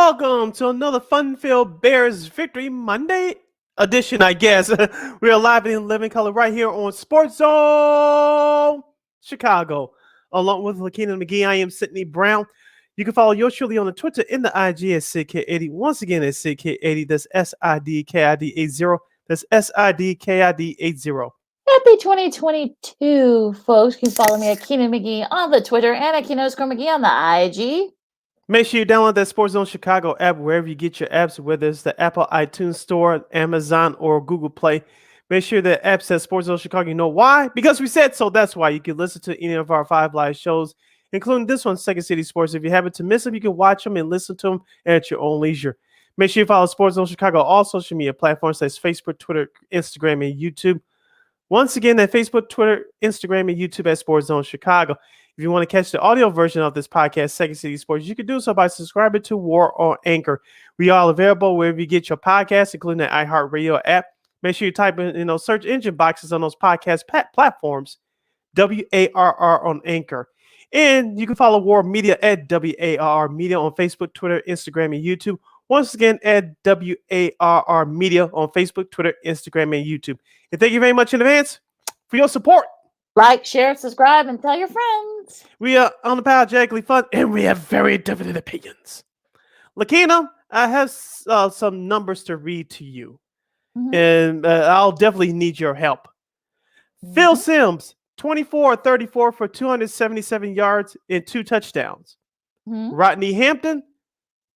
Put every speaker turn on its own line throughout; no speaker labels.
welcome to another fun-filled Bears Victory Monday edition, I guess. We are live in living color right here on Sports Zone Chicago. Along with Lakeena and McGee, I am Sydney Brown. You can follow yours truly on the Twitter and the IG at SidKid80. Once again, at SidKid80. That's SIDKID80. That's SIDKID80.
Happy 2022, folks. You can follow me at Keenan McGee on the Twitter and at Keenan_McGee on the IG.
Make sure you download that Sports Zone Chicago app wherever you get your apps, whether it's the Apple iTunes Store, Amazon, or Google Play. Make sure the app says Sports Zone Chicago. You know why? Because we said so. That's why. You can listen to any of our 5 live shows, including this one, Second City Sports. If you happen to miss them, you can watch them and listen to them at your own leisure. Make sure you follow Sports Zone Chicago on all social media platforms. That's Facebook, Twitter, Instagram, and YouTube. Once again, that Facebook, Twitter, Instagram, and YouTube at Sports Zone Chicago. If you want to catch the audio version of this podcast, Second City Sports, you can do so by subscribing to War or Anchor. We are available wherever you get your podcasts, including the iHeartRadio app. Make sure you type in search engine boxes on those podcast platforms, WARR on Anchor. And you can follow War Media at WARR Media on Facebook, Twitter, Instagram, and YouTube. Once again, at WARR Media on Facebook, Twitter, Instagram, and YouTube. And thank you very much in advance for your support.
Like, share, subscribe, and tell your friends.
We are unapologetically fun, and we have very different opinions. Lakeena, I have some numbers to read to you, and I'll definitely need your help. Phil Simms, 24-34 for 277 yards and 2 touchdowns. Rodney Hampton,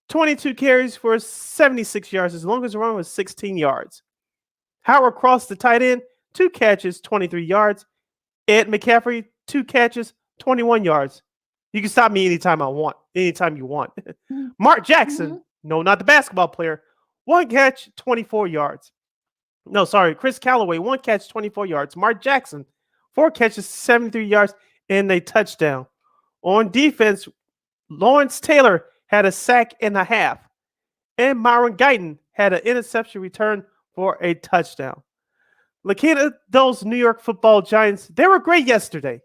22 carries for 76 yards, as long as the run was 16 yards. Howard Cross, the tight end, 2 catches, 23 yards. Ed McCaffrey, 2 catches, 21 yards. You can stop me anytime I want, anytime you want. Mark Jackson, no, not the basketball player, 1 catch, 24 yards. No, sorry, Chris Callaway, 1 catch, 24 yards. Mark Jackson, 4 catches, 73 yards, and a touchdown. On defense, Lawrence Taylor had a sack and a half, and Myron Guyton had an interception return for a touchdown. Lakeena, those New York Football Giants, they were great yesterday.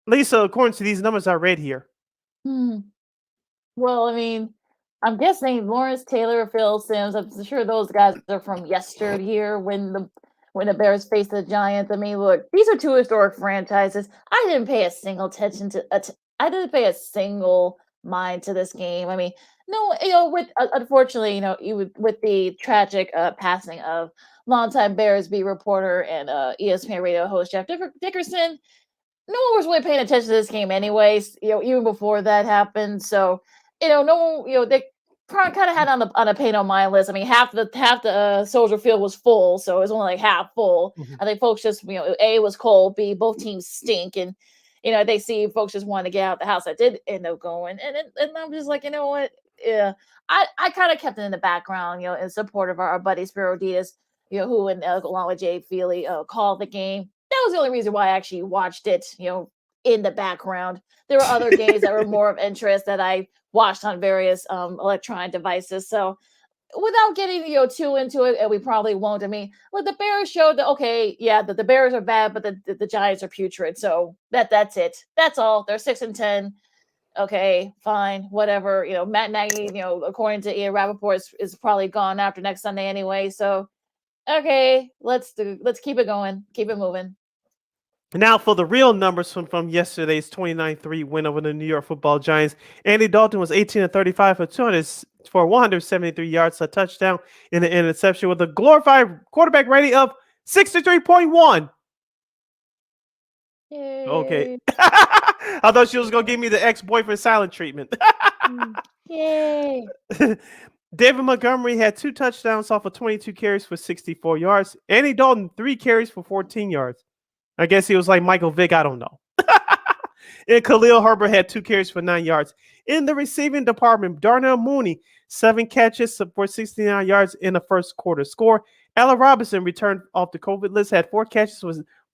Lisa, according to these numbers I read here.
Well, I mean, I'm guessing Lawrence Taylor, Phil Simms, I'm sure those guys are from yesteryear when the Bears faced the Giants. I mean, look, these are 2 historic franchises. I didn't pay a single attention to I didn't pay a single mind to this game. I mean, no, with unfortunately, with the tragic passing of longtime Bears beat reporter and ESPN radio host Jeff Dickerson, no one was really paying attention to this game anyways, even before that happened. So, no one, they kind of had on a pay no mind list. I mean, half the Soldier Field was full, so it was only like half full. I think folks just, A, was cold, B, both teams stink, and they see folks just wanted to get out of the house. I did end up going, and I'm just like, you know what? Yeah, I kind of kept it in the background, in support of our buddy Spiro Diaz, who and along with Jay Feely called the game. That was the only reason why I actually watched it, in the background. There were other games that were more of interest that I watched on various electronic devices. So without getting too into it, and we probably won't. I mean, look, the Bears showed that the Bears are bad, but the Giants are putrid. So that's it. That's all. They're 6-10. Okay, fine, whatever. Matt Nagy, according to Ian Rappaport, is probably gone after next Sunday anyway. So okay, let's keep it going, keep it moving.
Now for the real numbers from yesterday's 29-3 win over the New York Football Giants. Andy Dalton was 18-35 for 173 yards, a touchdown, and an interception with a glorified quarterback rating of 63.1.
Yay.
Okay. I thought she was going to give me the ex-boyfriend silent treatment.
Yay.
David Montgomery had 2 touchdowns off of 22 carries for 64 yards. Andy Dalton, 3 carries for 14 yards. I guess he was like Michael Vick. I don't know. And Khalil Herbert had 2 carries for 9 yards. In the receiving department, Darnell Mooney, 7 catches for 69 yards in the first quarter score. Allen Robinson returned off the COVID list, had 4 catches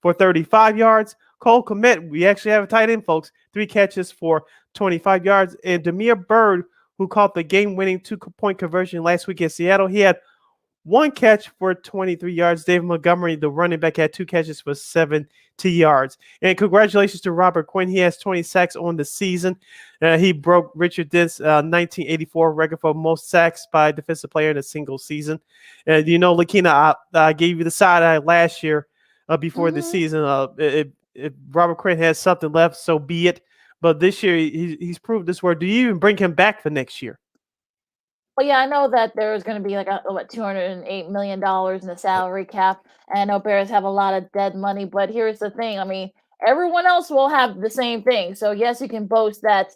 for 35 yards. Cole Kmet, we actually have a tight end, folks, 3 catches for 25 yards. And Damiere Byrd, who caught the game-winning 2-point conversion last week in Seattle, he had one catch for 23 yards. David Montgomery, the running back, had 2 catches for 70 yards. And congratulations to Robert Quinn. He has 20 sacks on the season. He broke Richard Dent's 1984 record for most sacks by a defensive player in a single season. And Lakeena, I gave you the side eye last year before the season. If Robert Quinn has something left, so be it. But this year, he's proved this word. Do you even bring him back for next year?
Well, yeah, I know that there's going to be like $208 million in the salary cap, and I know Bears have a lot of dead money. But here's the thing: I mean, everyone else will have the same thing. So yes, you can boast that.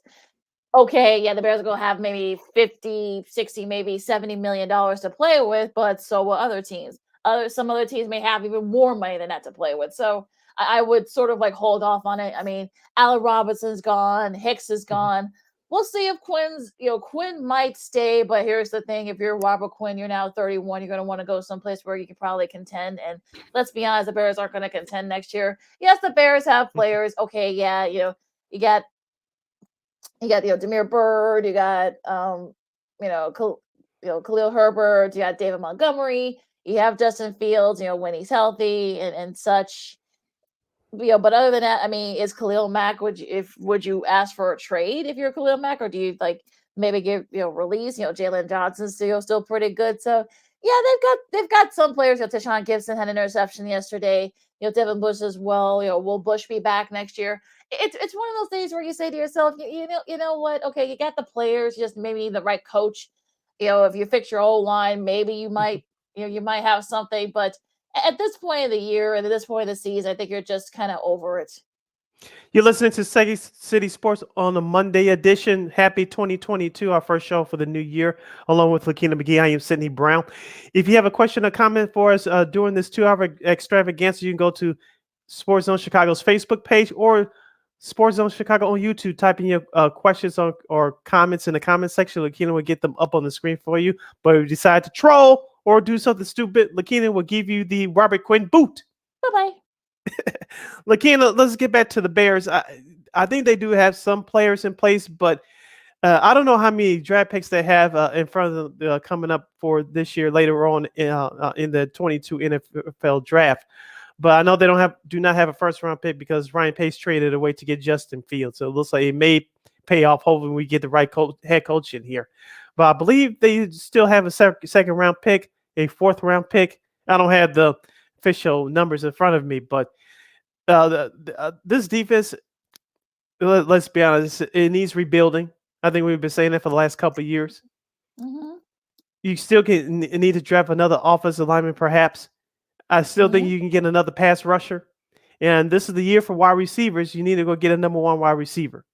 Okay, yeah, the Bears are going to have maybe 50, 60, maybe $70 million to play with, but so will other teams. Some other teams may have even more money than that to play with. So I would sort of like hold off on it. I mean, Allen Robinson's gone, Hicks is gone. We'll see if Quinn might stay, but here's the thing: if you're Robert Quinn, you're now 31. You're going to want to go someplace where you can probably contend. And let's be honest, the Bears aren't going to contend next year. Yes, the Bears have players. Okay, yeah, you got Demir Bird, you got Khalil Herbert, you got David Montgomery, you have Justin Fields, when he's healthy and such. But other than that, I mean, is Khalil Mack? Would you ask for a trade if you're Khalil Mack, or do you like maybe give release? Jalen Johnson's still pretty good. So yeah, they've got some players. Tashawn Gibson had an interception yesterday. Devin Bush as well. Will Bush be back next year? It's one of those things where you say to yourself, you know what? Okay, you got the players, just maybe the right coach. If you fix your old line, maybe you might have something, but at this point of the year and at this point of the season, I think you're just kind of over it.
You're listening to Second City Sports on the Monday edition. Happy 2022, our first show for the new year, along with Lakeena McGee. I am Sydney Brown. If you have a question or comment for us during this 2-hour extravaganza, you can go to Sports Zone Chicago's Facebook page or Sports Zone Chicago on YouTube. Type in your questions or comments in the comment section. Lakeena will get them up on the screen for you. But if you decide to troll or do something stupid, Lakeena will give you the Robert Quinn boot.
Bye-bye.
Lakeena, let's get back to the Bears. I think they do have some players in place, but I don't know how many draft picks they have in front of them coming up for this year later on in the 22 NFL draft. But I know they do not have a first round pick because Ryan Pace traded away to get Justin Fields. So it looks like it may pay off. Hopefully we get the right head coach in here. But I believe they still have a second round pick, a fourth round pick. I don't have the official numbers in front of me, but this defense, let's be honest, it needs rebuilding. I think we've been saying that for the last couple of years.
Mm-hmm.
You still need to draft another offensive lineman, perhaps. I still think you can get another pass rusher. And this is the year for wide receivers. You need to go get a number one wide receiver.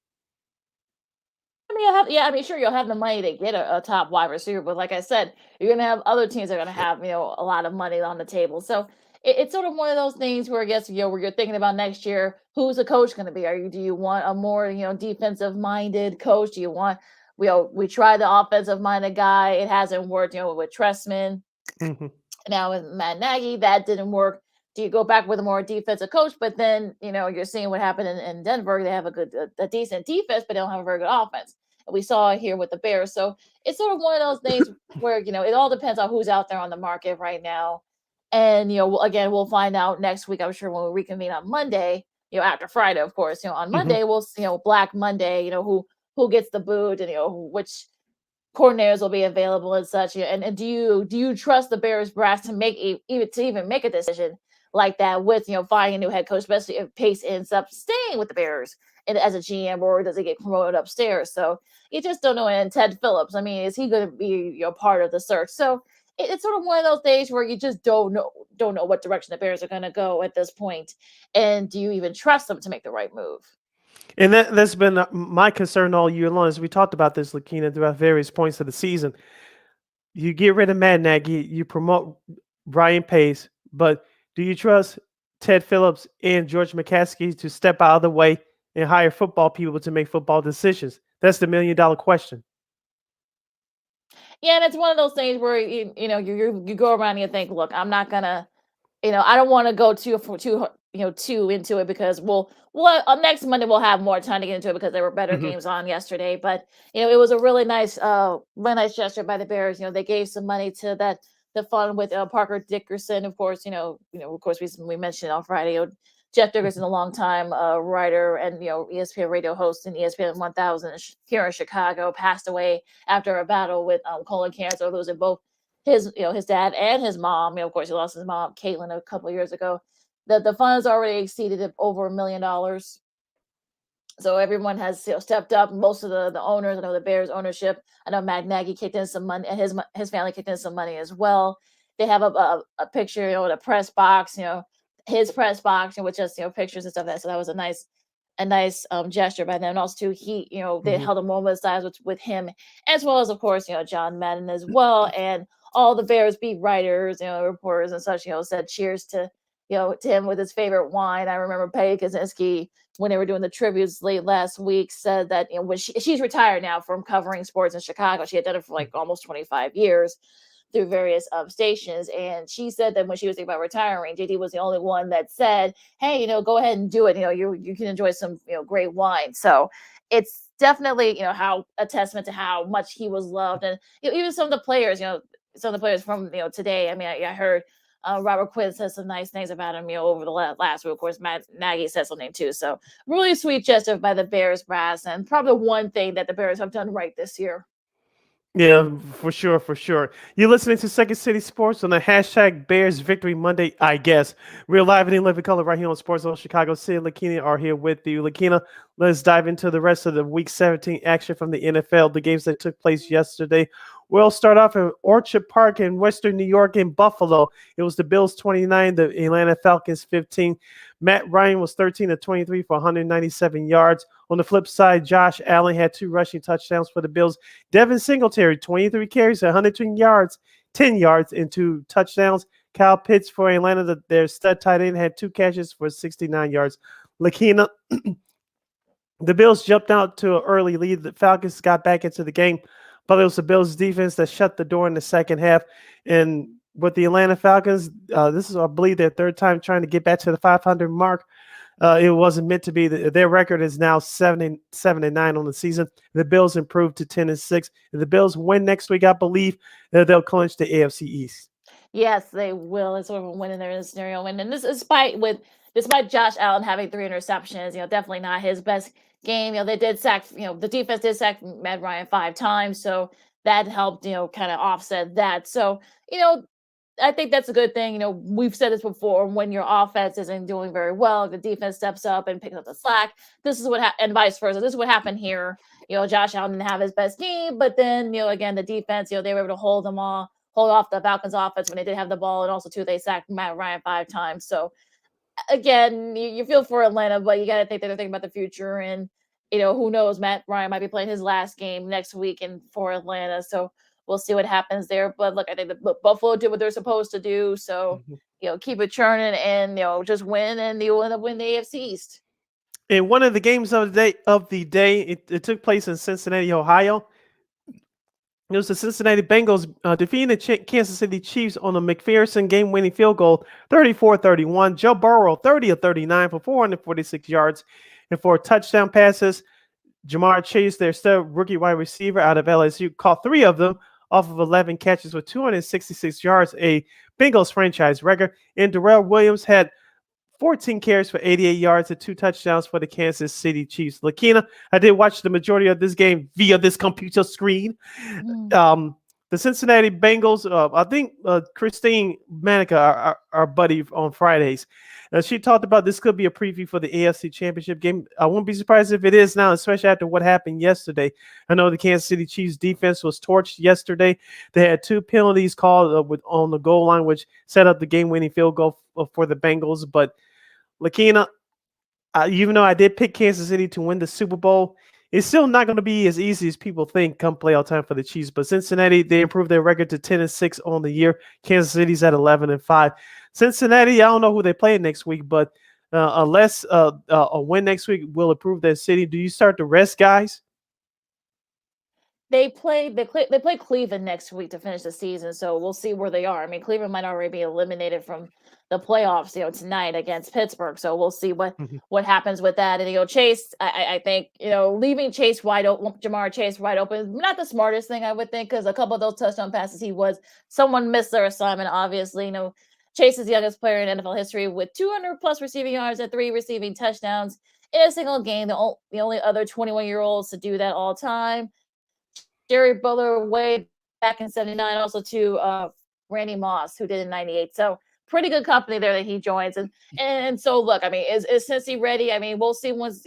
I mean, sure, you'll have the money to get a top wide receiver, but like I said, you're going to have other teams that are going to have, a lot of money on the table. So it's sort of one of those things where I guess, where you're thinking about next year, who's the coach going to be? Do you want a more, defensive minded coach? Do you want, we tried the offensive minded guy. It hasn't worked, with Tressman.
Mm-hmm.
Now with Matt Nagy, that didn't work. Do you go back with a more defensive coach? But then, you're seeing what happened in Denver. They have a decent defense, but they don't have a very good offense. And we saw it here with the Bears. So it's sort of one of those things where, it all depends on who's out there on the market right now. And, again, we'll find out next week, I'm sure, when we reconvene on Monday, after Friday, of course. On Monday, we'll, Black Monday, who gets the boot and, which coordinators will be available and such. And do you trust the Bears brass to even make a decision like that with finding a new head coach, especially if Pace ends up staying with the Bears and as a GM, or does he get promoted upstairs? So you just don't know. And Ted Phillips, I mean, is he going to be part of the search? So it's sort of one of those days where you just don't know what direction the Bears are going to go at this point. And do you even trust them to make the right move?
And that's been my concern all year long. As we talked about this, Lakeena, throughout various points of the season. You get rid of Matt Nagy, you promote Ryan Pace, but do you trust Ted Phillips and George McCaskey to step out of the way and hire football people to make football decisions? That's the $1 million question.
Yeah, and it's one of those things where you go around and you think, look, I'm not gonna, I don't want to go too into it because next Monday we'll have more time to get into it because there were better games on yesterday. But it was a really nice gesture by the Bears. They gave some money to that the fun with Parker Dickerson, of course. Of course, we mentioned on Friday. Jeff Dickerson, a longtime writer and ESPN radio host and ESPN 1000 here in Chicago, passed away after a battle with colon cancer, losing both his dad and his mom. Of course, he lost his mom, Caitlin, a couple of years ago. The funds already exceeded over $1 million. So everyone has stepped up. Most of the owners, I know the Bears ownership. I know Matt Nagy kicked in some money, and his family kicked in some money as well. They have a picture, in a press box, his press box, with just pictures and stuff. So that was a nice gesture by them. And also too, they
Mhm.
held a moment of silence with him, as well as of course John Madden as well, and all the Bears beat writers, reporters and such, said cheers to him with his favorite wine. I remember Peggy Kaczynski, when they were doing the tributes late last week, said that when she's retired now from covering sports in Chicago. She had done it for like almost 25 years through various stations, and she said that when she was thinking about retiring, JD was the only one that said, "Hey, go ahead and do it. You can enjoy some great wine." So it's definitely how a testament to how much he was loved, and even some of the players, some of the players from today. I mean, I heard Robert Quinn said some nice things about him, over the last week. Of course, Matt Nagy said something too. So really sweet gesture by the Bears brass, and probably one thing that the Bears have done right this year.
Yeah, for sure, for sure. You're listening to Second City Sports on the hashtag Bears Victory Monday, I guess. We're live and in living color right here on Sports Zone Chicago. Sid and Lakeena are here with you. Lakeena, let's dive into the rest of the Week 17 action from the NFL, the games that took place yesterday. We'll start off in Orchard Park in Western New York in Buffalo. It was the Bills 29, the Atlanta Falcons 15. Matt Ryan was 13 of 23 for 197 yards. On the flip side, Josh Allen had 2 rushing touchdowns for the Bills. Devin Singletary, 23 carries, 120 yards, 10 yards, and 2 touchdowns. Kyle Pitts for Atlanta, their stud tight end, had 2 catches for 69 yards. Lakeena, the Bills jumped out to an early lead. The Falcons got back into the game, but it was the Bills' defense that shut the door in the second half. And with the Atlanta Falcons, this is, I believe, their third time trying to get back to the 500 mark. It wasn't meant to be. Their record is now 7-9 on the season. The Bills improved to 10-6. If the Bills win next week, I believe they'll clinch the AFC East.
Yes, they will. It's sort of a win in their scenario win. And this despite Josh Allen having 3 interceptions, definitely not his best game. They did sack, the defense did sack Matt Ryan 5 times. So that helped, kind of offset that. So, I think that's a good thing. We've said this before. When your offense isn't doing very well, the defense steps up and picks up the slack. This is and vice versa. This is what happened here. Josh Allen didn't have his best game, but then, again, the defense, they were able to hold off the Falcons offense when they did have the ball. And also too, they sacked Matt Ryan 5 times. So again, you feel for Atlanta, but you got to think that they're thinking about the future. And, who knows, Matt Ryan might be playing his last game next week for Atlanta. So we'll see what happens there. But look, I think Buffalo did what they're supposed to do. So, keep it churning and, just win, and you'll end up winning the AFC East.
And one of the games of the day, it took place in Cincinnati, Ohio. It was the Cincinnati Bengals defeating the Kansas City Chiefs on a McPherson game-winning field goal, 34-31. Joe Burrow, 30 of 39 for 446 yards and 4 touchdown passes. Jamar Chase, their stud rookie wide receiver out of LSU, caught 3 of them off of 11 catches with 266 yards, a Bengals franchise record. And Darrell Williams had 14 carries for 88 yards and 2 touchdowns for the Kansas City Chiefs. Lakeena, I did watch the majority of this game via this computer screen. The Cincinnati Bengals, I think Christine Manica, our buddy on Fridays, she talked about this could be a preview for the AFC Championship game. I wouldn't be surprised if it is now, especially after what happened yesterday. I know the Kansas City Chiefs defense was torched yesterday. They had 2 penalties called on the goal line, which set up the game-winning field goal for the Bengals. But Lakeena, even though I did pick Kansas City to win the Super Bowl, it's still not going to be as easy as people think come playoff time for the Chiefs. But Cincinnati, they improved their record to 10-6 on the year. Kansas City's at 11-5. Cincinnati, I don't know who they play next week, but unless a win next week will improve their city, do you start to rest guys?
They play Cleveland next week to finish the season, so we'll see where they are. I mean, Cleveland might already be eliminated from the playoffs, tonight against Pittsburgh. So we'll see
Mhm.
what happens with that. And Chase, I think leaving Chase wide open, Jamar Chase wide open, not the smartest thing I would think, because a couple of those touchdown passes someone missed their assignment. Obviously, Chase is the youngest player in NFL history with 200 plus receiving yards and 3 receiving touchdowns in a single game. The only other 21-year-olds to do that all time. Jerry Butler way back in '79, also to Randy Moss, who did in '98. So pretty good company there that he joins. And so look, I mean, is Cincy ready? I mean, we'll see once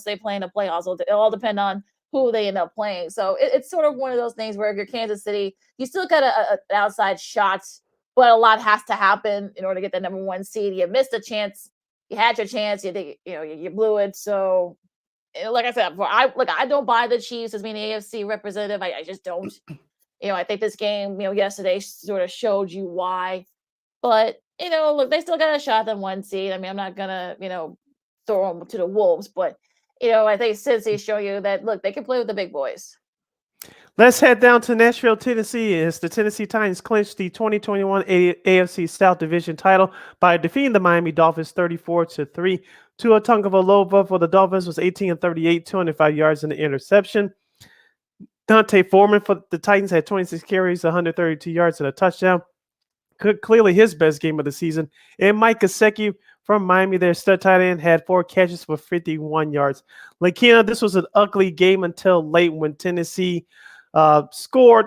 they play in the playoffs. It'll all depend on who they end up playing. So it's sort of one of those things where if you're Kansas City, you still got an outside shot, but a lot has to happen in order to get the number 1 seed. You missed a chance. You had your chance. You blew it. So like I said, I don't buy the Chiefs as being the AFC representative. I just don't. I think this game, yesterday sort of showed you why. But look, they still got a shot at 1 seed. I mean, I'm not gonna, throw them to the wolves, but I think Cincy show you that look, they can play with the big boys.
Let's head down to Nashville, Tennessee, as the Tennessee Titans clinched the 2021 AFC South Division title by defeating the Miami Dolphins 34-3. Tua Tagovailoa for the Dolphins was 18-38, 205 yards and an interception. Dante Foreman for the Titans had 26 carries, 132 yards and a touchdown. Clearly his best game of the season. And Mike Gesicki from Miami, their stud tight end, had 4 catches for 51 yards. Lakeena, this was an ugly game until late when Tennessee scored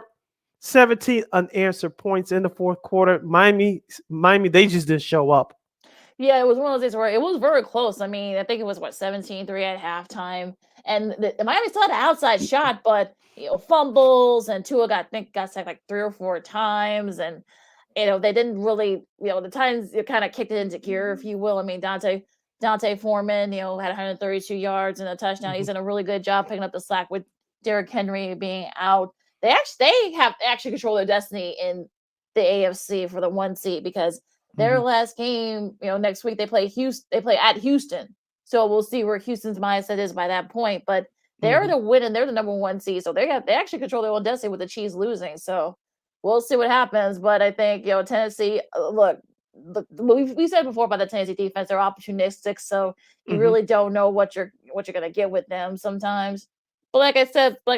17 unanswered points in the fourth quarter. Miami, they just didn't show up.
Yeah, it was one of those days where it was very close. I mean, I think it was 17-3 at halftime, and the Miami still had an outside shot, but fumbles, and Tua got sacked like 3 or 4 times, and they didn't really, the Titans kind of kicked it into gear, if you will. I mean, Dante Foreman, had 132 yards and a touchdown. He's done a really good job picking up the slack with Derrick Henry being out. They have control their destiny in the AFC for the 1 seed, because their last game, next week they play Houston. They play at Houston, so we'll see where Houston's mindset is by that point. But they're the win, and they're the number 1 seed, so they actually control their own destiny with the Chiefs losing. So we'll see what happens. But I think Tennessee. Look, we said before about the Tennessee defense, they're opportunistic, so you really don't know what you're gonna get with them sometimes. But like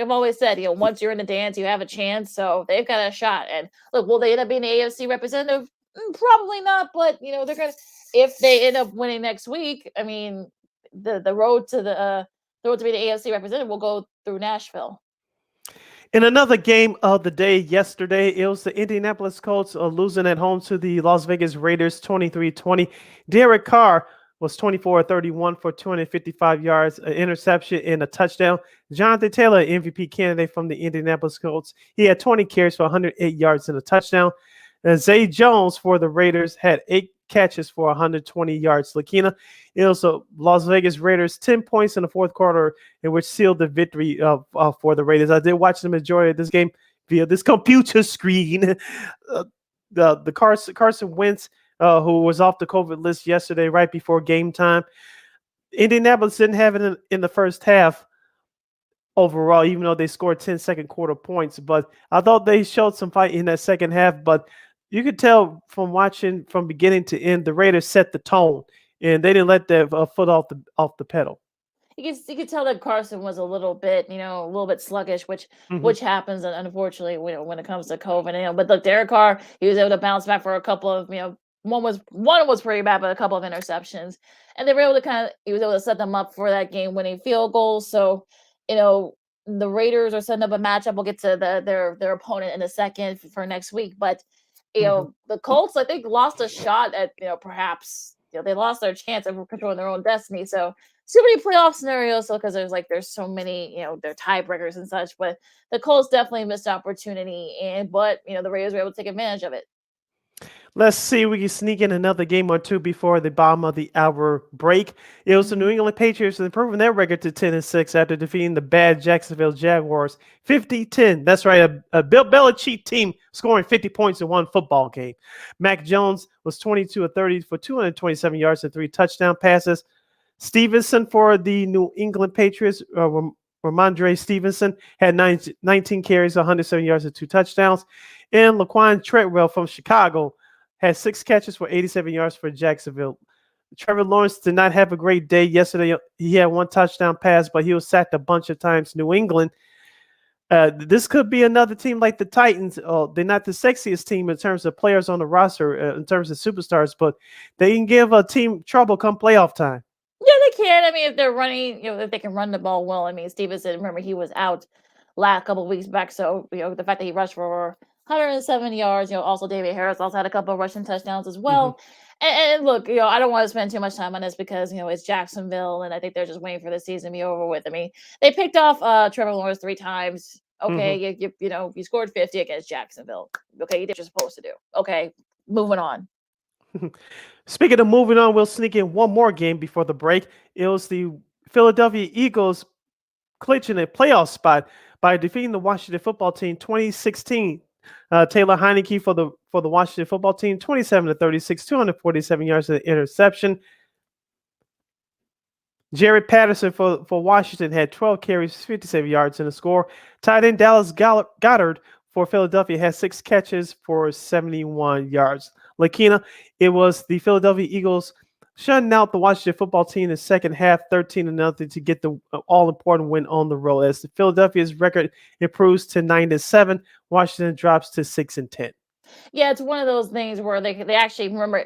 I've always said, once you're in the dance, you have a chance. So they've got a shot. And look, will they end up being the AFC representative? Probably not. But they're gonna, if they end up winning next week. I mean, the road to be the AFC representative will go through Nashville.
In another game of the day yesterday, it was the Indianapolis Colts losing at home to the Las Vegas Raiders 23-20. Derek Carr was 24-31 for 255 yards, an interception, and a touchdown. Jonathan Taylor, MVP candidate from the Indianapolis Colts, he had 20 carries for 108 yards and a touchdown. And Zay Jones for the Raiders had 8 catches for 120 yards. Lakeena, it was Las Vegas Raiders 10 points in the fourth quarter, in which sealed the victory for the Raiders. I did watch the majority of this game via this computer screen. The Carson Wentz, who was off the COVID list yesterday right before game time. Indianapolis didn't have it in the first half overall, even though they scored 10 second quarter points. But I thought they showed some fight in that second half. But you could tell from watching from beginning to end, the Raiders set the tone, and they didn't let their foot off the pedal.
You could tell that Carson was a little bit sluggish, which happens unfortunately when it comes to COVID. But look, Derek Carr, he was able to bounce back for a couple of one was pretty bad, but a couple of interceptions, and they were able to he was able to set them up for that game-winning field goal. So the Raiders are setting up a matchup. We'll get to their opponent in a second for next week, but the Colts, I think, lost a shot at perhaps they lost their chance of controlling their own destiny. So too many playoff scenarios, so because there's so many they're tiebreakers and such. But the Colts definitely missed opportunity, but the Raiders were able to take advantage of it.
Let's see if we can sneak in another game or two before the bottom of the hour break. It was the New England Patriots improving their record to 10-6 after defeating the bad Jacksonville Jaguars 50-10. That's right, a Bill Belichick team scoring 50 points in one football game. Mac Jones was 22-30 for 227 yards and 3 touchdown passes. Stevenson for the New England Patriots Ramondre Stevenson had 19 carries, 107 yards, and 2 touchdowns. And Laquan Treadwell from Chicago had 6 catches for 87 yards for Jacksonville. Trevor Lawrence did not have a great day yesterday. He had 1 touchdown pass, but he was sacked a bunch of times. New England. This could be another team like the Titans. They're not the sexiest team in terms of players on the roster, in terms of superstars, but they can give a team trouble come playoff time.
Yeah, they can. I mean, if they're running, if they can run the ball well. I mean, Stevenson, remember, he was out last couple of weeks back. So, the fact that he rushed for 107 yards, also David Harris also had a couple of rushing touchdowns as well. And look, I don't want to spend too much time on this because, it's Jacksonville, and I think they're just waiting for the season to be over with. I mean, they picked off Trevor Lawrence 3 times. Okay, you scored 50 against Jacksonville. Okay, you did what you're supposed to do. Okay, moving on.
Speaking of moving on, we'll sneak in one more game before the break. It was the Philadelphia Eagles clinching a playoff spot by defeating the Washington football team 2016. Taylor Heineke for the Washington football team, 27-36, 247 yards of interception. Jared Patterson for Washington had 12 carries, 57 yards in the score. Tight end Dallas Goddard for Philadelphia had 6 catches for 71 yards. Lakeena, it was the Philadelphia Eagles shutting out the Washington football team in the second half, 13-0, to get the all-important win on the road. As Philadelphia's record improves to 9-7, Washington drops to 6-10.
Yeah, it's one of those things where they actually remember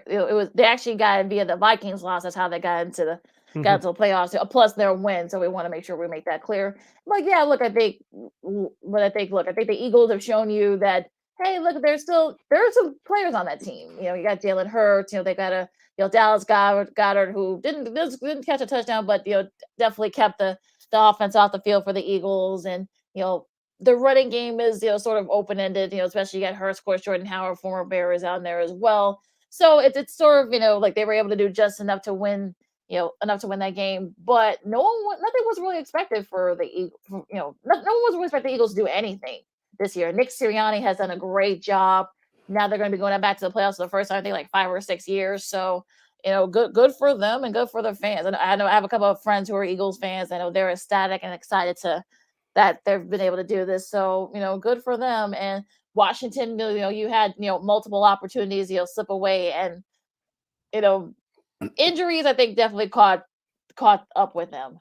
they actually got in via the Vikings loss. That's how they got into the playoffs. Plus their win, so we want to make sure we make that clear. But yeah, look, I think the Eagles have shown you that, hey, look, there are some players on that team. You got Jalen Hurts. They got a Dallas Goddard who didn't catch a touchdown, but definitely kept the offense off the field for the Eagles. And the running game is sort of open ended. Especially you got Hurts, of course, Jordan Howard, former Bear, is out there as well. So it's sort of like they were able to do just enough to win. Enough to win that game, but nothing was really expected for the Eagles. No one was really expecting the Eagles to do anything this year. Nick Sirianni has done a great job. Now they're going to be going back to the playoffs for the first time, I think, like 5 or 6 years. So, good for them and good for their fans. And I know I have a couple of friends who are Eagles fans. I know they're ecstatic and excited that they've been able to do this. So, good for them. And Washington, you had, multiple opportunities, slip away, and, injuries, I think, definitely caught up with them.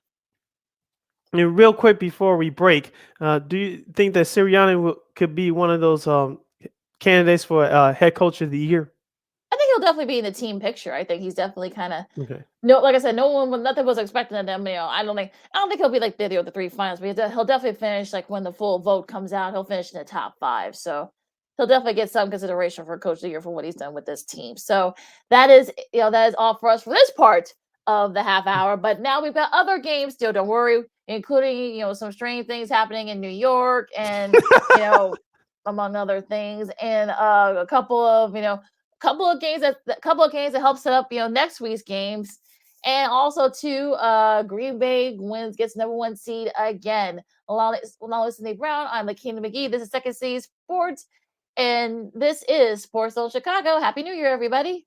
And real quick before we break, do you think that Sirianni could be one of those candidates for head coach of the year?
I think he'll definitely be in the team picture. I think he's definitely kind of like I said, nothing was expecting of them. I don't think he'll be like the 3 finals, but he'll definitely finish, like, when the full vote comes out, he'll finish in the top 5. So he'll definitely get some consideration for coach of the year for what he's done with this team. So that is all for us for this part of the half hour. But now we've got other games still, don't worry, including, some strange things happening in New York and, among other things, and a couple of games that help set up, next week's games. And also Green Bay gets number 1 seed again. Along with Sydney Brown, I'm Lakeena McGee. This is Second City Sports. And this is Sports Zone Chicago. Happy New Year, everybody.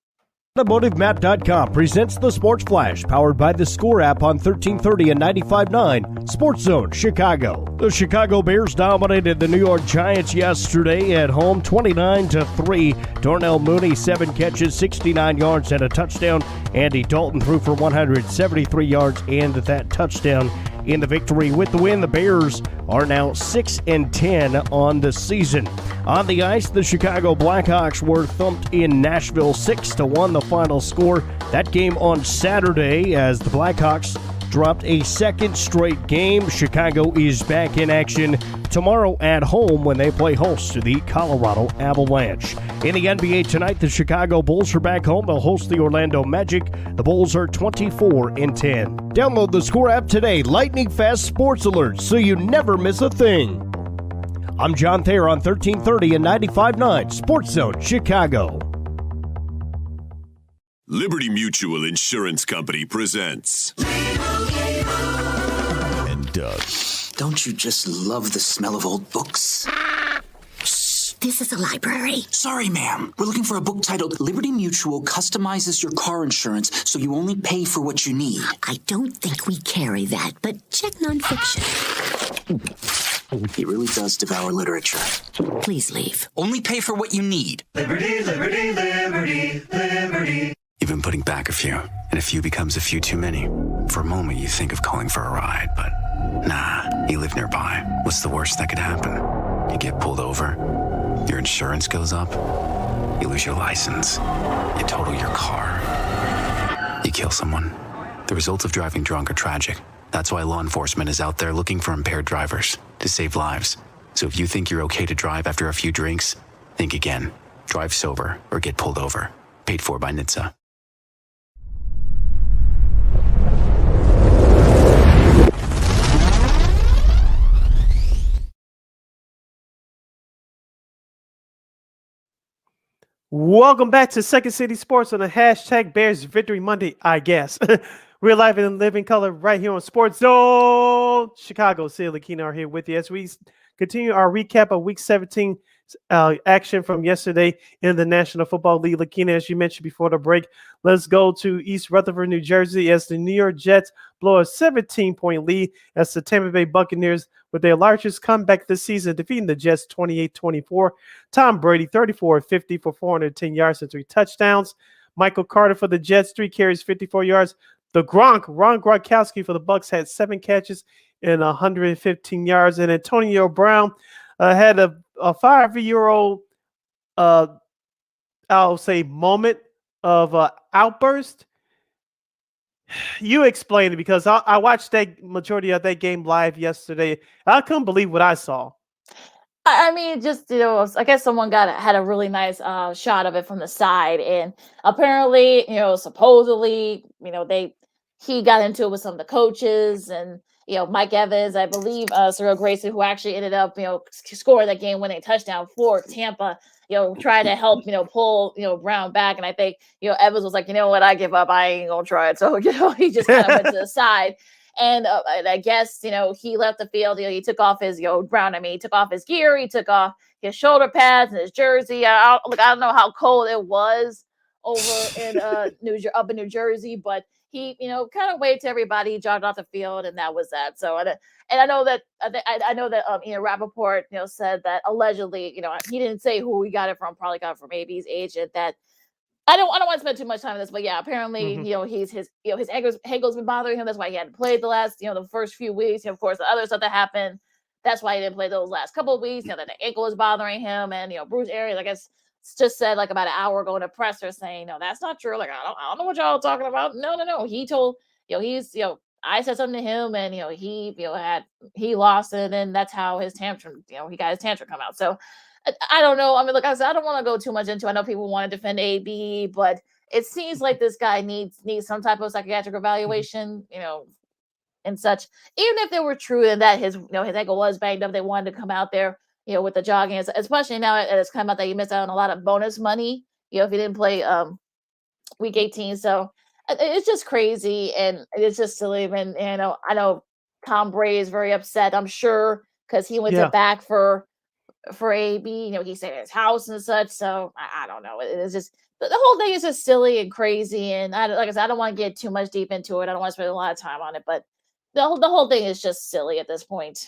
AutomotiveMap.com presents the Sports Flash, powered by the Score app on 1330 and 95.9 Sports Zone Chicago. The Chicago Bears dominated the New York Giants yesterday at home, 29-3. Darnell Mooney, 7 catches, 69 yards, and a touchdown. Andy Dalton threw for 173 yards and that touchdown in the victory. With the win, the Bears are now 6-10 on the season. On the ice, the Chicago Blackhawks were thumped in Nashville, 6-1, the final score. That game on Saturday, as the Blackhawks dropped a second straight game. Chicago is back in action tomorrow at home when they play host to the Colorado Avalanche. In the NBA tonight, the Chicago Bulls are back home. They'll host the Orlando Magic. The Bulls are 24-10. Download the Score app today. Lightning fast sports alerts so you never miss a thing. I'm John Thayer on 1330 and 95.9 Sports Zone Chicago.
Liberty Mutual Insurance Company presents. And Doug.
Don't you just love the smell of old books? this is a library.
Sorry, ma'am. We're looking for a book titled Liberty Mutual Customizes Your Car Insurance so you only pay for what you need.
I don't think we carry that, but check nonfiction.
He really does devour literature.
Please leave.
Only pay for what you need.
Liberty, liberty, liberty, liberty.
You've been putting back a few, and a few becomes a few too many. For a moment, you think of calling for a ride, but nah, you live nearby. What's the worst that could happen? You get pulled over, your insurance goes up, you lose your license, you total your car, you kill someone. The results of driving drunk are tragic. That's why law enforcement is out there looking for impaired drivers to save lives. So if you think you're okay to drive after a few drinks, think again. Drive sober or get pulled over. Paid for by NHTSA.
Welcome back to Second City Sports on the hashtag Bears Victory Monday, I guess. We're live in living color right here on Sports Zone Chicago. Sid and Lakeena are here with you as we continue our recap of Week 17 action from yesterday in the National Football League. Lakeena, as you mentioned before the break, let's go to East Rutherford, New Jersey, as the New York Jets blow a 17-point lead as the Tampa Bay Buccaneers, with their largest comeback this season, defeating the Jets 28-24. Tom Brady, 34-50 for 410 yards and 3 touchdowns. Michael Carter for the Jets, 3 carries, 54 yards. The Ron Gronkowski for the Bucs had 7 catches and 115 yards. And Antonio Brown had a 5-year-old, I'll say, moment of outburst. You explain it, because I watched that majority of that game live yesterday. I couldn't believe what I saw.
I mean, just, I guess someone had a really nice shot of it from the side, and apparently, supposedly, he got into it with some of the coaches, and Mike Evans, I believe, Cyril Grayson, who actually ended up, scoring that game-winning touchdown for Tampa, tried to help, pull, Brown back. And I think, Evans was like, you know what, I give up. I ain't gonna try it. So, he just kind of went to the side. And I guess, he left the field. He took off his, Brown, he took off his gear. He took off his shoulder pads and his jersey. I don't know how cold it was over in up in New Jersey, but he, kind of waved to everybody. He jogged off the field, and that was that. So, and I know that Rappaport, said that allegedly, he didn't say who he got it from. Probably got it from AB's agent. That I don't want to spend too much time on this, but yeah, apparently, his ankle's been bothering him. That's why he hadn't played the last, the first few weeks. Of course, the other stuff that happened, that's why he didn't play those last couple of weeks. That the ankle was bothering him, and Bruce Arians, I guess, just said like about an hour ago in a presser saying, no, that's not true. Like, I don't know what y'all talking about. No. He told, I said something to him, and he lost it, and that's how his tantrum, he got his tantrum come out. So I don't know. I mean, look, I said, I don't want to go too much into it. I know people want to defend AB, but it seems like this guy needs some type of psychiatric evaluation, and such. Even if they were true and that his ankle was banged up, they wanted to come out there, with the jogging, especially now it's come out that you missed out on a lot of bonus money, if you didn't play week 18. So it's just crazy, and it's just silly. And I know Tom Brady is very upset, I'm sure, because he went to back for AB. He stayed at his house and such. So I don't know. It's just the whole thing is just silly and crazy. And like I said, I don't want to get too much deep into it. I don't want to spend a lot of time on it, but the whole thing is just silly at this point.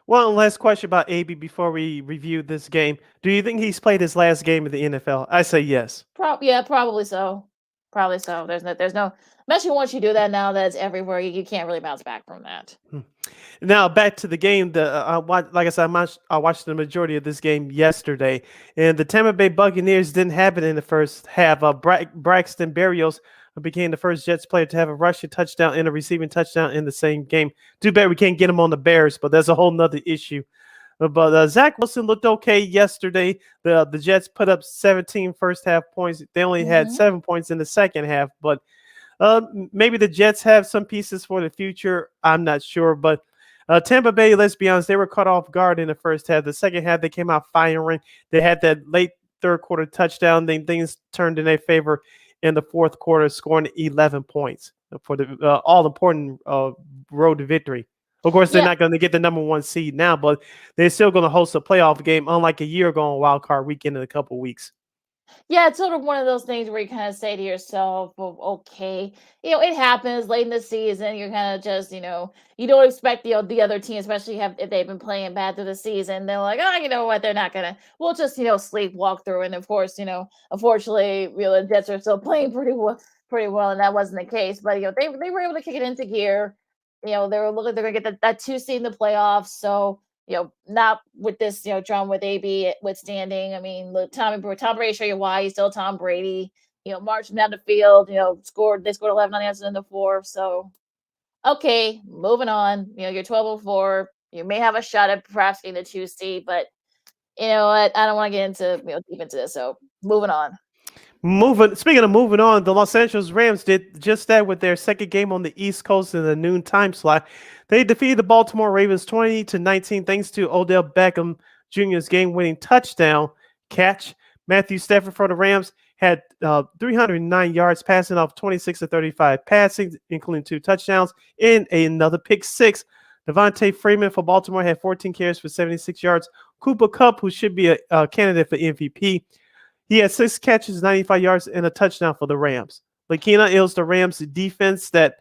One last question about AB before we review this game. Do you think he's played his last game in the NFL? I say yes.
Probably so. Probably so. There's no, especially once you do that now that it's everywhere, you can't really bounce back from that.
Now back to the game. Like I said, I watched the majority of this game yesterday, and the Tampa Bay Buccaneers didn't have it in the first half. Braxton Berrios became the first Jets player to have a rushing touchdown and a receiving touchdown in the same game. Too bad we can't get him on the Bears, but that's a whole nother issue. But Zach Wilson looked okay yesterday. The Jets put up 17 first half points. They only had 7 points in the second half, but maybe the Jets have some pieces for the future. I'm not sure, but Tampa Bay, let's be honest, they were caught off guard in the first half. The second half, they came out firing. They had that late third quarter touchdown. Then things turned in their favor in the fourth quarter, scoring 11 points for the all-important road to victory. Of course, they're
Yeah.
not going to get the number 1 seed now, but they're still going to host a playoff game, unlike a year ago on Wild Card Weekend in a couple of weeks.
Yeah, it's sort of one of those things where you kind of say to yourself, well, okay, it happens late in the season. You're kind of just, you don't expect the other team, especially if they've been playing bad through the season. They're like, oh, you know what? They're not gonna. We'll just, sleepwalk through. And of course, unfortunately, the Jets are still playing pretty well, and that wasn't the case. But they were able to kick it into gear. They were looking, they're gonna get that 2 seed in the playoffs. So not with this, drum with AB withstanding. I mean, look, Tom Brady show you why he's still Tom Brady. Marching down the field, they scored 11 unanswered in the fourth. So, okay, moving on. You're 12-4. You may have a shot at perhaps getting a 2 seed, but you know what? I don't want to get into deep into this. So, moving on.
Speaking of moving on, the Los Angeles Rams did just that with their second game on the East Coast in the noon time slot. They defeated the Baltimore Ravens 20-19 thanks to Odell Beckham Jr.'s game-winning touchdown catch. Matthew Stafford for the Rams had 309 yards passing off 26 of 35 passing, including 2 touchdowns and another pick 6. Devontae Freeman for Baltimore had 14 carries for 76 yards. Cooper Kupp, who should be a candidate for MVP, he had 6 catches, 95 yards, and a touchdown for the Rams. Lakeena, it was the Rams' defense that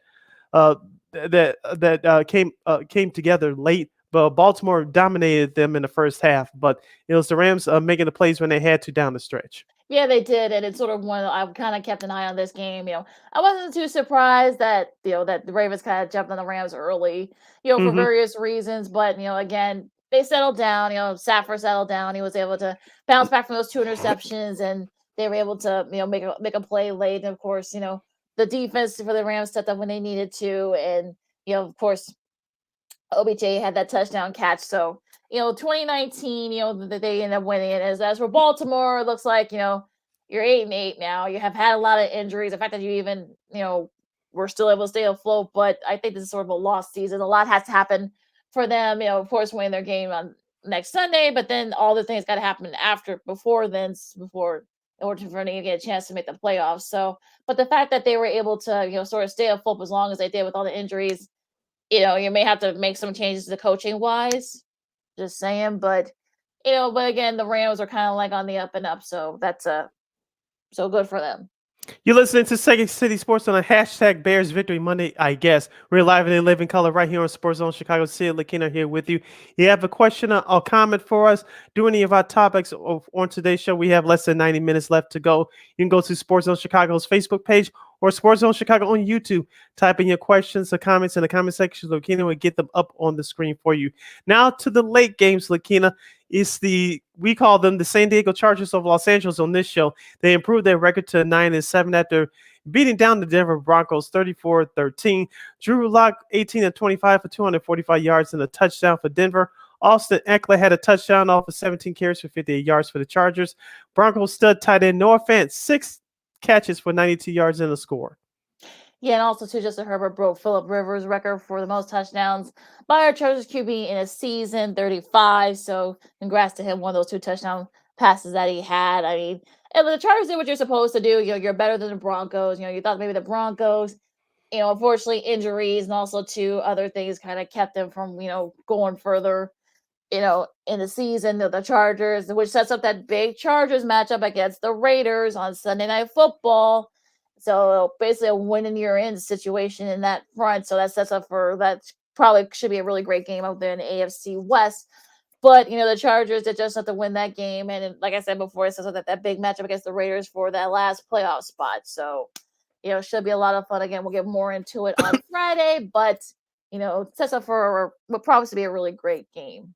came together late, but Baltimore dominated them in the first half. But it was the Rams making the plays when they had to down the stretch.
Yeah, they did, and it's sort of I kind of kept an eye on this game. I wasn't too surprised that that the Ravens kind of jumped on the Rams early, for various reasons. But again, they settled down. Stafford settled down. He was able to bounce back from those 2 interceptions, and they were able to make a play late. And of course, the defense for the Rams stepped up when they needed to, and of course, OBJ had that touchdown catch. So 2019, they end up winning it. As for Baltimore, it looks like you're 8-8 now. You have had a lot of injuries. The fact that you even were still able to stay afloat, but I think this is sort of a lost season. A lot has to happen for them. Of course, winning their game on next Sunday, but then all the things got to happen before in order for them to get a chance to make the playoffs. So, but the fact that they were able to sort of stay afloat as long as they did with all the injuries. You may have to make some changes to coaching wise, just saying, but again, the Rams are kind of like on the up and up, so that's so good for them.
You're listening to Second City Sports on a hashtag Bears Victory Monday, I guess. We're live and live in color right here on Sports Zone Chicago. Sid, Lakeena here with you. You have a question or comment for us? Do any of our topics on today's show? We have less than 90 minutes left to go. You can go to Sports Zone Chicago's Facebook page or Sports Zone Chicago on YouTube. Type in your questions or comments in the comment section. Lakeena will get them up on the screen for you. Now to the late games, Lakeena. We call them the San Diego Chargers of Los Angeles on this show. They improved their record to 9-7 after beating down the Denver Broncos 34-13. Drew Lock 18-25 for 245 yards and a touchdown for Denver. Austin Eckler had a touchdown off of 17 carries for 58 yards for the Chargers. Broncos stud tight end Noah Fant 6 catches for 92 yards and a score.
Yeah, and also too, Justin Herbert broke Phillip Rivers' record for the most touchdowns by our Chargers QB in a season, 35. So congrats to him, one of those 2 touchdown passes that he had. I mean, and the Chargers did what you're supposed to do. You're better than the Broncos. You thought maybe the Broncos, unfortunately injuries and also 2 other things kind of kept them from, going further, in the season. The Chargers, which sets up that big Chargers matchup against the Raiders on Sunday Night Football. So basically a win and you're in situation in that front. So that sets up for that probably should be a really great game out there in the AFC West. But, the Chargers did just have to win that game. And like I said before, it sets up that big matchup against the Raiders for that last playoff spot. So, should be a lot of fun. Again, we'll get more into it on Friday. But, it sets up for what promises to be a really great game.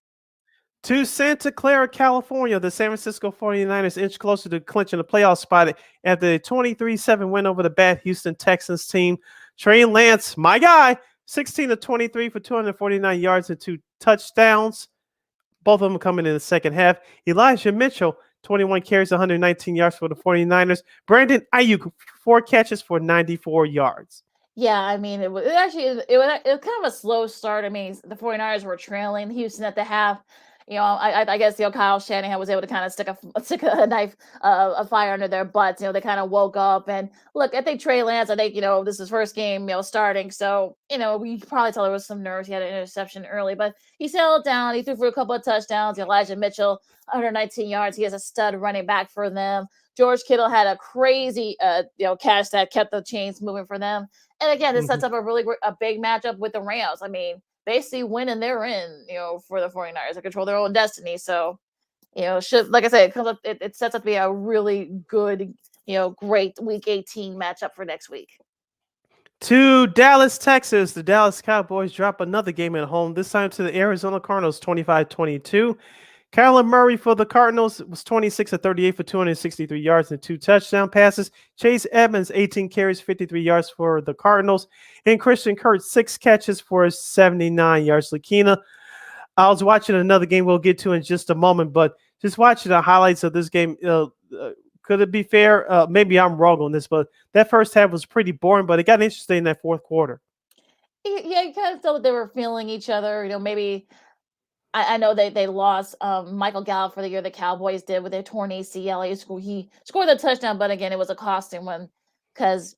To Santa Clara, California, the San Francisco 49ers inch closer to clinching a playoff spot after a 23-7 win over the bad Houston Texans team. Trey Lance, my guy, 16-23 for 249 yards and 2 touchdowns. Both of them coming in the second half. Elijah Mitchell, 21 carries, 119 yards for the 49ers. Brandon Ayuk, 4 catches for 94 yards.
Yeah, I mean, it was kind of a slow start. I mean, the 49ers were trailing Houston at the half. I guess Kyle Shanahan was able to kind of stick a knife, a fire under their butts. They kind of woke up and look. I think Trey Lance. I think this is his first game, starting. So we could probably tell there was some nerves. He had an interception early, but he settled down. He threw for a couple of touchdowns. Elijah Mitchell, 119 yards. He has a stud running back for them. George Kittle had a crazy, catch that kept the chains moving for them. And again, this sets up a big matchup with the Rams. I mean, basically win and they're in, for the 49ers. They control their own destiny. So, like I said, it sets up to be a really good, great week 18 matchup for next week.
To Dallas, Texas, the Dallas Cowboys drop another game at home, this time to the Arizona Cardinals 25-22. Kyler Murray for the Cardinals was 26 of 38 for 263 yards and 2 touchdown passes. Chase Edmonds, 18 carries, 53 yards for the Cardinals. And Christian Kirk, 6 catches for 79 yards. Lakeena, I was watching another game we'll get to in just a moment, but just watching the highlights of this game, could it be fair? Maybe I'm wrong on this, but that first half was pretty boring, but it got interesting in that fourth quarter.
Yeah, you kind of felt that they were feeling each other. Maybe I know they lost Michael Gallup for the year. The Cowboys did with their torn ACL. He scored the touchdown, but again, it was a costing one because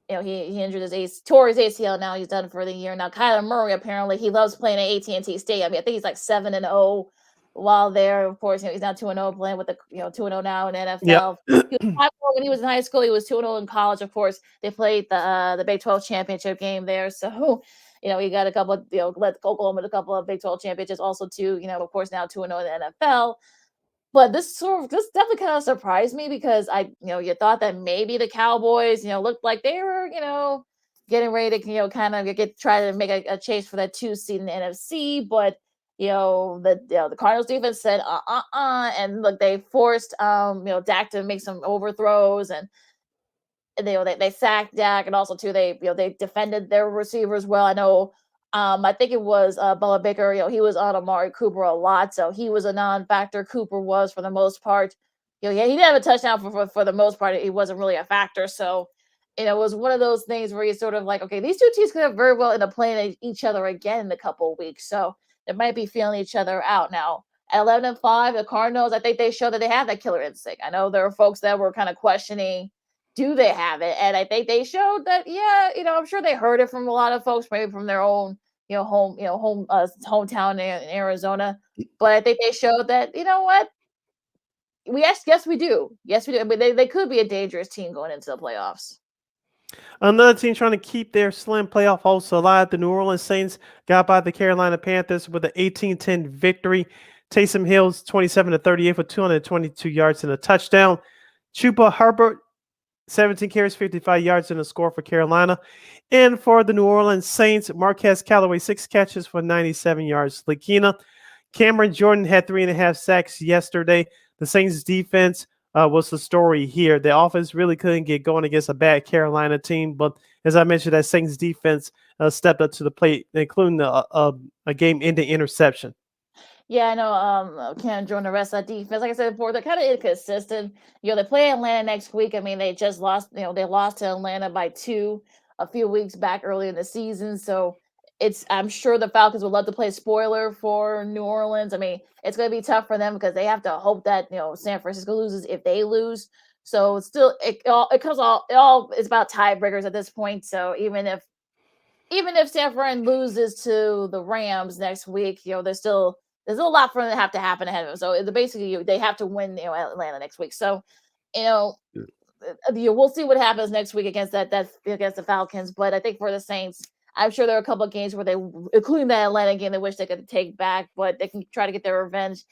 he injured tore his ACL. Now he's done for the year. Now Kyler Murray, apparently he loves playing at AT&T Stadium. I mean, I think he's like 7-0 while there. Of course, he's now 2-0 playing with the 2-0 now in the NFL.
Yep.
He was 5-0 when he was in high school. He was 2-0 in college. Of course, they played the Big 12 championship game there. So he got a couple of let Oklahoma with a couple of Big 12 championships. Also, too, of course, now 2-0 in the NFL. But this definitely kind of surprised me because you thought that maybe the Cowboys, looked like they were, getting ready to, kind of try to make a chase for that 2 seed in the NFC. But, the Cardinals defense said, and look, they forced, Dak to make some overthrows and they sacked Dak, and also too they defended their receivers well. I know, I think it was Bella Baker. He was on Amari Cooper a lot, so he was a non-factor. Cooper was for the most part. He didn't have a touchdown for the most part. He wasn't really a factor. So it was one of those things where you sort of like, okay, these two teams could have very well end up playing each other again in a couple of weeks. So they might be feeling each other out now. At 11-5, the Cardinals, I think they showed that they have that killer instinct. I know there are folks that were kind of questioning, do they have it? And I think they showed that, I'm sure they heard it from a lot of folks, maybe from their own, hometown in Arizona. But I think they showed that, what? Yes, we do. Yes, we do. But they could be a dangerous team going into the playoffs.
Another team trying to keep their slim playoff hopes alive. The New Orleans Saints got by the Carolina Panthers with an 18-10 victory. Taysom Hill's 27 of 38 for 222 yards and a touchdown. Chuba Hubbard, 17 carries, 55 yards, and a score for Carolina. And for the New Orleans Saints, Marquez Callaway, 6 catches for 97 yards. Lakeena, Cameron Jordan had 3.5 sacks yesterday. The Saints defense was the story here. The offense really couldn't get going against a bad Carolina team. But as I mentioned, that Saints defense stepped up to the plate, including a game-ending interception.
Yeah, I know. Can't join the rest of that defense. Like I said before, they're kind of inconsistent. They play Atlanta next week. I mean, they just lost. They lost to Atlanta by 2 a few weeks back early in the season. So I'm sure the Falcons would love to play spoiler for New Orleans. I mean, it's going to be tough for them because they have to hope that San Francisco loses if they lose. So it's still it's about tiebreakers at this point. So even if San Fran loses to the Rams next week, there's a lot for them to happen ahead of them. So basically, they have to win, Atlanta next week. So, we'll see what happens next week against against the Falcons. But I think for the Saints, I'm sure there are a couple of games where they, including that Atlanta game, they wish they could take back, but they can try to get their revenge.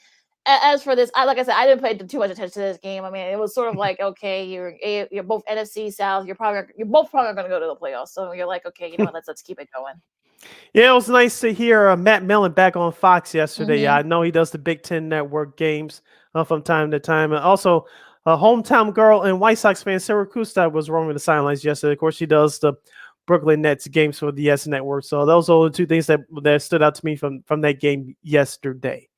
As for this, like I said, I didn't pay too much attention to this game. I mean, it was sort of like, okay, you're both NFC South. You're both probably going to go to the playoffs. So you're like, okay, let's keep it going.
Yeah, it was nice to hear Matt Millen back on Fox yesterday. I know he does the Big Ten Network games from time to time. And also, a hometown girl and White Sox fan, Sarah Kustai, was roaming the sidelines yesterday. Of course, she does the Brooklyn Nets games for the YES Network. So those are the two things that stood out to me from that game yesterday.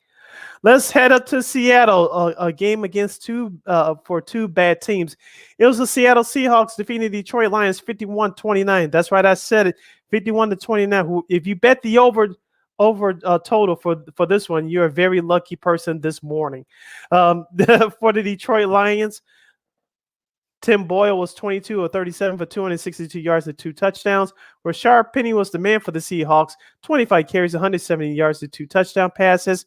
Let's head up to Seattle, a game against two bad teams. It was the Seattle Seahawks defeating the Detroit Lions 51-29. That's right, I said it, 51-29. If you bet the over over total for this one, you're a very lucky person this morning. For the Detroit Lions, Tim Boyle was 22 or 37 for 262 yards and 2 touchdowns. Rashard Penny was the man for the Seahawks, 25 carries, 170 yards and 2 touchdown passes.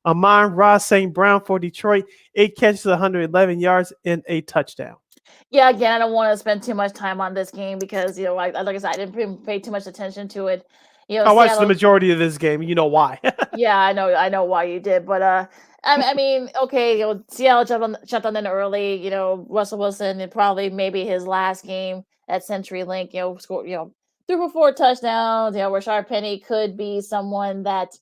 Amon-Ra St. Brown for Detroit, 8 catches, 111 yards and a touchdown.
Yeah, again, I don't want to spend too much time on this game because, like I said, I didn't pay too much attention to it.
I watched the majority of this game. You know why.
Yeah, I know why you did, but I mean, okay, Seattle jumped on in early. Russell Wilson, and probably maybe his last game at CenturyLink. Scored, threw for 4 touchdowns. Rashard Penny could be someone that,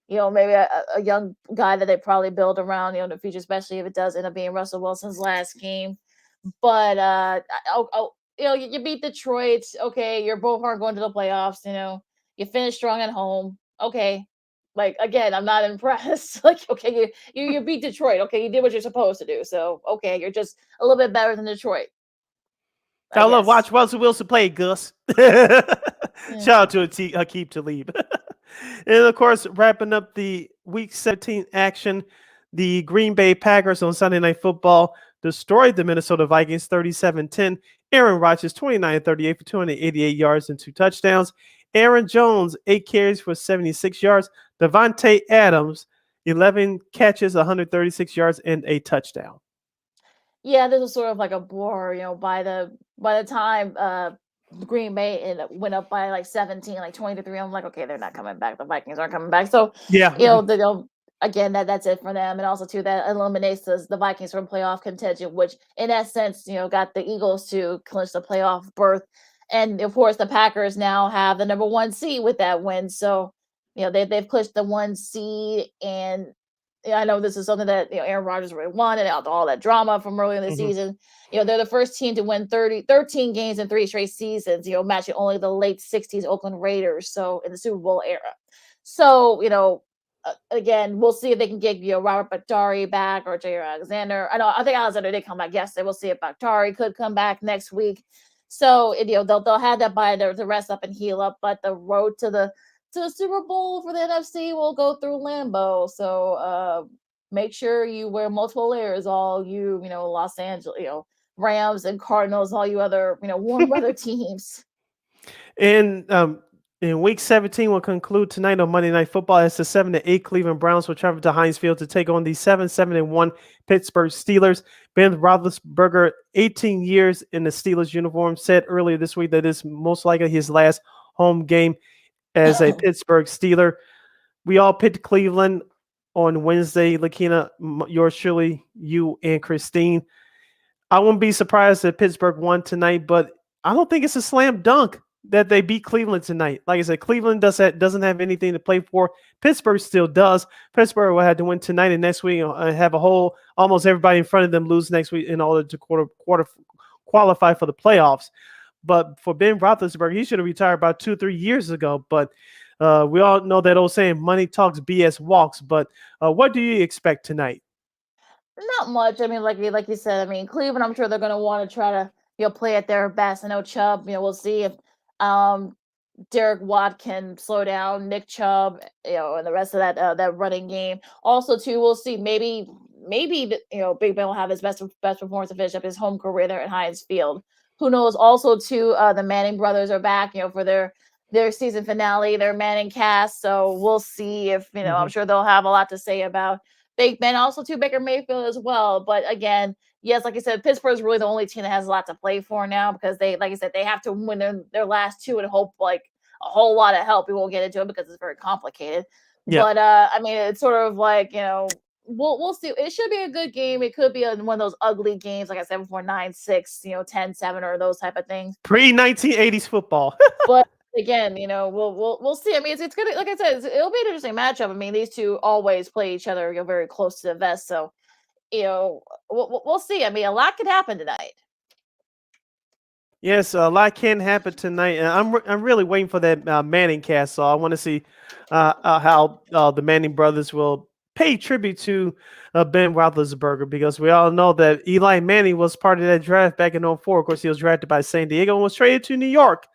maybe a young guy that they probably build around, in the future, especially if it does end up being Russell Wilson's last game. But you beat Detroit. Okay, you're both aren't going to the playoffs. You finished strong at home. Okay. Like, again, I'm not impressed. Like, okay, you beat Detroit. Okay, you did what you're supposed to do. So, okay, you're just a little bit better than Detroit.
I love watch Russell Wilson play, Gus. Shout out to Aqib Talib. And, of course, wrapping up the Week 17 action, the Green Bay Packers on Sunday Night Football destroyed the Minnesota Vikings 37-10. Aaron Rodgers, 29-38 for 288 yards and 2 touchdowns. Aaron Jones, 8 carries for 76 yards. Devontae Adams, 11 catches, 136 yards, and a touchdown.
Yeah, this was sort of like a bore, by the time Green Bay went up by like 17, like 20-3. I'm like, okay, they're not coming back. The Vikings aren't coming back. So,
yeah,
again, that's it for them. And also, too, that eliminates the Vikings from playoff contention, which in that sense, got the Eagles to clinch the playoff berth. And, of course, the Packers now have the number 1 seed with that win. So, they've clinched the 1 seed. And I know this is something that, Aaron Rodgers really wanted, all that drama from earlier in the season. They're the first team to win 13 games in 3 straight seasons, matching only the late 60s Oakland Raiders, so in the Super Bowl era. So, again, we'll see if they can get Robert Bakhtiari back or Jair Alexander. I think Alexander did come back yesterday. We'll see if Bakhtiari could come back next week. So they'll have that bye to rest up and heal up. But the road to the Super Bowl for the NFC will go through Lambeau. So make sure you wear multiple layers. All you Los Angeles Rams and Cardinals, all you other warm weather teams.
And in Week 17 will conclude tonight on Monday Night Football as the 7-8 Cleveland Browns will travel to Heinz Field to take on the 7-1 Pittsburgh Steelers. Ben Roethlisberger, 18 years in the Steelers uniform, said earlier this week that it's most likely his last home game as a Pittsburgh Steeler. We all picked Cleveland on Wednesday. Lakeena, yours truly, you and Christine. I wouldn't be surprised if Pittsburgh won tonight, but I don't think it's a slam dunk that they beat Cleveland tonight. Like I said, Cleveland doesn't have anything to play for. Pittsburgh still does. Pittsburgh will have to win tonight and next week and have almost everybody in front of them lose next week in order to qualify for the playoffs. But for Ben Roethlisberger, he should have retired about 2-3 years ago. But we all know that old saying, money talks, BS walks. But what do you expect tonight?
Not much. I mean, like you said, Cleveland, I'm sure they're going to want to try to play at their best. I know Chubb, we'll see if Derek Watt can slow down Nick Chubb, and the rest of that running game. Also, too, we'll see. Maybe Big Ben will have his best performance to finish up his home career there at Heinz Field. Who knows? Also, too, the Manning brothers are back, for their season finale, their Manning cast. So we'll see if I'm sure they'll have a lot to say about Big Ben. Also, too, Baker Mayfield as well. But again, yes, like I said, Pittsburgh is really the only team that has a lot to play for now because they have to win their last 2 and hope like a whole lot of help. We won't get into it because it's very complicated. Yeah. But it's sort of like we'll see. It should be a good game. It could be one of those ugly games, like I said before, 9-6, 10-7, or those type of things.
Pre-1980s football.
But again, we'll see. It's gonna, like I said, it'll be an interesting matchup. These two always play each other, very close to the vest. So. We'll see. A lot could happen tonight.
Yes, a lot can happen tonight. And I'm really waiting for that Manning cast. So I want to see how the Manning brothers will pay tribute to Ben Roethlisberger, because we all know that Eli Manning was part of that draft back in 2004. Of course, he was drafted by San Diego and was traded to New York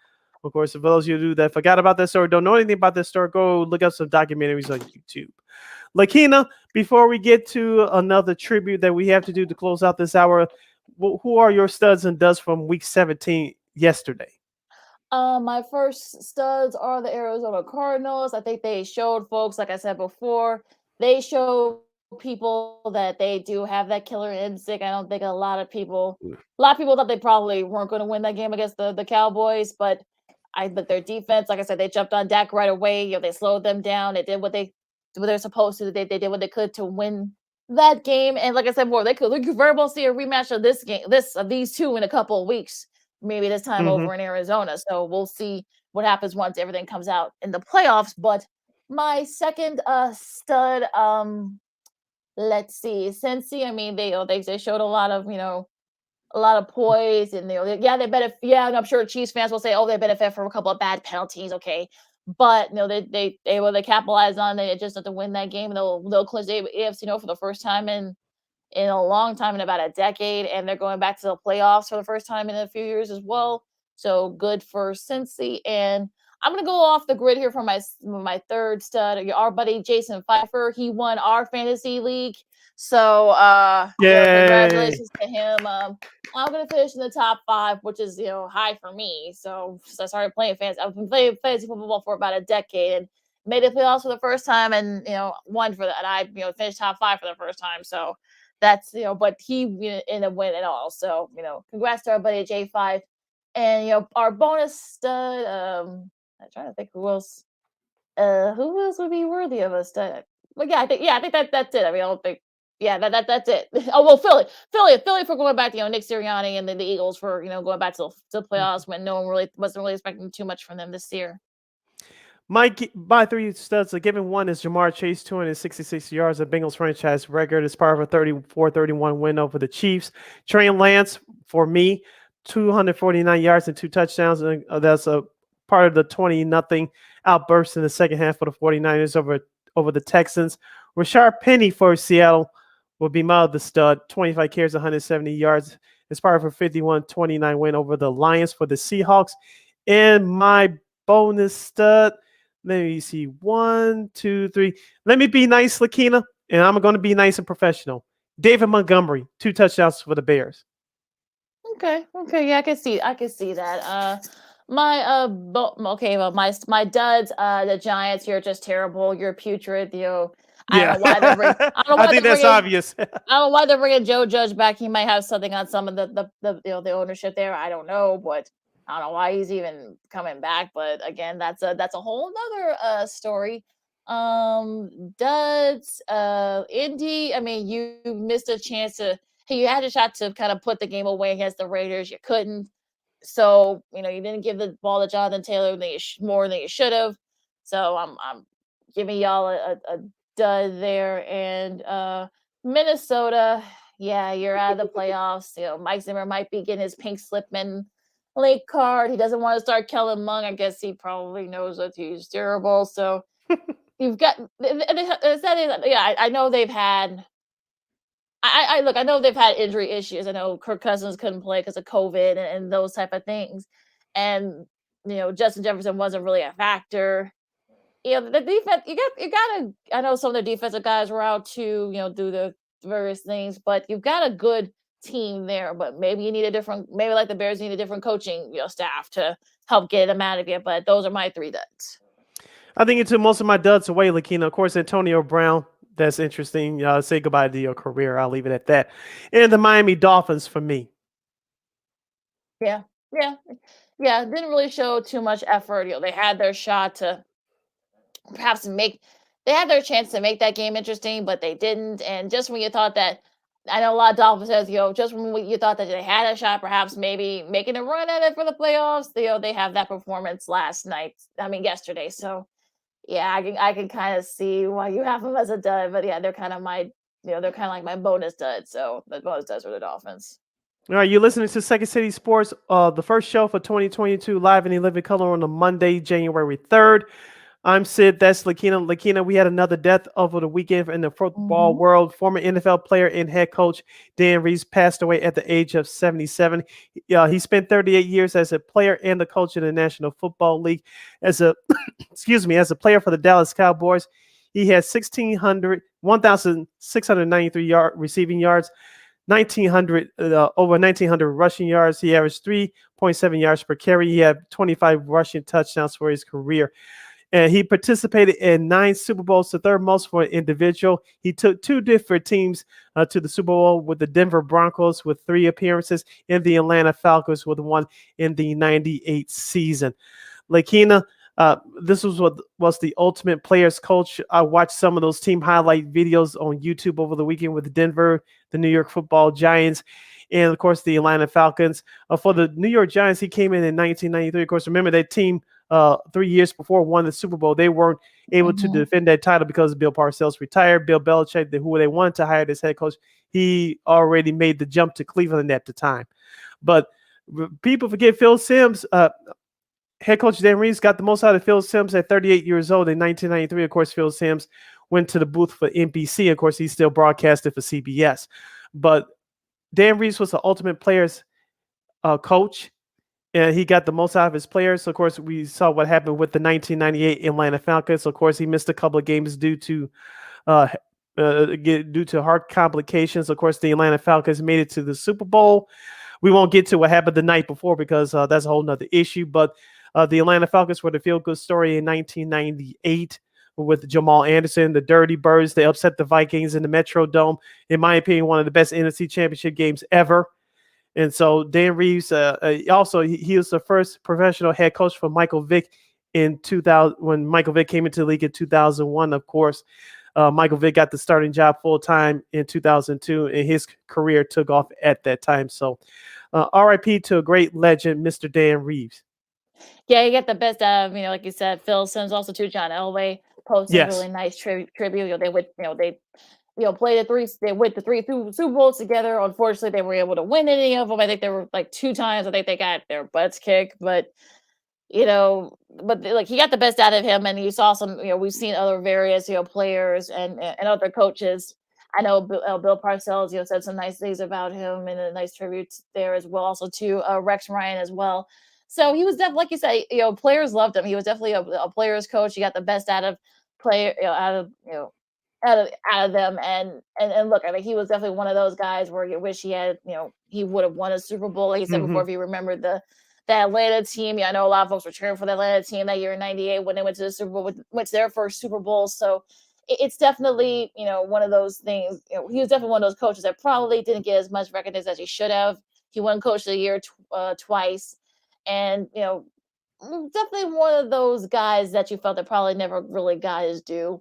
Of course, for those of you that forgot about this or don't know anything about this story, go look up some documentaries on YouTube. Lakeena, before we get to another tribute that we have to do to close out this hour, who are your studs and duds from week 17 yesterday?
My first studs are the Arizona Cardinals. I think they showed folks, like I said before, they showed people that they do have that killer instinct. I don't think a lot of people thought they probably weren't going to win that game against the Cowboys, but their defense, like I said, they jumped on Dak right away. They slowed them down. They did what they're supposed to. They did what they could to win that game. And like I said before, they could very well see a rematch of these two in a couple of weeks. Maybe this time over in Arizona. So we'll see what happens once everything comes out in the playoffs. But my second stud, let's see, Cincy. I mean, they showed a lot of poise, and and I'm sure Chiefs fans will say, oh, they benefit from a couple of bad penalties, okay. But they capitalized on it just to win that game. They'll clinch the AFC for the first time in a long time, in about a decade, and they're going back to the playoffs for the first time in a few years as well. So good for Cincy. And I'm gonna go off the grid here for my third stud, our buddy Jason Pfeiffer. He won our fantasy league, so congratulations to him. I'm gonna finish in the top 5, which is high for me. So I started playing fantasy. I've been playing fantasy football for about a decade and made the playoffs for the first time, and won for that. And I finished top 5 for the first time. So that's but he in a win and all. So congrats to our buddy J5, and our bonus stud. I'm trying to think who else would be worthy of a stud. But I think that's it. I mean, I don't think. Yeah, that's it. Oh well, Philly for going back to Nick Sirianni, and then the Eagles for going back to the playoffs when no one wasn't really expecting too much from them this year.
My 3 studs, a given one is Jamar Chase, 266 yards, a Bengals franchise record as part of a 34-31 win over the Chiefs. Trey Lance, for me, 249 yards and 2 touchdowns. And that's a part of the 20-0 outburst in the second half for the 49ers over the Texans. Rashard Penny for Seattle will be my other stud, 25 carries, 170 yards as part of a 51-29 win over the Lions for the Seahawks. And my bonus stud, let me see, 1, 2, 3. Let me be nice, Lakeena, and I'm going to be nice and professional. David Montgomery, 2 touchdowns for the Bears.
Okay, yeah, I can see that. My my duds, the Giants, you're just terrible. You're putrid. I don't know why they're bringing,
I think that's obvious.
I don't know why they're bringing Joe Judge back. He might have something on some of the ownership there. I don't know, but I don't know why he's even coming back. But again, that's a whole nother story. Duds, Indy. I mean, you missed a chance you had a shot to kind of put the game away against the Raiders. You couldn't. So you didn't give the ball to Jonathan Taylor more than you should have. So I'm giving y'all a dud there. And Minnesota, yeah, you're out of the playoffs. Mike Zimmer might be getting his pink slip and late card. He doesn't want to start Kellen Mond. I guess he probably knows that he's terrible. So you've got I know they've had. I know they've had injury issues. I know Kirk Cousins couldn't play because of COVID and those type of things. And, Justin Jefferson wasn't really a factor. The defense, you gotta, I know some of the defensive guys were out too, do the various things, but you've got a good team there, but maybe you need maybe like the Bears need a different coaching, staff to help get them out of it. But those are my 3 duds.
I think you took most of my duds away, Lakeena. Of course, Antonio Brown. That's interesting. Say goodbye to your career. I'll leave it at that. And the Miami Dolphins for me.
Yeah. Didn't really show too much effort. They had their shot to perhaps they had their chance to make that game interesting, but they didn't. And just when you thought that, I know a lot of Dolphins says, just when you thought that they had a shot, perhaps maybe making a run at it for the playoffs, they have that performance yesterday. So yeah, I can kind of see why you have them as a dud, but yeah, they're kind of like my bonus dud. So the bonus duds are the Dolphins.
All right, you're listening to Second City Sports, the first show for 2022, live and in living color on a Monday, January 3rd. I'm Sid. That's Lakeena. Lakeena, we had another death over the weekend in the football world. Former NFL player and head coach Dan Reeves passed away at the age of 77. He spent 38 years as a player and a coach in the National Football League. As a as a player for the Dallas Cowboys, he had 1,693 receiving yards, 1,900 over 1,900 rushing yards. He averaged 3.7 yards per carry. He had 25 rushing touchdowns for his career. And he participated in 9 Super Bowls, the third most for an individual. He took 2 different teams to the Super Bowl, with the Denver Broncos with 3 appearances and the Atlanta Falcons with 1 in the 98 season. Lakeena, this was the ultimate players coach. I watched some of those team highlight videos on YouTube over the weekend with Denver, the New York Football Giants, and of course the Atlanta Falcons. For the New York Giants, he came in 1993. Of course, remember that team 3 years before won the Super Bowl. They weren't able to defend that title because Bill Parcells retired. Bill Belichick, who they wanted to hire as head coach, he already made the jump to Cleveland at the time. But people forget Phil Simms. Head coach Dan Reeves got the most out of Phil Simms at 38 years old in 1993. Of course, Phil Simms went to the booth for NBC. Of course, he still broadcasted for CBS. But Dan Reeves was the ultimate players coach, and he got the most out of his players. So, of course, we saw what happened with the 1998 Atlanta Falcons. So, of course, he missed a couple of games due to heart complications. Of course, the Atlanta Falcons made it to the Super Bowl. We won't get to what happened the night before because that's a whole nother issue. But the Atlanta Falcons were the feel-good story in 1998 with Jamal Anderson, the Dirty Birds. They upset the Vikings in the Metrodome. In my opinion, one of the best NFC Championship games ever. And so Dan Reeves, also he was the first professional head coach for Michael Vick in 2000 when Michael Vick came into the league in 2001. Of course, Michael Vick got the starting job full time in 2002, and his career took off at that time. So, RIP to a great legend, Mr. Dan Reeves.
Yeah, you get the best out of, like you said, Phil Simms, also too. John Elway posted a really nice tribute. They would, play they went the 3 Super Bowls together. Unfortunately, they were able to win any of them. I think they were like 2 times. I think they got their butts kicked, but he got the best out of him. And you saw some, we've seen other various, players and other coaches. I know Bill Parcells, said some nice things about him and a nice tribute there as well. Also to Rex Ryan as well. So he was definitely, like you said, players loved him. He was definitely a players coach. He got the best out of out of them. And look, I think he was definitely one of those guys where you wish he had, he would have won a Super Bowl. Like he said before, if you remember the Atlanta team, I know a lot of folks were cheering for the Atlanta team that year in '98 when they went to the Super Bowl, went to their first Super Bowl. So it's definitely, one of those things. He was definitely one of those coaches that probably didn't get as much recognition as he should have. He won Coach of the Year twice. And, definitely one of those guys that you felt that probably never really got his due,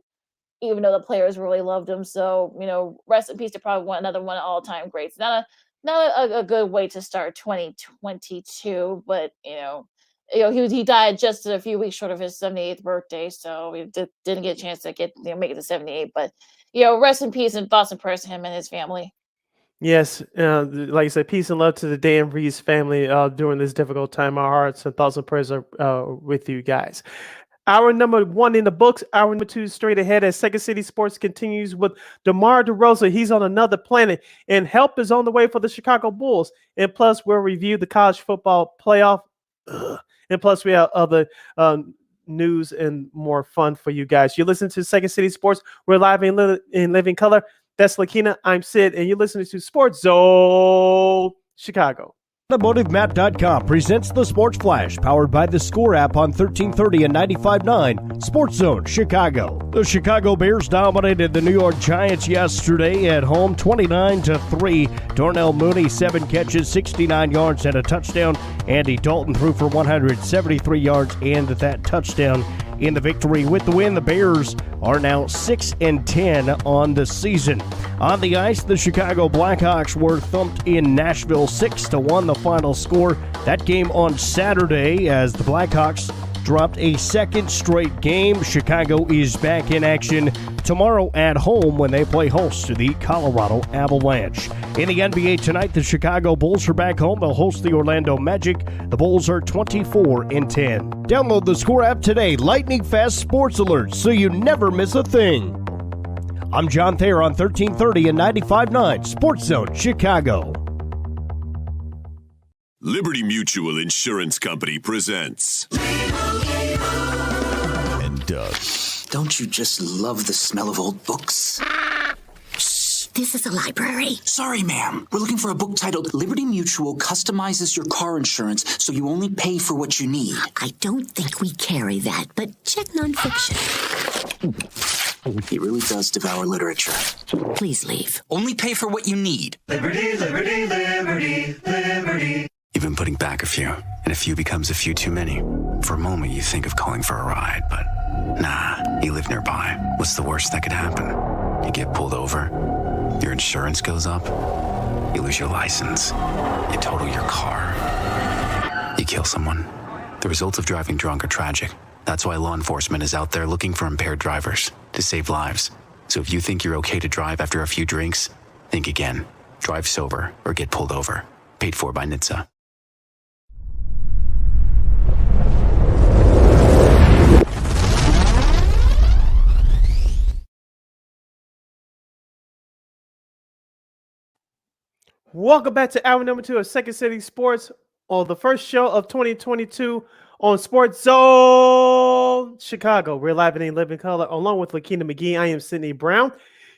even though the players really loved him. So, rest in peace to probably another one of all-time greats. Not a good way to start 2022, but, he died just a few weeks short of his 78th birthday. So we didn't get a chance to make it to 78, but, rest in peace and thoughts and prayers to him and his family.
Yes, like I said, peace and love to the Dan Reeves family during this difficult time. Our hearts and thoughts and prayers are with you guys. Hour number 1 in the books. Hour number 2 straight ahead as Second City Sports continues with DeMar Derozan. He's on another planet, and help is on the way for the Chicago Bulls. And plus, we'll review the college football playoff. And plus, we have other news and more fun for you guys. You listen to Second City Sports. We're live in living color. That's Lakeena. I'm Sid, and you're listening to Sports Zone Chicago.
AutomotiveMap.com presents the Sports Flash, powered by the Score app on 1330 and 95.9 Sports Zone Chicago. The Chicago Bears dominated the New York Giants yesterday at home 29-3. Darnell Mooney, 7 catches, 69 yards, and a touchdown. Andy Dalton threw for 173 yards and that touchdown in the victory. With the win, the Bears are now 6-10 on the season. On the ice, the Chicago Blackhawks were thumped in Nashville 6-1, the final score. That game on Saturday as the Blackhawks dropped a second straight game. Chicago is back in action tomorrow at home when they play host to the Colorado Avalanche. In the NBA tonight, the Chicago Bulls are back home. They'll host the Orlando Magic. The Bulls are 24-10. Download the Score app today. Lightning fast sports alerts so you never miss a thing. I'm John Thayer on 1330 and 95.9 Sports Zone Chicago.
Liberty Mutual Insurance Company presents. And Doug.
Don't you just love the smell of old books?
Shh, this is a library.
Sorry, ma'am. We're looking for a book titled Liberty Mutual Customizes Your Car Insurance so you only pay for what you need.
I don't think we carry that, but check nonfiction.
He really does devour literature.
Please leave.
Only pay for what you need.
Liberty, liberty, liberty, liberty.
You've been putting back a few, and a few becomes a few too many. For a moment, you think of calling for a ride, but nah, you live nearby. What's the worst that could happen? You get pulled over, your insurance goes up, you lose your license, you total your car, you kill someone. The results of driving drunk are tragic. That's why law enforcement is out there looking for impaired drivers to save lives. So if you think you're okay to drive after a few drinks, think again. Drive sober or get pulled over. Paid for by NHTSA.
Welcome back to hour number 2 of Second City Sports on the first show of 2022 on Sports Zone Chicago. We're live in living color along with Lakeena McGee. I am Sydney Brown.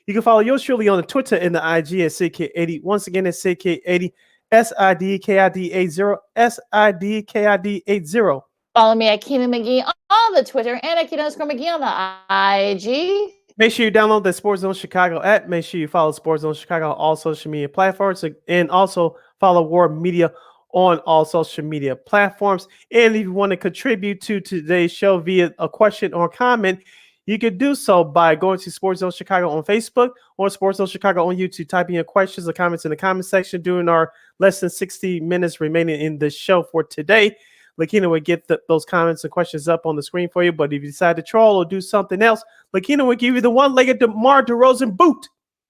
You can follow yours truly on the Twitter and the IG at SidKid80. Once again, it's SidKid80, SIDKID80, SIDKID80.
Follow me at Keena McGee on the Twitter and at Keena_McGee on the IG.
Make sure you download the Sports Zone Chicago app. Make sure you follow Sports Zone Chicago on all social media platforms, and also follow Ward Media on all social media platforms. And if you want to contribute to today's show via a question or comment, you can do so by going to Sports Zone Chicago on Facebook or Sports Zone Chicago on YouTube. Type in your questions or comments in the comment section during our less than 60 minutes remaining in the show for today. Lakeena will get those comments and questions up on the screen for you. But if you decide to troll or do something else, Lakeena will give you the one-legged DeMar Derozan boot.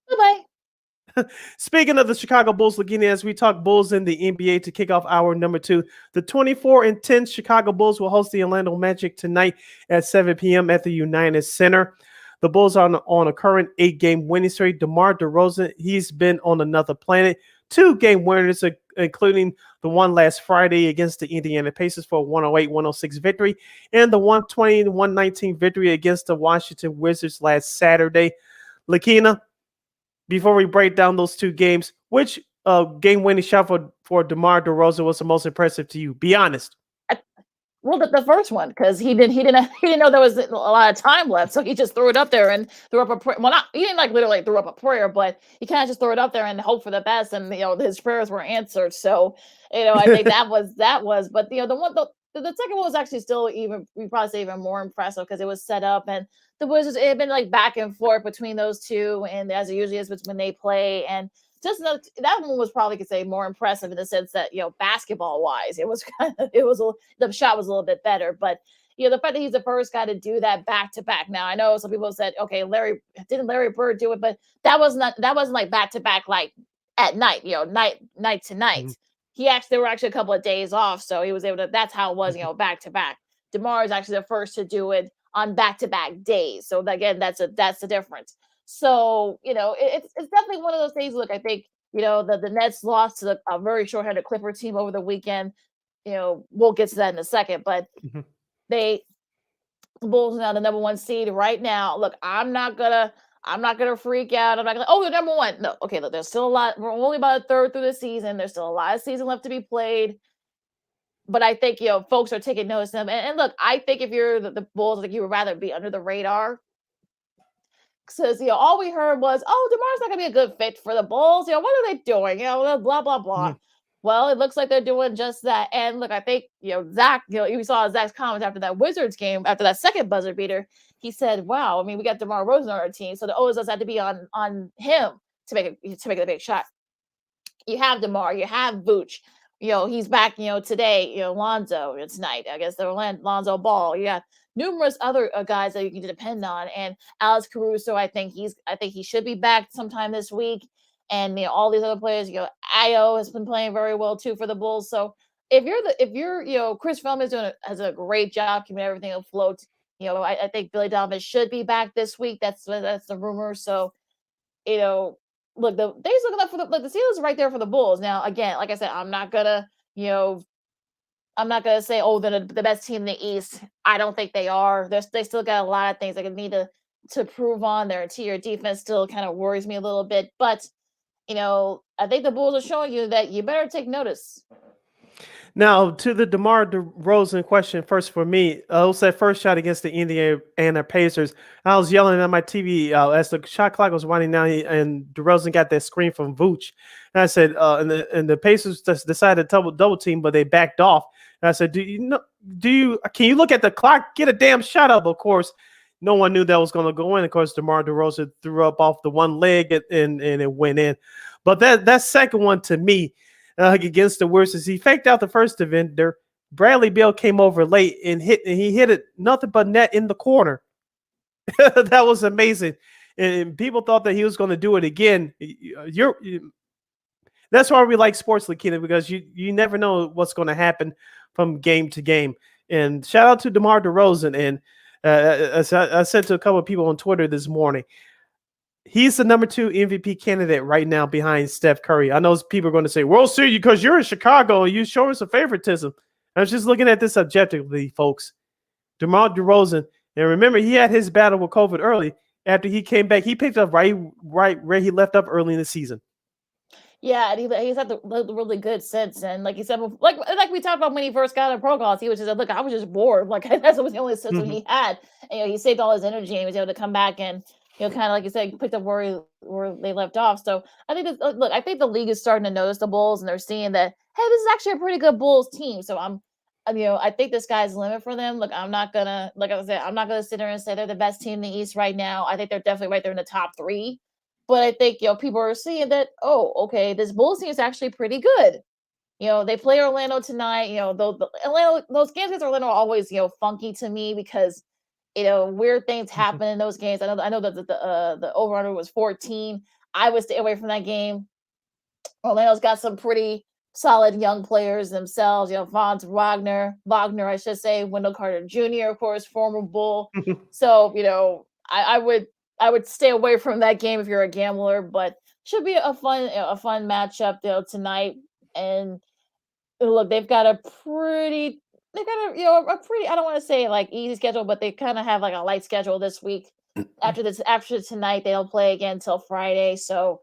Bye-bye.
Speaking of the Chicago Bulls, Lakeena, as we talk Bulls in the NBA to kick off hour number 2, the 24-10 Chicago Bulls will host the Orlando Magic tonight at 7 p.m. at the United Center. The Bulls are on a current 8-game winning streak. DeMar Derozan, he's been on another planet. 2-game winners, including the one last Friday against the Indiana Pacers for a 108-106 victory, and the 120-119 victory against the Washington Wizards last Saturday. Lakeena, before we break down those 2 games, which game-winning shot for DeMar Derozan was the most impressive to you? Be honest.
Well, the first one, because he didn't know there was a lot of time left, so he just threw it up there and threw up a prayer. Well, he didn't like literally threw up a prayer, but he kind of just threw it up there and hope for the best, and his prayers were answered. So I think that was. But the second one was actually still we probably say even more impressive because it was set up, and the Wizards, it had been like back and forth between those two, and as it usually is when they play, and just that one was probably could say more impressive in the sense that basketball wise the shot was a little bit better, but the fact that he's the first guy to do that back to back. Now I know some people said, okay, Larry Bird do it, but that wasn't like back to back like at night, night to night. Mm-hmm. There were actually a couple of days off, so he was able to. That's how it was, back to back. DeMar is actually the first to do it on back to back days. So again, that's the difference. So, it's definitely one of those things. Look, I think, the Nets lost to a very short-handed Clipper team over the weekend. We'll get to that in a second, but the Bulls are now the number 1 seed right now. Look, I'm not gonna freak out. I'm not gonna, they're number 1. No, okay, look, there's still a lot. We're only about a third through the season. There's still a lot of season left to be played. But I think, folks are taking notice of them. And look, I think if you're the Bulls, like you would rather be under the radar. Because all we heard was, DeMar's not gonna be a good fit for the Bulls. What are they doing? Blah blah blah. Mm-hmm. Well, it looks like they're doing just that. And look, I think Zach. You saw Zach's comments after that Wizards game, after that second buzzer beater. He said, "Wow, I mean, we got DeMar Derozan on our team, so the onus had to be on him to make a big shot. You have DeMar, you have Vooch. he's back, today, Lonzo tonight. I guess they're Lonzo Ball. You got numerous other guys that you can depend on, and Alex Caruso. I think he should be back sometime this week, and all these other players. Io has been playing very well too for the Bulls. So if you're Chris Phillips has a great job keeping everything afloat. I think Billy Donovan should be back this week. That's the rumor. So look, they's looking up for the Steelers are right there for the Bulls. Now, again, like I said, I'm not gonna say, oh, they're the best team in the East. I don't think they are. They still got a lot of things they need to prove on. Their interior defense still kind of worries me a little bit, but I think the Bulls are showing you that you better take notice.
Now, to the DeMar DeRozan question first for me, it was that first shot against the Indiana Pacers. I was yelling at my TV as the shot clock was winding down, and DeRozan got that screen from Vooch. And I said, and the Pacers just decided to double team, but they backed off. And I said, can you look at the clock, get a damn shot up? Of course, no one knew that was going to go in. Of course, DeMar DeRozan threw up off the one leg and it went in. But that second one to me, against the Wizards, he faked out the first defender. Bradley Beal came over late and he hit it nothing but net in the corner. That was amazing, and people thought that he was going to do it again. That's why we like sports, Lakeena, because you never know what's going to happen from game to game. And shout out to DeMar DeRozan. And I said to a couple of people on Twitter this morning, he's the number 2 MVP candidate right now behind Steph Curry. I know people are going to say, well, see, because you're in Chicago and you show us a favoritism. I was just looking at this objectively, folks. DeMar DeRozan, and remember, he had his battle with COVID early. After he came back, he picked up right where he left up early in the season.
Yeah, and he's had the really good sense. And like you said, like we talked about when he first got in pro calls, he was just look, I was just bored. Like that was the only sense he had. And he saved all his energy and he was able to come back and kind of like you said, picked up where they left off. So I think I think the league is starting to notice the Bulls and they're seeing that, hey, this is actually a pretty good Bulls team. So I think the sky's the limit for them. Look, I'm not gonna, like I said, I'm not gonna sit there and say they're the best team in the East right now. I think they're definitely right there in the top 3. But I think, people are seeing that, oh, okay, this Bulls team is actually pretty good. They play Orlando tonight. Those games against Orlando are always, funky to me because, weird things happen in those games. I know that the over-under was 14. I would stay away from that game. Orlando's got some pretty solid young players themselves. Franz Wagner, I should say, Wendell Carter Jr., of course, former Bull. So, I would stay away from that game if you're a gambler, but should be a fun matchup tonight. And look, they've got a pretty I don't want to say like easy schedule, but they kind of have like a light schedule this week. After tonight, they don't play again until Friday. So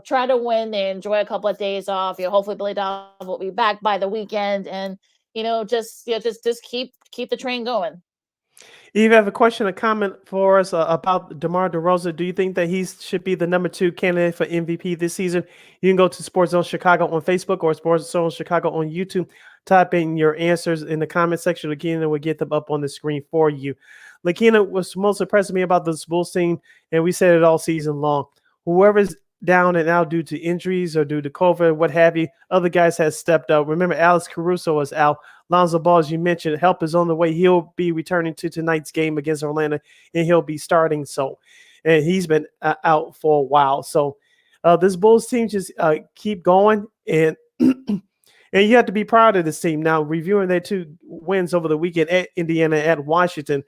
try to win and enjoy a couple of days off. Hopefully Billy Donovan will be back by the weekend, and just keep the train going.
If you have a question or comment for us about DeMar DeRozan, do you think that he should be the number 2 candidate for MVP this season? You can go to Sports Zone Chicago on Facebook or Sports Zone Chicago on YouTube. Type in your answers in the comment section. Lakeena will get them up on the screen for you. Lakeena, what's most impressed me about this Bulls team, and we said it all season long, whoever's down and out due to injuries or due to COVID, what have you, other guys have stepped up. Remember, Alex Caruso is out. Lonzo Ball, as you mentioned, help is on the way. He'll be returning to tonight's game against Orlando, and he'll be starting. And he's been out for a while. So this Bulls team just keep going, and and you have to be proud of this team. Now, reviewing their 2 wins over the weekend at Indiana, at Washington.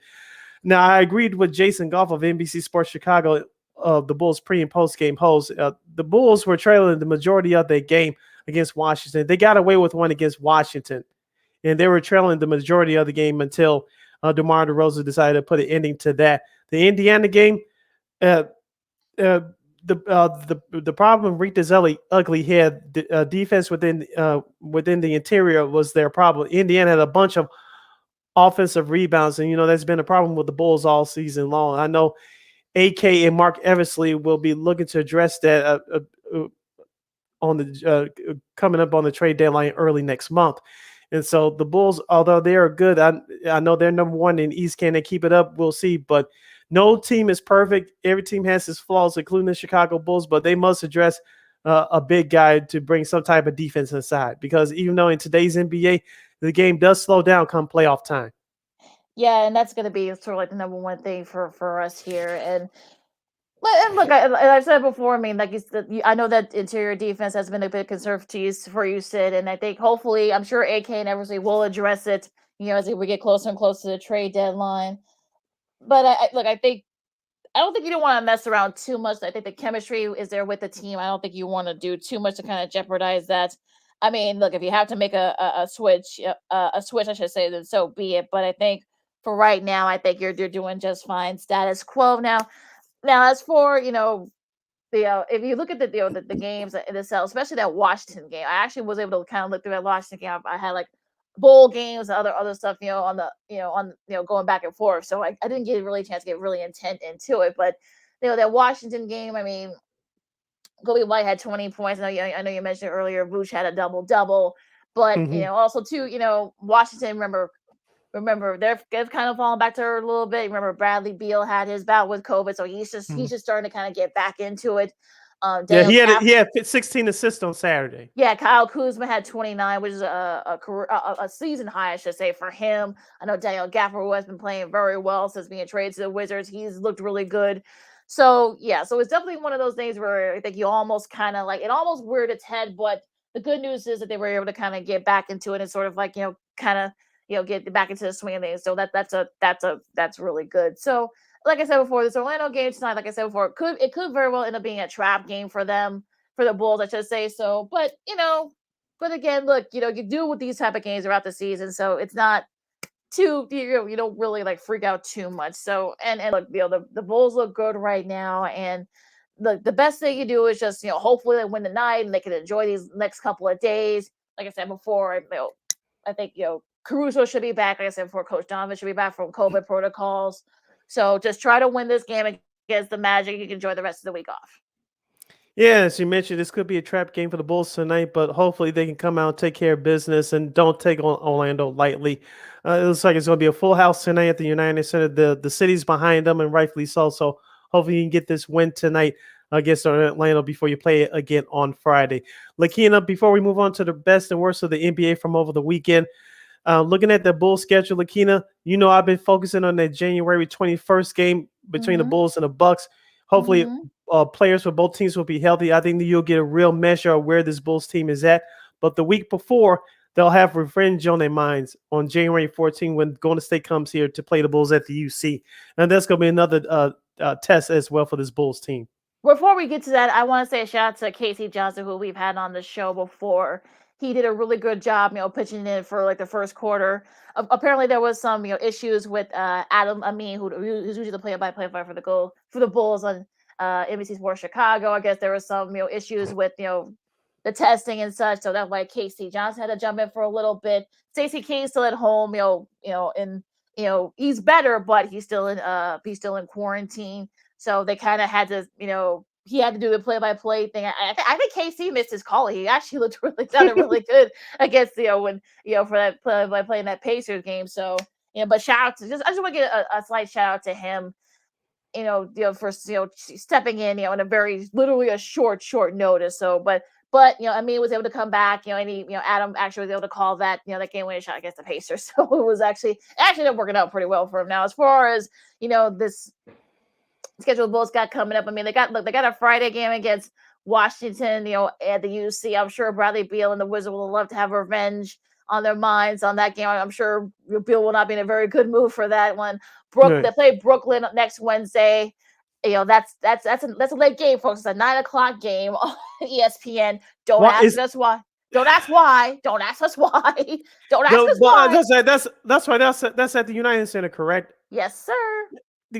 Now, I agreed with Jason Goff of NBC Sports Chicago, the Bulls pre- and post-game host. The Bulls were trailing the majority of their game against Washington. They got away with one against Washington, and they were trailing the majority of the game until DeMar DeRozan decided to put an ending to that. The Indiana game, the problem reeked his ugly head. Defense within the interior was their problem. Indiana had a bunch of offensive rebounds, and that's been a problem with the Bulls all season long. I know AK and Mark Eversley will be looking to address that on the coming up on the trade deadline early next month. And so the Bulls, although they are good, I know they're number 1 in the East. Can they keep it up? We'll see. But no team is perfect. Every team has its flaws, including the Chicago Bulls. But they must address a big guy to bring some type of defense inside. Because even though in today's NBA, the game does slow down come playoff time.
Yeah, and that's going to be sort of like the number one thing for us here. And look, I've said before. I mean, like you said, I know that interior defense has been a big concern for you, Sid, and I think hopefully, I'm sure AK and Eversley will address it. As we get closer and closer to the trade deadline. But I think I don't think you don't want to mess around too much. I think the chemistry is there with the team. I don't think you want to do too much to kind of jeopardize that. I mean, look, if you have to make a switch, I should say, then so be it. But I think for right now, I think you're doing just fine. Status quo now. Now, as for if you look at the games in the cell, especially that Washington game, I actually was able to kind of look through that Washington game. I had like bowl games and other stuff, on the going back and forth. So I didn't get really a chance to get really intent into it. But that Washington game, I mean, Kobe White had 20 points. I know you mentioned earlier, Vooch had a double, but
Mhm.
also too, Washington. Remember they've kind of fallen back to her a little bit. Remember Bradley Beal had his bout with COVID, so he's just starting to kind of get back into it.
Yeah,
Daniel
he had 16 assists on Saturday.
Yeah, Kyle Kuzma had 29, which is a season high, I should say, for him. I know Daniel Gafford, who has been playing very well since being traded to the Wizards, he's looked really good. So yeah, so it's definitely one of those things where I think you almost kind of like it almost reared its head, but the good news is that they were able to kind of get back into it and sort of like kind of get back into the swing of things. So that's really good. So like I said before, this Orlando game tonight, like I said before, it could very well end up being a trap game for them, for the Bulls, I should say so. But but again, look, you do with these type of games throughout the season, so it's not too you don't really like freak out too much. So and look, the Bulls look good right now, and the best thing you do is just hopefully they win the night and they can enjoy these next couple of days. Like I said before, I think Caruso should be back. Like I said before, Coach Donovan should be back from COVID protocols. So just try to win this game against the Magic. You can enjoy the rest of the week off.
Yeah, as you mentioned, this could be a trap game for the Bulls tonight, but hopefully they can come out, take care of business, and don't take on Orlando lightly. It looks like it's going to be a full house tonight at the United Center. The city's behind them, and rightfully so. So hopefully you can get this win tonight against Orlando before you play it again on Friday. Lakeena, before we move on to the best and worst of the NBA from over the weekend, looking at the Bulls schedule, Lakeena, I've been focusing on that January 21st game between the Bulls and the Bucks. Hopefully, players for both teams will be healthy. I think that you'll get a real measure of where this Bulls team is at. But the week before, they'll have revenge on their minds on January 14 when Golden State comes here to play the Bulls at the UC. And that's going to be another test as well for this Bulls team.
Before we get to that, I want to say a shout out to Casey Johnson, who we've had on the show before. He did a really good job, pitching in for like the first quarter. Apparently, there was some, issues with Adam Amin, who's usually the play-by-play for the Bulls on NBC Sports Chicago. I guess there was some, issues with the testing and such. So that's why Casey Johnson had to jump in for a little bit. Stacey King's still at home, and he's better, but he's still in quarantine. So they kind of had to, he had to do the play-by-play thing. I think KC missed his call. He actually sounded really good against when for that play-by-play in that Pacers game. So but shout out to I just want to get a slight shout out to him. For stepping in, in a very literally a short notice. So but Amin was able to come back, and he, Adam actually was able to call that, that game-winning shot against the Pacers. So it was actually working out pretty well for him. Now, as far as this schedule the Bulls got coming up. I mean, they got a Friday game against Washington, at the UC. I'm sure Bradley Beal and the Wizards will love to have revenge on their minds on that game. I'm sure Beal will not be in a very good mood for that one. They play Brooklyn next Wednesday. That's a late game, folks. It's a 9:00 game on ESPN. Don't ask us why. Don't ask why. Don't ask us why. Don't ask us why.
That's right. That's at the United Center, correct?
Yes, sir.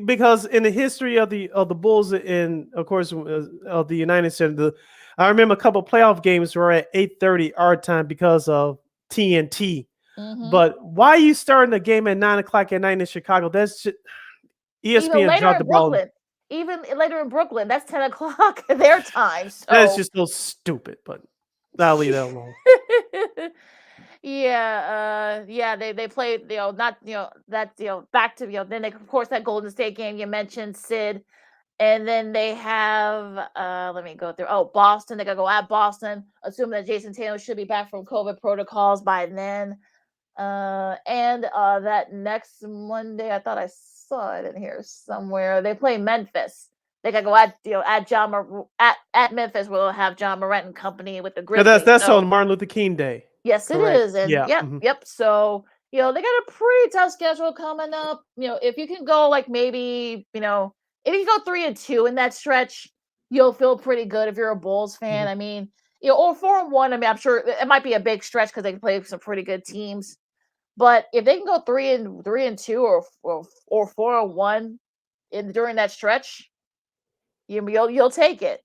Because in the history of the Bulls and of course of the United Center, I remember a couple of playoff games were at 8:30 our time because of TNT. But why are you starting the game at 9:00 at night in Chicago? That's just, ESPN dropped the ball.
Even later in Brooklyn, that's 10:00 their time. So.
That's just so stupid. But I'll leave that alone.
They played, back to, then they, of course, that Golden State game you mentioned, Sid, And then they have, let me go through. Oh, Boston. They got to go at Boston, assuming that Jason Taylor should be back from COVID protocols by then. And that next Monday, I thought I saw it in here somewhere. They play Memphis. They got to go at at Memphis. We'll have John Morant and company with the
Yeah,
Grizzlies.
that's on Martin Luther King Day.
Yes, it
Correct.
is. And
Yeah.
yep. So, they got a pretty tough schedule coming up. If you can go like maybe, if you go 3-2 in that stretch, you'll feel pretty good if you're a Bulls fan.
Mhm.
I mean, or 4-1. I mean, I'm sure it might be a big stretch because they can play some pretty good teams. But if they can go 3-2 or 4-1 during that stretch, you'll take it.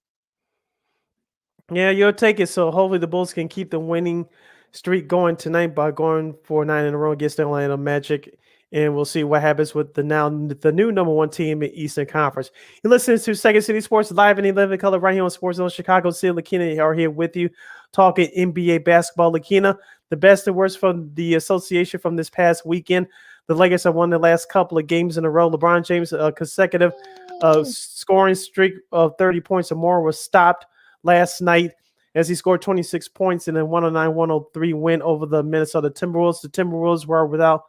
Yeah, you'll take it. So hopefully the Bulls can keep the winning streak going tonight by going 4-9 in a row against the Orlando Magic. And we'll see what happens with the new number one team in Eastern Conference. You listen to Second City Sports live in 11 color right here on Sports Zone Chicago. Sid, Lakeena are here with you talking NBA basketball. Lakeena, the best and worst from the association from this past weekend. The Lakers have won the last couple of games in a row. LeBron James' consecutive scoring streak of 30 points or more was stopped last night as he scored 26 points in a 109-103 win over the Minnesota Timberwolves. The Timberwolves were without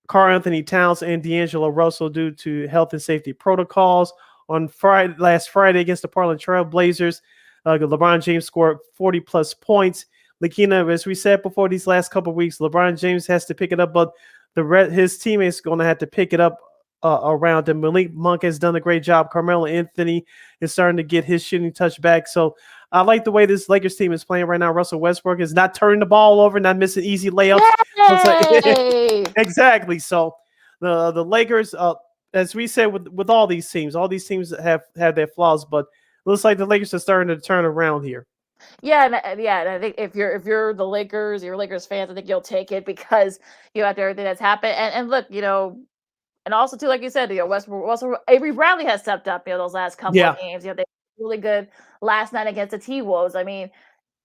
Karl Anthony Towns and D'Angelo Russell due to health and safety protocols. On last Friday against the Portland Trail Blazers, LeBron James scored 40-plus points. Lakeena, as we said before these last couple of weeks, LeBron James has to pick it up, but his teammates are going to have to pick it up around him. Malik Monk has done a great job. Carmelo Anthony is starting to get his shooting touch back. So I like the way this Lakers team is playing right now. Russell Westbrook is not turning the ball over, not missing easy layups.
Yay!
Exactly. So the Lakers, as we said with all these teams have their flaws, but it looks like the Lakers are starting to turn around here.
Yeah, and I think if you're the Lakers, you're Lakers fans, I think you'll take it because after everything that's happened. And look, and also too, like you said, Westbrook, also Avery Bradley has stepped up, those last couple of games. They were really good last night against the T-Wolves. I mean,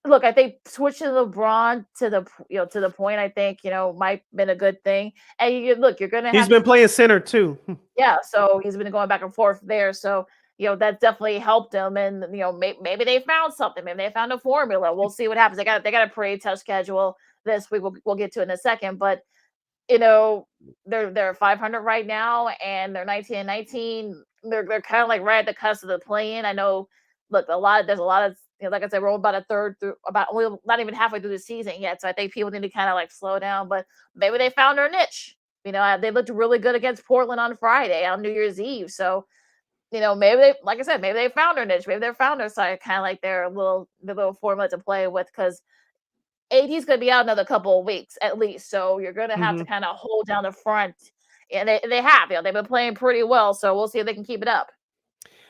look, I think switching LeBron to the point, I think might been a good thing. And you're gonna.
He's been playing center too.
Yeah, so he's been going back and forth there. So that definitely helped him. And maybe they found something. Maybe they found a formula. We'll see what happens. They got a pretty tough schedule this week. We'll get to it in a second, but. They're 500 right now, and they're 19-19. They're kind of like right at the cusp of the play-in. I know. Look, there's a lot of like I said, we're about a third through, about only not even halfway through the season yet. So I think people need to kind of like slow down. But maybe they found their niche. They looked really good against Portland on Friday on New Year's Eve. So maybe they, like I said, maybe they found their niche. Maybe they found their side, kind of like their little formula to play with because. AD's going to be out another couple of weeks at least, so you're going to have to kind of hold down the front, and they have. They've been playing pretty well, so we'll see if they can keep it up.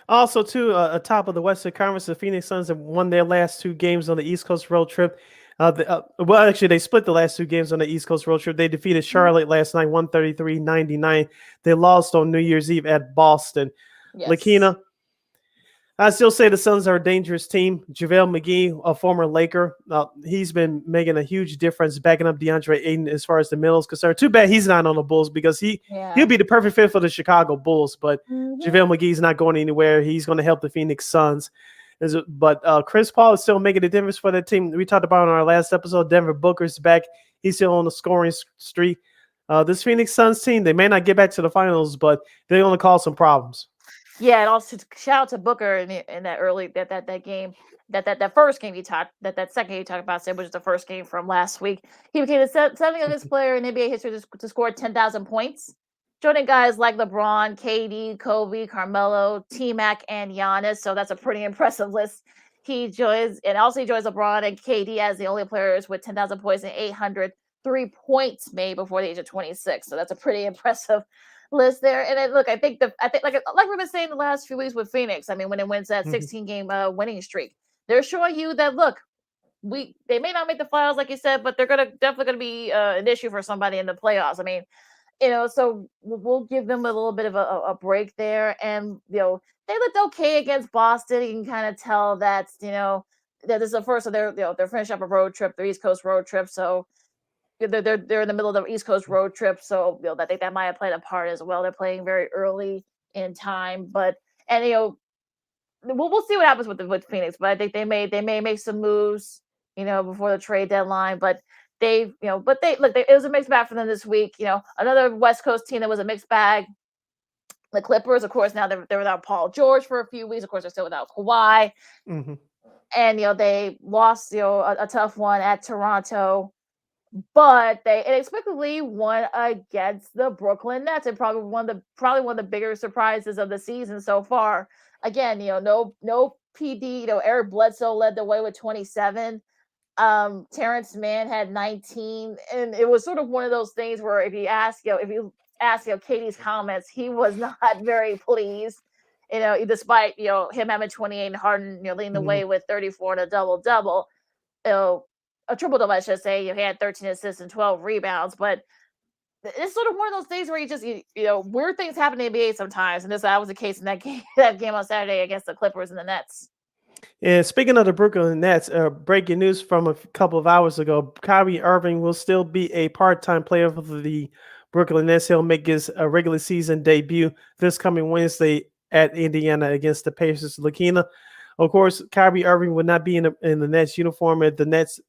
Also, too, atop of the Western Conference, the Phoenix Suns have won their last two games on the East Coast road trip. Well, actually, they split the last two games on the East Coast road trip. They defeated Charlotte last night, 133-99. They lost on New Year's Eve at Boston. Yes. Lakeena, I still say the Suns are a dangerous team. JaVale McGee, a former Laker, he's been making a huge difference backing up DeAndre Ayton as far as the middle is concerned. Too bad he's not on the Bulls because he'll be the perfect fit for the Chicago Bulls. But JaVale McGee's not going anywhere. He's going to help the Phoenix Suns. But Chris Paul is still making a difference for that team. We talked about in our last episode, Denver Booker's back. He's still on the scoring streak. This Phoenix Suns team, they may not get back to the finals, but they're going to cause some problems.
Yeah, and also shout out to Booker in that early that game, that first game that second game you talked about, Sid, which is the first game from last week. He became the seventh youngest player in NBA history to score 10,000 points, joining guys like LeBron, KD, Kobe, Carmelo, T-Mac, and Giannis. So that's a pretty impressive list. He joins LeBron and KD as the only players with 10,000 points and 803 points made before the age of 26. So that's a pretty impressive list there. And then, look, I think like we've been saying the last few weeks with Phoenix, I mean, when it wins that 16-game winning streak, they're showing you that look, they may not make the finals like you said, but they're definitely gonna be an issue for somebody in the playoffs. I mean, so we'll give them a little bit of a break there. And they looked okay against Boston. You can kind of tell that that this is the first of they're finishing up a road trip, their East Coast road trip. So they're in the middle of the East Coast road trip, so I think that might have played a part as well. They're playing very early in time, but And we'll see what happens with Phoenix, but I think they may make some moves, before the trade deadline. But it was a mixed bag for them this week. Another West Coast team that was a mixed bag. The Clippers, of course, now they're without Paul George for a few weeks. Of course, they're still without Kawhi.
Mm-hmm.
And they lost a tough one at Toronto, but they inexplicably won against the Brooklyn Nets, and probably one of the bigger surprises of the season so far. Again, no PD. Eric Bledsoe led the way with 27. Terrence Mann had 19, and it was sort of one of those things where if you ask Katie's comments, he was not very pleased. Despite him having 28 and Harden leading the way with 34 and a double-double, a triple-double, I should say. He had 13 assists and 12 rebounds, but it's sort of one of those things where you just weird things happen in the NBA sometimes, and that was the case in that game on Saturday against the Clippers and the Nets.
And speaking of the Brooklyn Nets, breaking news from a couple of hours ago: Kyrie Irving will still be a part-time player for the Brooklyn Nets. He'll make his regular season debut this coming Wednesday at Indiana against the Pacers. Lakeena, of course, Kyrie Irving would not be in the Nets uniform if the Nets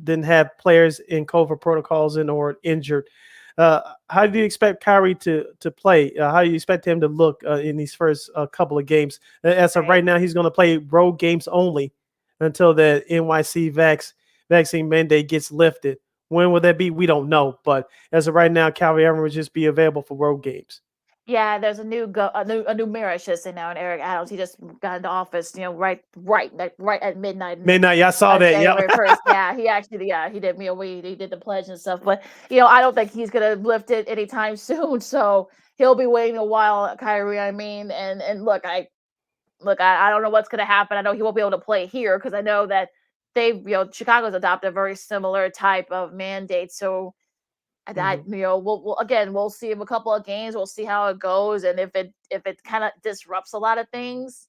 didn't have players in COVID protocols or injured. How do you expect Kyrie to play? How do you expect him to look in these first couple of games? As of right now, he's going to play road games only until the NYC vaccine mandate gets lifted. When will that be? We don't know. But as of right now, Kyrie Irving will just be available for road games.
Yeah, there's a new mayor, I should say now, and Eric Adams. He just got into office, right at midnight.
Midnight, yeah, I saw that.
January 1st. Yeah, he actually, he did he did the pledge and stuff. But I don't think he's gonna lift it anytime soon. So he'll be waiting a while, Kyrie. I mean, and look, I don't know what's gonna happen. I know he won't be able to play here because I know that Chicago's adopted a very similar type of mandate. So. We'll see him a couple of games. We'll see how it goes, and if it kind of disrupts a lot of things,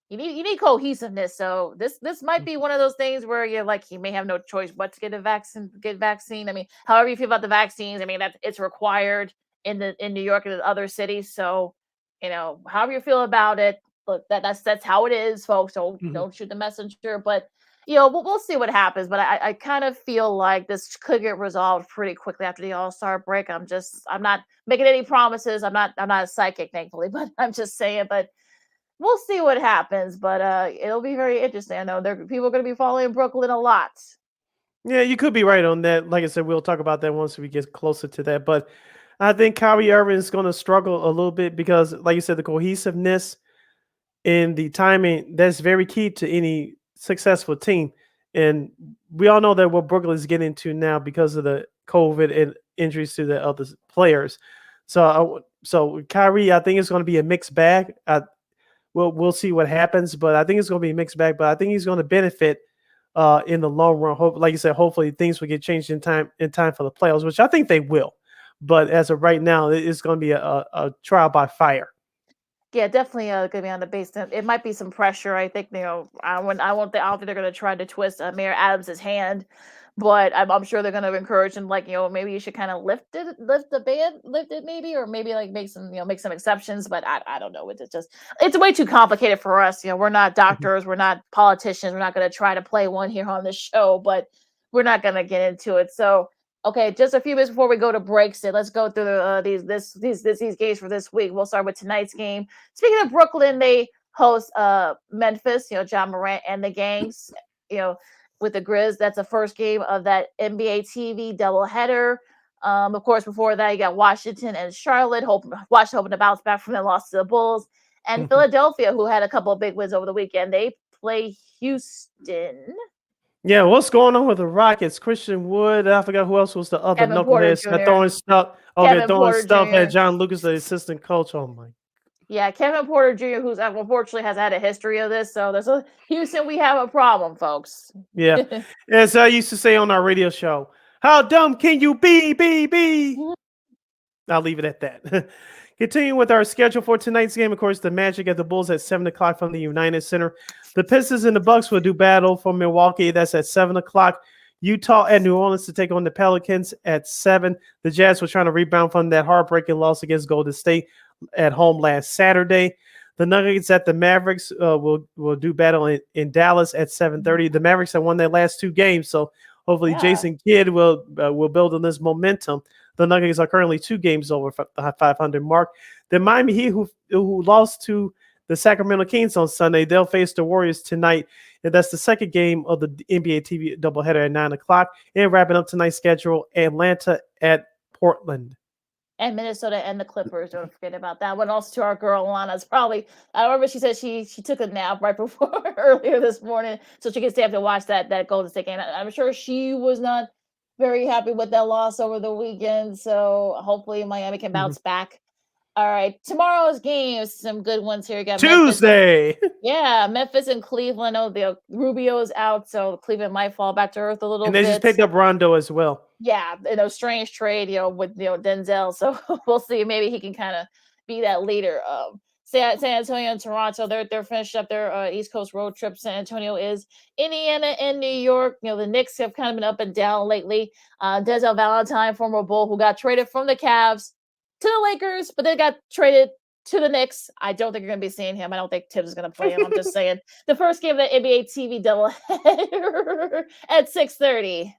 you need cohesiveness. So this might be one of those things where you're like, he may have no choice but to get a vaccine. I mean, however you feel about the vaccines, I mean that it's required in New York and in other cities. So however you feel about it, look, that's how it is, folks. So don't shoot the messenger, but. We'll see what happens, but I kind of feel like this could get resolved pretty quickly after the All-Star break. I'm not making any promises. I'm not a psychic, thankfully, but I'm just saying. But we'll see what happens. But it'll be very interesting. I know people are going to be following Brooklyn a lot.
Yeah, you could be right on that. Like I said, we'll talk about that once we get closer to that. But I think Kyrie Irving is going to struggle a little bit because, like you said, the cohesiveness and the timing, that's very key to any successful team. And we all know that what Brooklyn is getting to now because of the COVID and injuries to the other players. So Kyrie, I think it's going to be a mixed bag. We'll see what happens, but I think it's going to be a mixed bag. But I think he's going to benefit in the long run. Like you said, hopefully things will get changed in time for the playoffs, which I think they will. But as of right now, it's going to be a trial by fire.
Yeah, definitely going to be on the base. It might be some pressure. I think I don't think they're going to try to twist Mayor Adams's hand, but I'm sure they're going to encourage him. Like maybe you should kind of lift it maybe, or maybe like make some exceptions. But I don't know. It's way too complicated for us. We're not doctors, we're not politicians. We're not going to try to play one here on the show, but we're not going to get into it. So. Okay, just a few minutes before we go to break, Sid, let's go through these games for this week. We'll start with tonight's game. Speaking of Brooklyn, they host Memphis, John Morant and the gangs, with the Grizz. That's the first game of that NBA TV doubleheader. Of course, before that, you got Washington and Charlotte. Washington hoping to bounce back from their loss to the Bulls. And Philadelphia, who had a couple of big wins over the weekend. They play Houston.
Yeah, what's going on with the Rockets? Christian Wood, I forgot who else was the other knucklehead throwing stuff. Throwing stuff at John Lucas, the assistant coach. Oh my.
Yeah, Kevin Porter Jr., who's unfortunately has had a history of this. So there's Houston, we have a problem, folks.
Yeah, as I used to say on our radio show, how dumb can you be? I'll leave it at that. Continuing with our schedule for tonight's game, of course, the Magic at the Bulls at 7 o'clock from the United Center. The Pistons and the Bucks will do battle for Milwaukee. That's at 7 o'clock. Utah and New Orleans to take on the Pelicans at 7. The Jazz were trying to rebound from that heartbreaking loss against Golden State at home last Saturday. The Nuggets at the Mavericks will do battle in Dallas at 7:30. The Mavericks have won their last 2 games, so hopefully Jason Kidd will build on this momentum. The Nuggets are currently 2 games over the 500 mark. The Miami Heat, who lost to the Sacramento Kings on Sunday, they'll face the Warriors tonight, and that's the second game of the NBA TV doubleheader at 9 o'clock. And wrapping up tonight's schedule, Atlanta at Portland.
And Minnesota and the Clippers. Don't forget about that one. Also to our girl Alana's probably. I remember she said she took a nap right before earlier this morning, so she could stay up to watch that Golden State game. I'm sure she was not very happy with that loss over the weekend. So hopefully Miami can bounce back. All right, tomorrow's games, some good ones here. You got
Tuesday.
Memphis and Cleveland. Oh, the Rubio's out, so Cleveland might fall back to earth a little bit.
And they just picked up Rondo as well.
Yeah, strange trade, with Denzel. So we'll see. Maybe he can kind of be that leader. San Antonio and Toronto, they're finished up their East Coast road trip. San Antonio is Indiana and New York. The Knicks have kind of been up and down lately. Denzel Valentine, former Bull, who got traded from the Cavs to the Lakers, but they got traded to the Knicks. I don't think you're going to be seeing him. I don't think Tibbs is going to play him. I'm just saying. The first game of the NBA TV doubleheader at 6:30.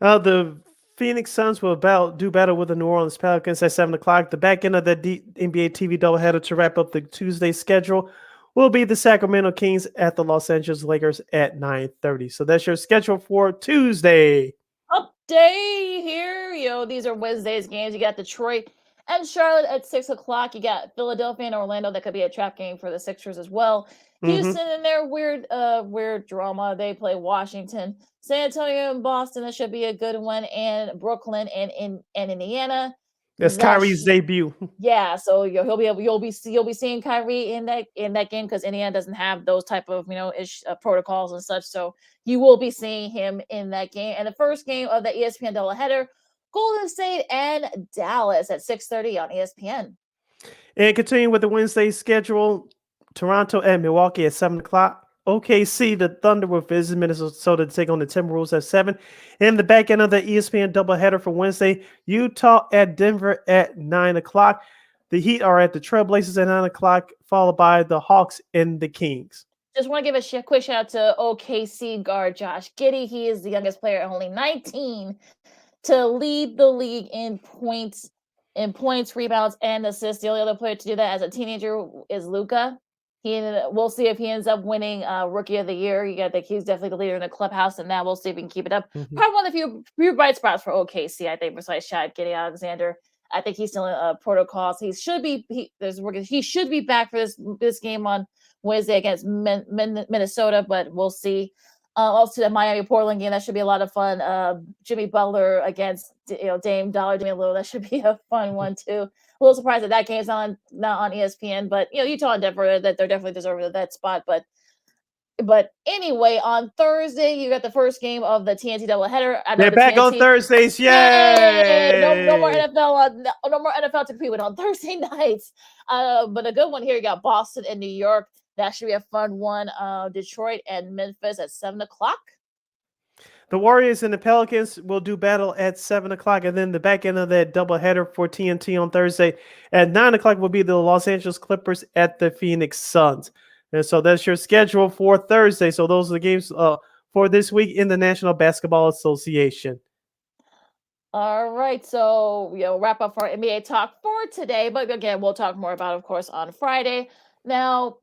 The Phoenix Suns will do battle with the New Orleans Pelicans at 7 o'clock. The back end of the NBA TV doubleheader to wrap up the Tuesday schedule will be the Sacramento Kings at the Los Angeles Lakers at 9:30. So that's your schedule for Tuesday.
Update here. These are Wednesday's games. You got Detroit and Charlotte at 6 o'clock. You got Philadelphia and Orlando. That could be a trap game for the Sixers as well. Houston and their weird drama. They play Washington. San Antonio and Boston. That should be a good one. And Brooklyn and Indiana.
That's Kyrie's debut.
Yeah, so you'll be seeing Kyrie in that game because Indiana doesn't have those type of protocols and such. So you will be seeing him in that game. And the first game of the ESPN doubleheader, Golden State and Dallas at 6:30 on ESPN.
And continuing with the Wednesday schedule, Toronto and Milwaukee at 7 o'clock. OKC, the Thunder will visit Minnesota to take on the Timberwolves at 7. And the back end of the ESPN doubleheader for Wednesday, Utah at Denver at 9 o'clock. The Heat are at the Trailblazers at 9 o'clock, followed by the Hawks and the Kings.
Just want to give a quick shout out to OKC guard Josh Giddey. He is the youngest player, only 19, to lead the league in points, rebounds, and assists. The only other player to do that as a teenager is Luka. We'll see if he ends up winning Rookie of the Year. He's definitely the leader in the clubhouse, and now we'll see if he can keep it up. Probably one of the few bright spots for OKC, I think, besides Shad Giddey-Alexander. I think he's still in protocols. He should be back for this game on Wednesday against Minnesota, but we'll see. Also, the Miami-Portland game, that should be a lot of fun. Jimmy Butler against Dame Dollar, Damian Lillard, that should be a fun one too. A little surprised that game's not on ESPN, but Utah and Denver, that they're definitely deserving that spot. But anyway, on Thursday you got the first game of the TNT doubleheader.
They're back on Thursdays, yay!
No more NFL to compete with on Thursday nights. But a good one here. You got Boston and New York. That should be a fun one. Detroit and Memphis at 7 o'clock.
The Warriors and the Pelicans will do battle at 7 o'clock. And then the back end of that doubleheader for TNT on Thursday at 9 o'clock will be the Los Angeles Clippers at the Phoenix Suns. And so that's your schedule for Thursday. So those are the games for this week in the National Basketball Association.
All right. So we'll wrap up our NBA talk for today. But again, we'll talk more about, of course, on Friday. Now,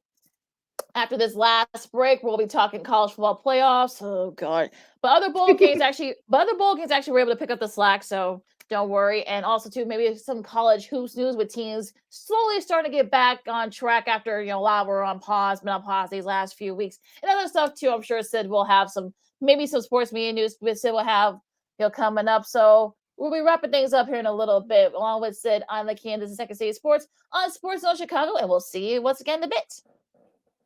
after this last break, we'll be talking college football playoffs. Oh God! But other bowl games actually were able to pick up the slack. So don't worry. And also too, maybe some college hoops news with teams slowly starting to get back on track after a lot were on pause, been on pause these last few weeks, and other stuff too. I'm sure Sid will have some sports media news. Sid will have coming up. So we'll be wrapping things up here in a little bit, along with Sid on Lakeena and Second City Sports on Sports Zone Chicago, and we'll see you once again in a bit.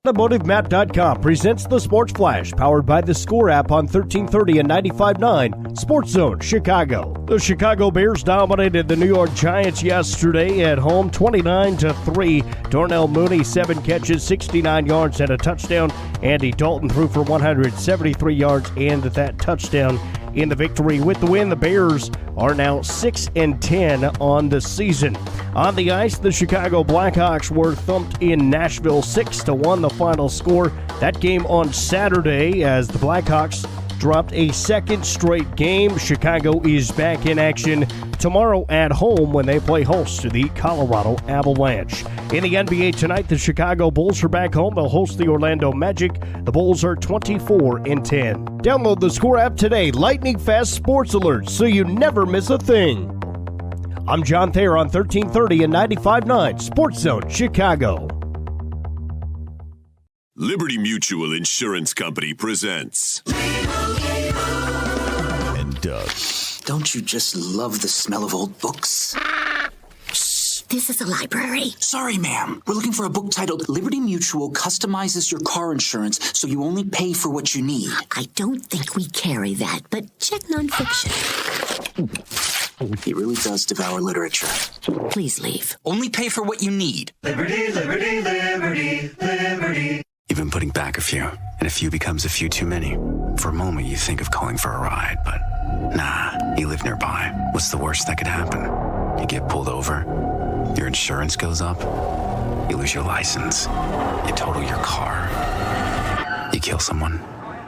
AutomotiveMap.com presents the Sports Flash, powered by the Score app on 1330 and 95.9 Sports Zone Chicago. The Chicago Bears dominated the New York Giants yesterday at home 29-3. Darnell Mooney, 7 catches, 69 yards and a touchdown. Andy Dalton threw for 173 yards and that touchdown. in the victory. With the win, the Bears are now 6-10 on the season. On the ice, the Chicago Blackhawks were thumped in Nashville 6-1, the final score. That game on Saturday as the Blackhawks dropped a second straight game. Chicago is back in action tomorrow at home when they play host to the Colorado Avalanche. In the NBA tonight, the Chicago Bulls are back home. They'll host the Orlando Magic. The Bulls are 24-10. Download the Score app today. Lightning fast sports alerts so you never miss a thing. I'm John Thayer on 1330 and 95.9 Sports Zone Chicago.
Liberty Mutual Insurance Company presents. And Doug.
Don't you just love the smell of old books?
Shh, this is a library.
Sorry, ma'am. We're looking for a book titled Liberty Mutual Customizes Your Car Insurance so you only pay for what you need.
I don't think we carry that, but check nonfiction.
He really does devour literature.
Please leave.
Only pay for what you need.
Liberty, liberty, liberty, liberty.
You've been putting back a few, and a few becomes a few too many. For a moment, you think of calling for a ride, but nah, you live nearby. What's the worst that could happen? You get pulled over, your insurance goes up, you lose your license, you total your car, you kill someone.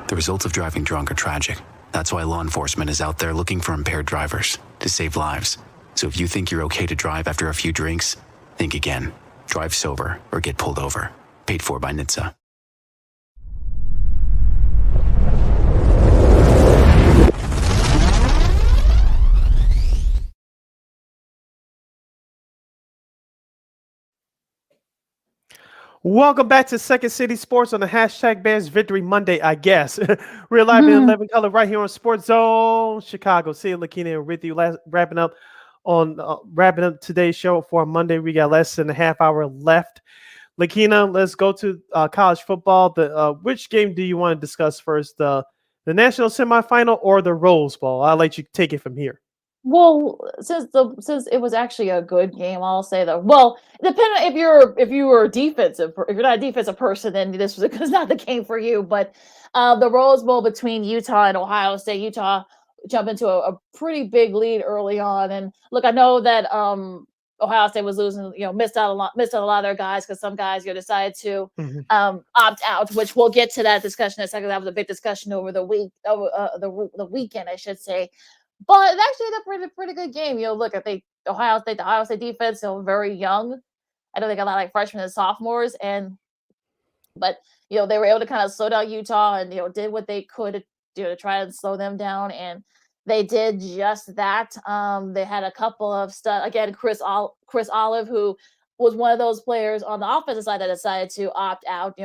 The results of driving drunk are tragic. That's why law enforcement is out there looking for impaired drivers to save lives. So if you think you're okay to drive after a few drinks, think again. Drive sober or get pulled over. Paid for by NHTSA.
Welcome back to Second City Sports on the hashtag Bears Victory Monday, I guess. We're live in 11 color right here on Sports Zone Chicago. See you, Lakeena, and with you. Wrapping up today's show for Monday. We got less than a half hour left. Lakeena, let's go to college football. Which game do you want to discuss first? The national semifinal or the Rose Bowl? I'll let you take it from here.
Well, since it was actually a good game, I'll say that. Well, depending if you're not a defensive person, then this was not the game for you. But the Rose Bowl between Utah and Ohio State, Utah jumped into a pretty big lead early on. And look, I know that Ohio State was losing, missed out a lot of their guys because some guys decided to opt out, which we'll get to that discussion in a second. That was a big discussion over the the weekend, I should say. But it's actually a pretty good game. Look, I think the Ohio State defense, very young. I know they got a lot of freshmen and sophomores, but they were able to kind of slow down Utah and did what they could to try and slow them down, and they did just that. They had a couple of stuff again. Chris Olive, who was one of those players on the offensive side that decided to opt out.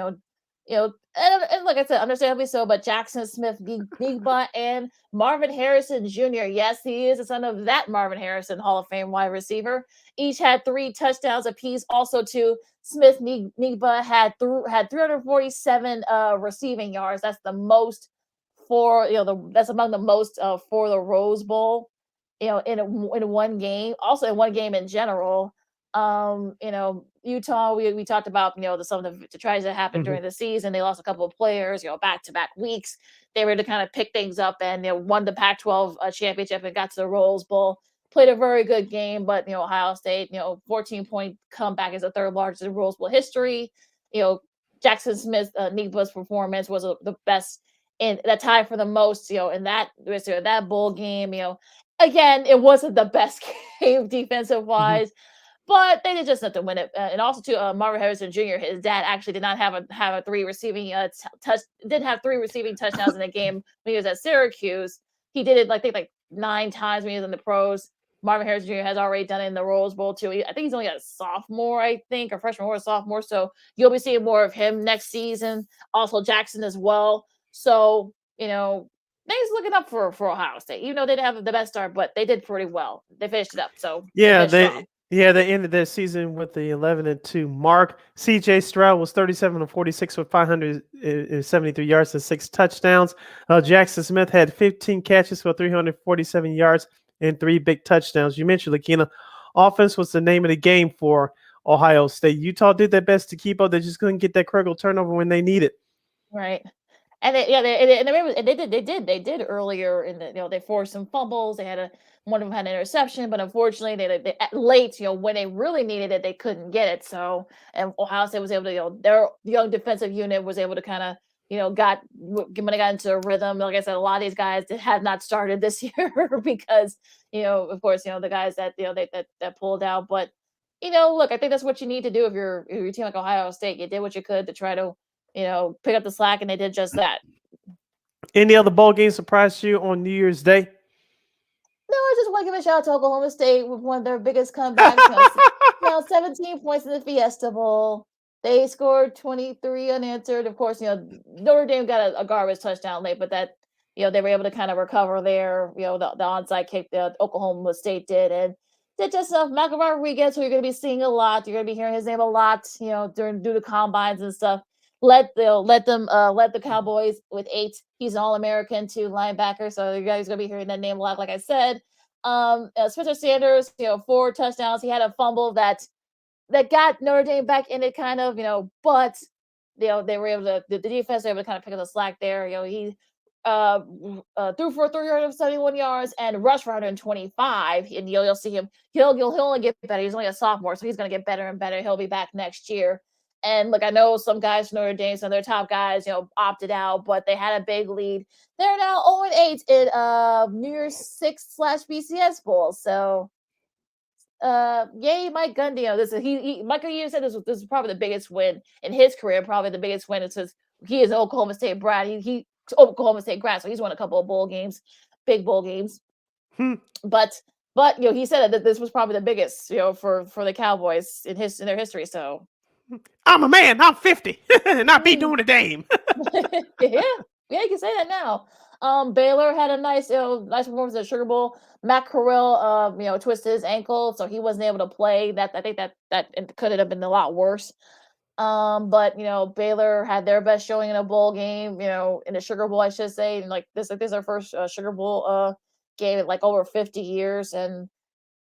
And like I said, understandably so, but Jackson Smith-Njigba and Marvin Harrison Jr., yes, he is the son of that Marvin Harrison, Hall of Fame wide receiver, each had 3 touchdowns apiece. Also, too, Smith-Njigba had 347 receiving yards. That's the most for, that's among the most for the Rose Bowl, in one game. Also, in one game in general. Utah, we talked about, some of the tragedies that happened during the season. They lost a couple of players, back-to-back weeks. They were to kind of pick things up and won the Pac-12 championship and got to the Rose Bowl. Played a very good game, but Ohio State, 14-point comeback is the third largest in Rose Bowl history. Jackson Smith-Njigba's performance was the best in that tie for the most, in that bowl game. Again, it wasn't the best game defensive wise. But they did just enough to win it, and also too, Marvin Harrison Jr. His dad actually did not have a 3 receiving didn't have 3 receiving touchdowns in the game when he was at Syracuse. He did it, I think, like 9 times when he was in the pros. Marvin Harrison Jr. has already done it in the Rose Bowl too. I think he's only a sophomore, or freshman or a sophomore. So you'll be seeing more of him next season. Also Jackson as well. So things looking up for Ohio State. They didn't have the best start, but they did pretty well. They finished it up. So
they ended their season with the 11-2 mark. C.J. Stroud was 37-46 with 573 yards and 6 touchdowns. Jackson Smith had 15 catches for 347 yards and 3 big touchdowns. You mentioned, Lakeena, offense was the name of the game for Ohio State. Utah did their best to keep up. They just couldn't get that critical turnover when they need it.
Right. And they did earlier in the they forced some fumbles. They had one of them had an interception, but unfortunately they late when they really needed it they couldn't get it. So and Ohio State was able to their young defensive unit was able to kind of when they got into a rhythm. Like I said, a lot of these guys that have not started this year because of course the guys that that pulled out. But look, I think that's what you need to do if you're your team like Ohio State. You did what you could to try to pick up the slack, and they did just that.
Any other bowl games surprised you on New Year's Day?
No, I just want to give a shout out to Oklahoma State with one of their biggest comebacks. 17 points in the Fiesta Bowl. They scored 23 unanswered. Of course, Notre Dame got a garbage touchdown late, but that they were able to kind of recover there. The onside kick that Oklahoma State did, and did just enough. Michael Rodriguez, who you're going to be seeing a lot. You're going to be hearing his name a lot, due to combines and stuff. Let the Cowboys with 8. He's an All-American too, linebacker. So you guys gonna be hearing that name a lot. Like I said, Spencer Sanders, 4 touchdowns. He had a fumble that got Notre Dame back in it, kind of, but they were able to the defense were able to kind of pick up the slack there. He threw for 371 yards and rushed for 125. And you'll see him. He'll only get better. He's only a sophomore, so he's gonna get better and better. He'll be back next year. And look, I know some guys from Notre Dame, some of their top guys, opted out, but they had a big lead. They're now 0-8 in New Year's 6/BCS Bowl. So, yay, Mike Gundy. Michael Gundy said this is probably the biggest win in his career. Probably the biggest win. It says he is an Oklahoma State grad. He's Oklahoma State grad, so he's won a couple of bowl games, big bowl games. But he said that this was probably the biggest, for the Cowboys in their history. So.
I'm a man. I'm 50, and I be doing the Dame.
yeah, you can say that now. Baylor had a nice performance at Sugar Bowl. Matt Corral, twisted his ankle, so he wasn't able to play. I think that could have been a lot worse. But Baylor had their best showing in a bowl game. In the Sugar Bowl, I should say. And this is our first Sugar Bowl game in over 50 years, and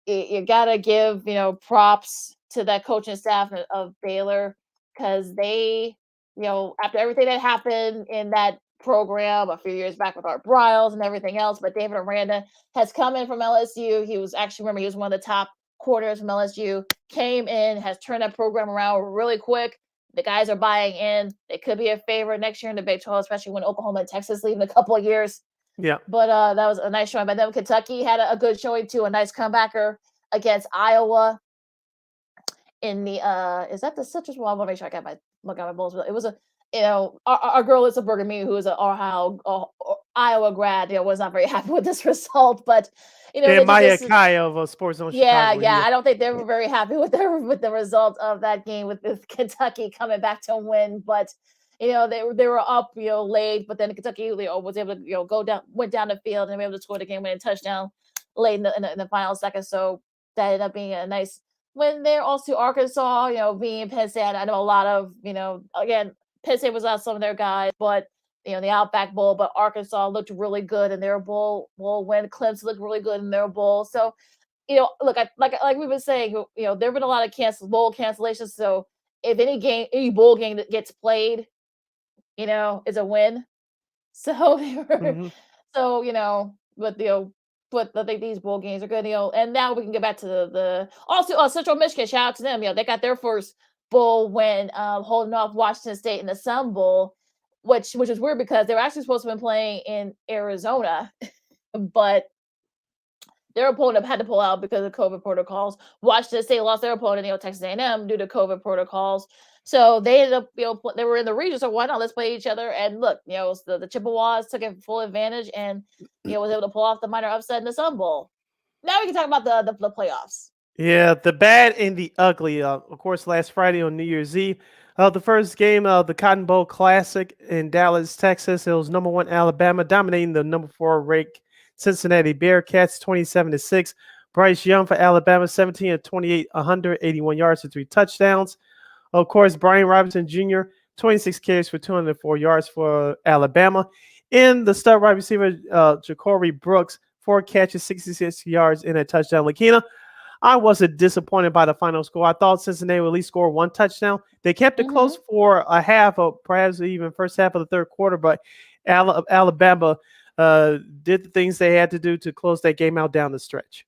you gotta give props to that coaching staff of Baylor, because they, after everything that happened in that program a few years back with Art Briles and everything else, but David Aranda has come in from LSU. He was one of the top quarters from LSU, came in, has turned that program around really quick. The guys are buying in. They could be a favorite next year in the Big 12, especially when Oklahoma and Texas leave in a couple of years.
Yeah.
But that was a nice showing by them. Kentucky had a good showing too, a nice comebacker against Iowa. In the is that the Citrus Bowl? I want to make sure I got my bowls. It was our girl Lisa Bergamini, who is an Iowa grad, was not very happy with this result. But
and Maya Kai of Sports Zone Chicago.
Yeah, I don't think they were very happy with the result of that game with Kentucky coming back to win. But they were up late, but then Kentucky was able to went down the field and were able to score the game-winning touchdown late in the final second. So that ended up being a nice. When they're also Arkansas, being Penn State, I know a lot of, again, Penn State was out some of their guys, but, the Outback Bowl, but Arkansas looked really good in their bowl win. Clemson looked really good in their bowl. So, look, like we've been saying, there have been a lot of bowl cancellations. So if any bowl game that gets played, is a win. So, but I think these bowl games are good, and now we can get back to the also Central Michigan. Shout out to them. They got their first bowl win, holding off Washington State in the Sun Bowl, which is weird because they were actually supposed to have been playing in Arizona, but their opponent had to pull out because of COVID protocols. Washington State lost their opponent, Texas A&M, due to COVID protocols. So they ended up, they were in the region, so why not? Let's play each other. And look, the Chippewas took it full advantage and, was able to pull off the minor upset in the Sun Bowl. Now we can talk about the playoffs.
Yeah, the bad and the ugly. Of course, last Friday on New Year's Eve, the first game of the Cotton Bowl Classic in Dallas, Texas. It was number 1 Alabama dominating the number 4 ranked Cincinnati Bearcats 27-6. Bryce Young for Alabama, 17 of 28, 181 yards and 3 touchdowns. Of course, Brian Robinson Jr., 26 carries for 204 yards for Alabama. And the star wide receiver, Ja'Cory Brooks, 4 catches, 66 yards, and a touchdown. Lakeena, I wasn't disappointed by the final score. I thought Cincinnati would at least score one touchdown. They kept it close for a half, or perhaps even first half of the third quarter, but Alabama did the things they had to do to close that game out down the stretch.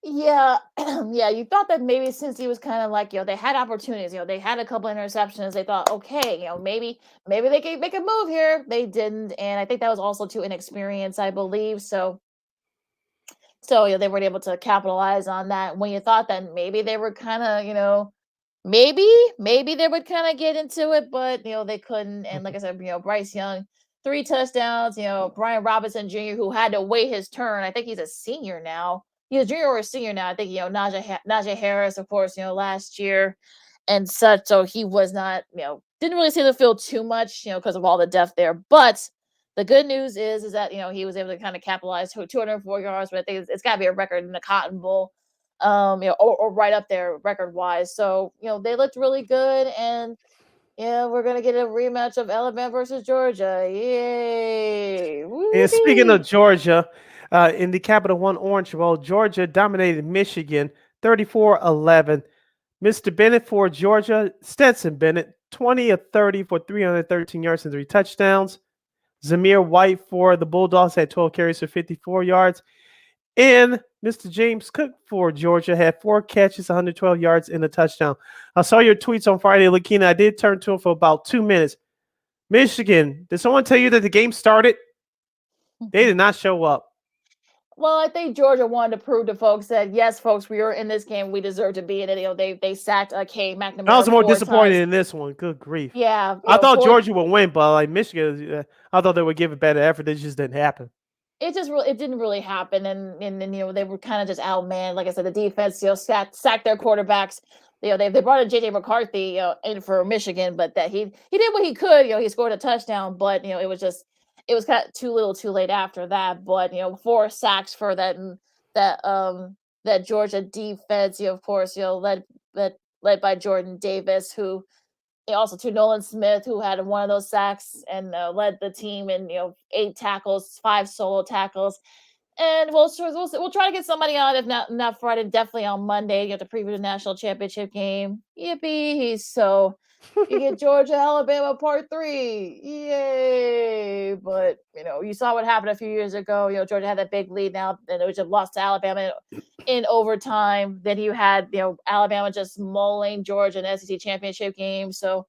Yeah, yeah. You thought that maybe since he was kind of like, they had opportunities. They had a couple interceptions. They thought, okay, maybe they could make a move here. They didn't, and I think that was also too inexperienced, I believe. So they weren't able to capitalize on that. When you thought that maybe they were kind of, maybe they would kind of get into it, but they couldn't. And like I said, Bryce Young, 3 touchdowns. Brian Robinson Jr., who had to wait his turn. I think he's a senior now. He's a junior or a senior now. I think Najee Harris, of course, last year and such. So he was not, didn't really see the field too much, because of all the depth there. But the good news is that he was able to kind of capitalize to 204 yards. But I think it's got to be a record in the Cotton Bowl, or right up there record wise. So they looked really good, and we're gonna get a rematch of Alabama versus Georgia. Yay!
And speaking
Whoopee.
of Georgia, in the Capital One Orange Bowl, Georgia dominated Michigan 34-11. Mr. Bennett for Georgia, Stetson Bennett, 20 of 30 for 313 yards and 3 touchdowns. Zamir White for the Bulldogs had 12 carries for 54 yards. And Mr. James Cook for Georgia had 4 catches, 112 yards, and a touchdown. I saw your tweets on Friday, Lakeena. I did turn to him for about 2 minutes. Michigan, did someone tell you that the game started? They did not show up.
Well, I think Georgia wanted to prove to folks that, yes, folks, we were in this game. We deserve to be in it. They sacked K. McNamara.
I was more
4
disappointed
times.
in this one. Good grief.
Yeah.
I thought Georgia would win, but like Michigan, I thought they would give a better effort. It just didn't happen.
It didn't really happen, and they were kind of just outmanned. Like I said, the defense sacked their quarterbacks. They brought in JJ McCarthy in for Michigan, but that he did what he could. He scored a touchdown, but it was kind of too little, too late after that. But 4 sacks for that Georgia defense. Of course, led by Jordan Davis, who. Also to Nolan Smith, who had one of those sacks and led the team in 8 tackles, 5 solo tackles, and we'll try to get somebody on, if not Friday, definitely on Monday. You have to preview the national championship game. Yippee! So you get Georgia Alabama Part 3, yay! But you saw what happened a few years ago. Georgia had that big lead now, and it just lost to Alabama in overtime. Then you had Alabama just mauling Georgia in the SEC championship game. So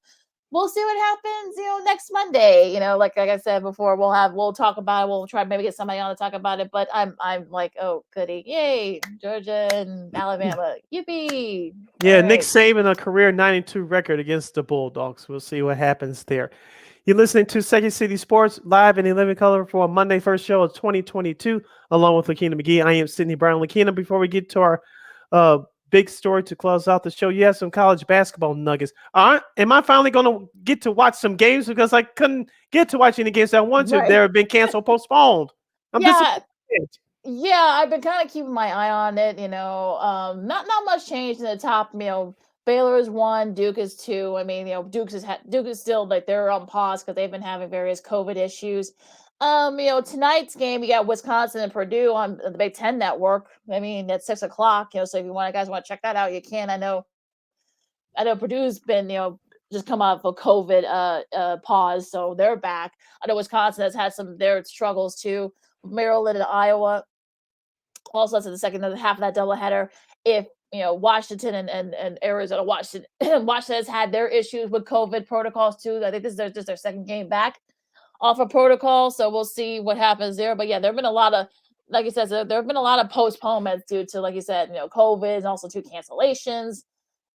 we'll see what happens next Monday. Like I said before, we'll talk about it. We'll try to maybe get somebody on to talk about it. But I'm like, oh goody, yay, Georgia and Alabama, yippee!
Yeah,
All
Nick
right.
Saban, a career 92 record against the Bulldogs. We'll see what happens there. You're listening to Second City Sports live in 11 color for a Monday first show of 2022, along with Lakeena McGee. I am Sydney Brown. Lakeena, before we get to our big story to close out the show, you have some college basketball nuggets. Am I finally going to get to watch some games? Because I couldn't get to watch any games I wanted to.
Right.
They have been canceled, postponed. I'm disappointed.
Yeah, I've been kind of keeping my eye on it. Not much change in the top. Baylor is 1, Duke is 2. I mean, Duke is still like they're on pause because they've been having various COVID issues. Tonight's game, you got Wisconsin and Purdue on the Big Ten Network. I mean, at 6:00. So if you guys want to check that out, you can. I know Purdue's been just come out of a COVID pause, so they're back. I know Wisconsin has had their struggles too. Maryland and Iowa. Also, that's in the second half of that doubleheader. If Washington and Arizona, Washington has had their issues with COVID protocols too. I think this is just their second game back off of protocol, so we'll see what happens there. But yeah, there have been a lot of, like you said, there have been a lot of postponements due to, like you said, COVID, and also 2 cancellations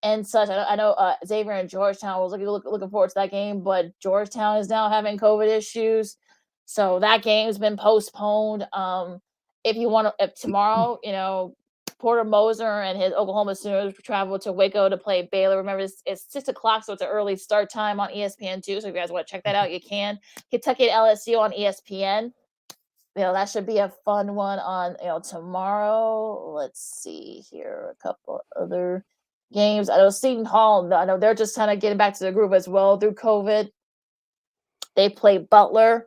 and such. I know Xavier and Georgetown was looking forward to that game, but Georgetown is now having COVID issues, so that game's been postponed. If tomorrow, Porter Moser and his Oklahoma Sooners travel to Waco to play Baylor. Remember, it's 6:00, so it's an early start time on ESPN2. So if you guys want to check that out, you can. Kentucky and LSU on ESPN. That should be a fun one on tomorrow. Let's see here, a couple other games. I know Seton Hall. I know they're just kind of getting back to the groove as well through COVID. They play Butler.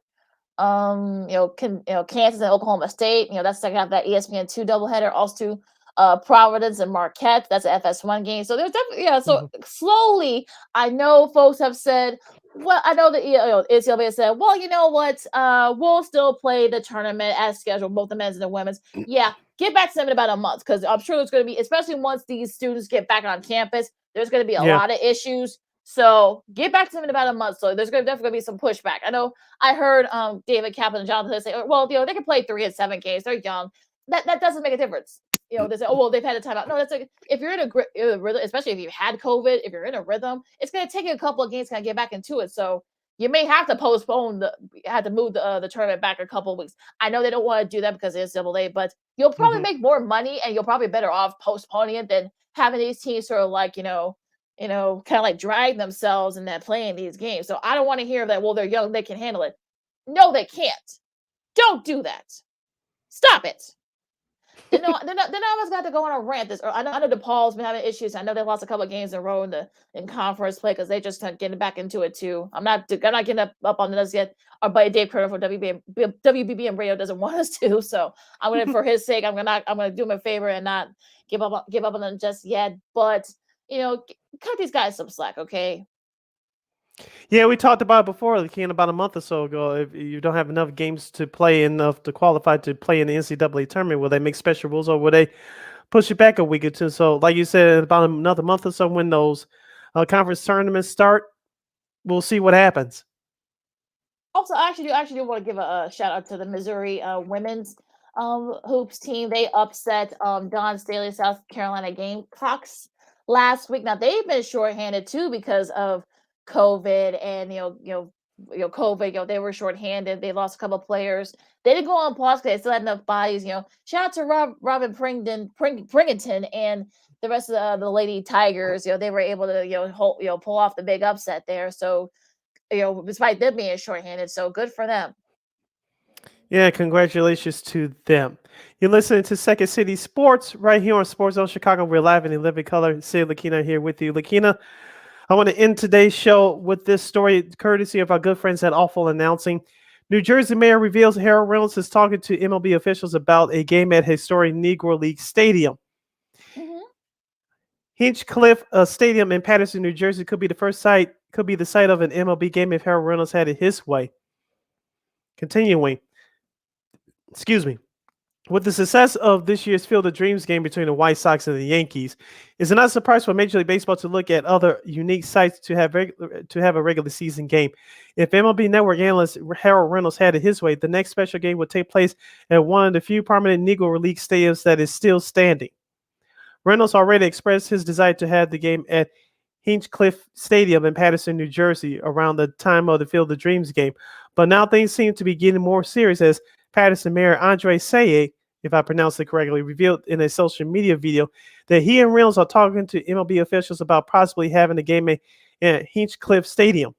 Kansas and Oklahoma State. That's second half of that ESPN2 doubleheader. Also Providence and Marquette. That's an FS1 game. So there's definitely So slowly, I know folks have said, well, I know that NCAA has said, well, you know what? We'll still play the tournament as scheduled, both the men's and the women's. Yeah, get back to them in about a month, because I'm sure there's going to be, especially once these students get back on campus, there's going to be a lot of issues. So get back to them in about a month. So there's definitely be some pushback. I know I heard David Kaplan and Jonathan say, well, they can play 3 and 7 games. They're young. That doesn't make a difference. They say, oh, well, they've had a timeout. No, that's like, if you're in a rhythm, especially if you had COVID, if you're in a rhythm, it's going to take you a couple of games to kind of get back into it. So you may have to move the tournament back a couple of weeks. I know they don't want to do that because it's NCAA, but you'll probably make more money, and you'll probably be better off postponing it than having these teams sort of like, kind of like drag themselves and then playing these games. So I don't want to hear that, well, they're young, they can handle it. No, they can't. Don't do that. Stop it. Then I almost got to go on a rant. I know DePaul's been having issues. I know they lost a couple of games in a row in conference play because they just getting back into it too. I'm not getting up on this yet. Our buddy Dave Curtis for WBBM Radio doesn't want us to, so I'm gonna, for his sake, I'm gonna do him a favor and not give up on them just yet. But cut these guys some slack, okay?
Yeah, we talked about it before, Lakeena, about a month or so ago. If you don't have enough games to play, enough to qualify to play in the NCAA tournament, will they make special rules, or will they push it back a week or two? So, like you said, about another month or so, when those conference tournaments start, we'll see what happens.
Also, I actually do want to give a shout out to the Missouri women's hoops team. They upset Don Staley, South Carolina Gamecocks last week. Now they've been shorthanded too because of COVID, and COVID. They were shorthanded. They lost a couple of players. They didn't go on pause because they still had enough bodies. Shout out to Robin Pringleton and the rest of the Lady Tigers. They were able to pull off the big upset there. So despite them being shorthanded, so good for them.
Yeah, congratulations to them. You're listening to Second City Sports right here on Sports Zone Chicago. We're live and in living color. Sid, Lakeena here with you. Lakeena, I want to end today's show with this story, courtesy of our good friends at Awful Announcing. New Jersey Mayor reveals Harold Reynolds is talking to MLB officials about a game at historic Negro League Stadium. Mm-hmm. Hinchcliffe Stadium in Paterson, New Jersey could be the site of an MLB game if Harold Reynolds had it his way. Continuing. With the success of this year's Field of Dreams game between the White Sox and the Yankees, is it not a surprise for Major League Baseball to look at other unique sites to have a regular season game? If MLB Network analyst Harold Reynolds had it his way, the next special game would take place at one of the few permanent Negro League stadiums that is still standing. Reynolds already expressed his desire to have the game at Hinchcliffe Stadium in Paterson, New Jersey, around the time of the Field of Dreams game. But now things seem to be getting more serious as Paterson Mayor Andre Saye, if I pronounced it correctly, revealed in a social media video that he and Reynolds are talking to MLB officials about possibly having a game at Hinchcliffe Stadium.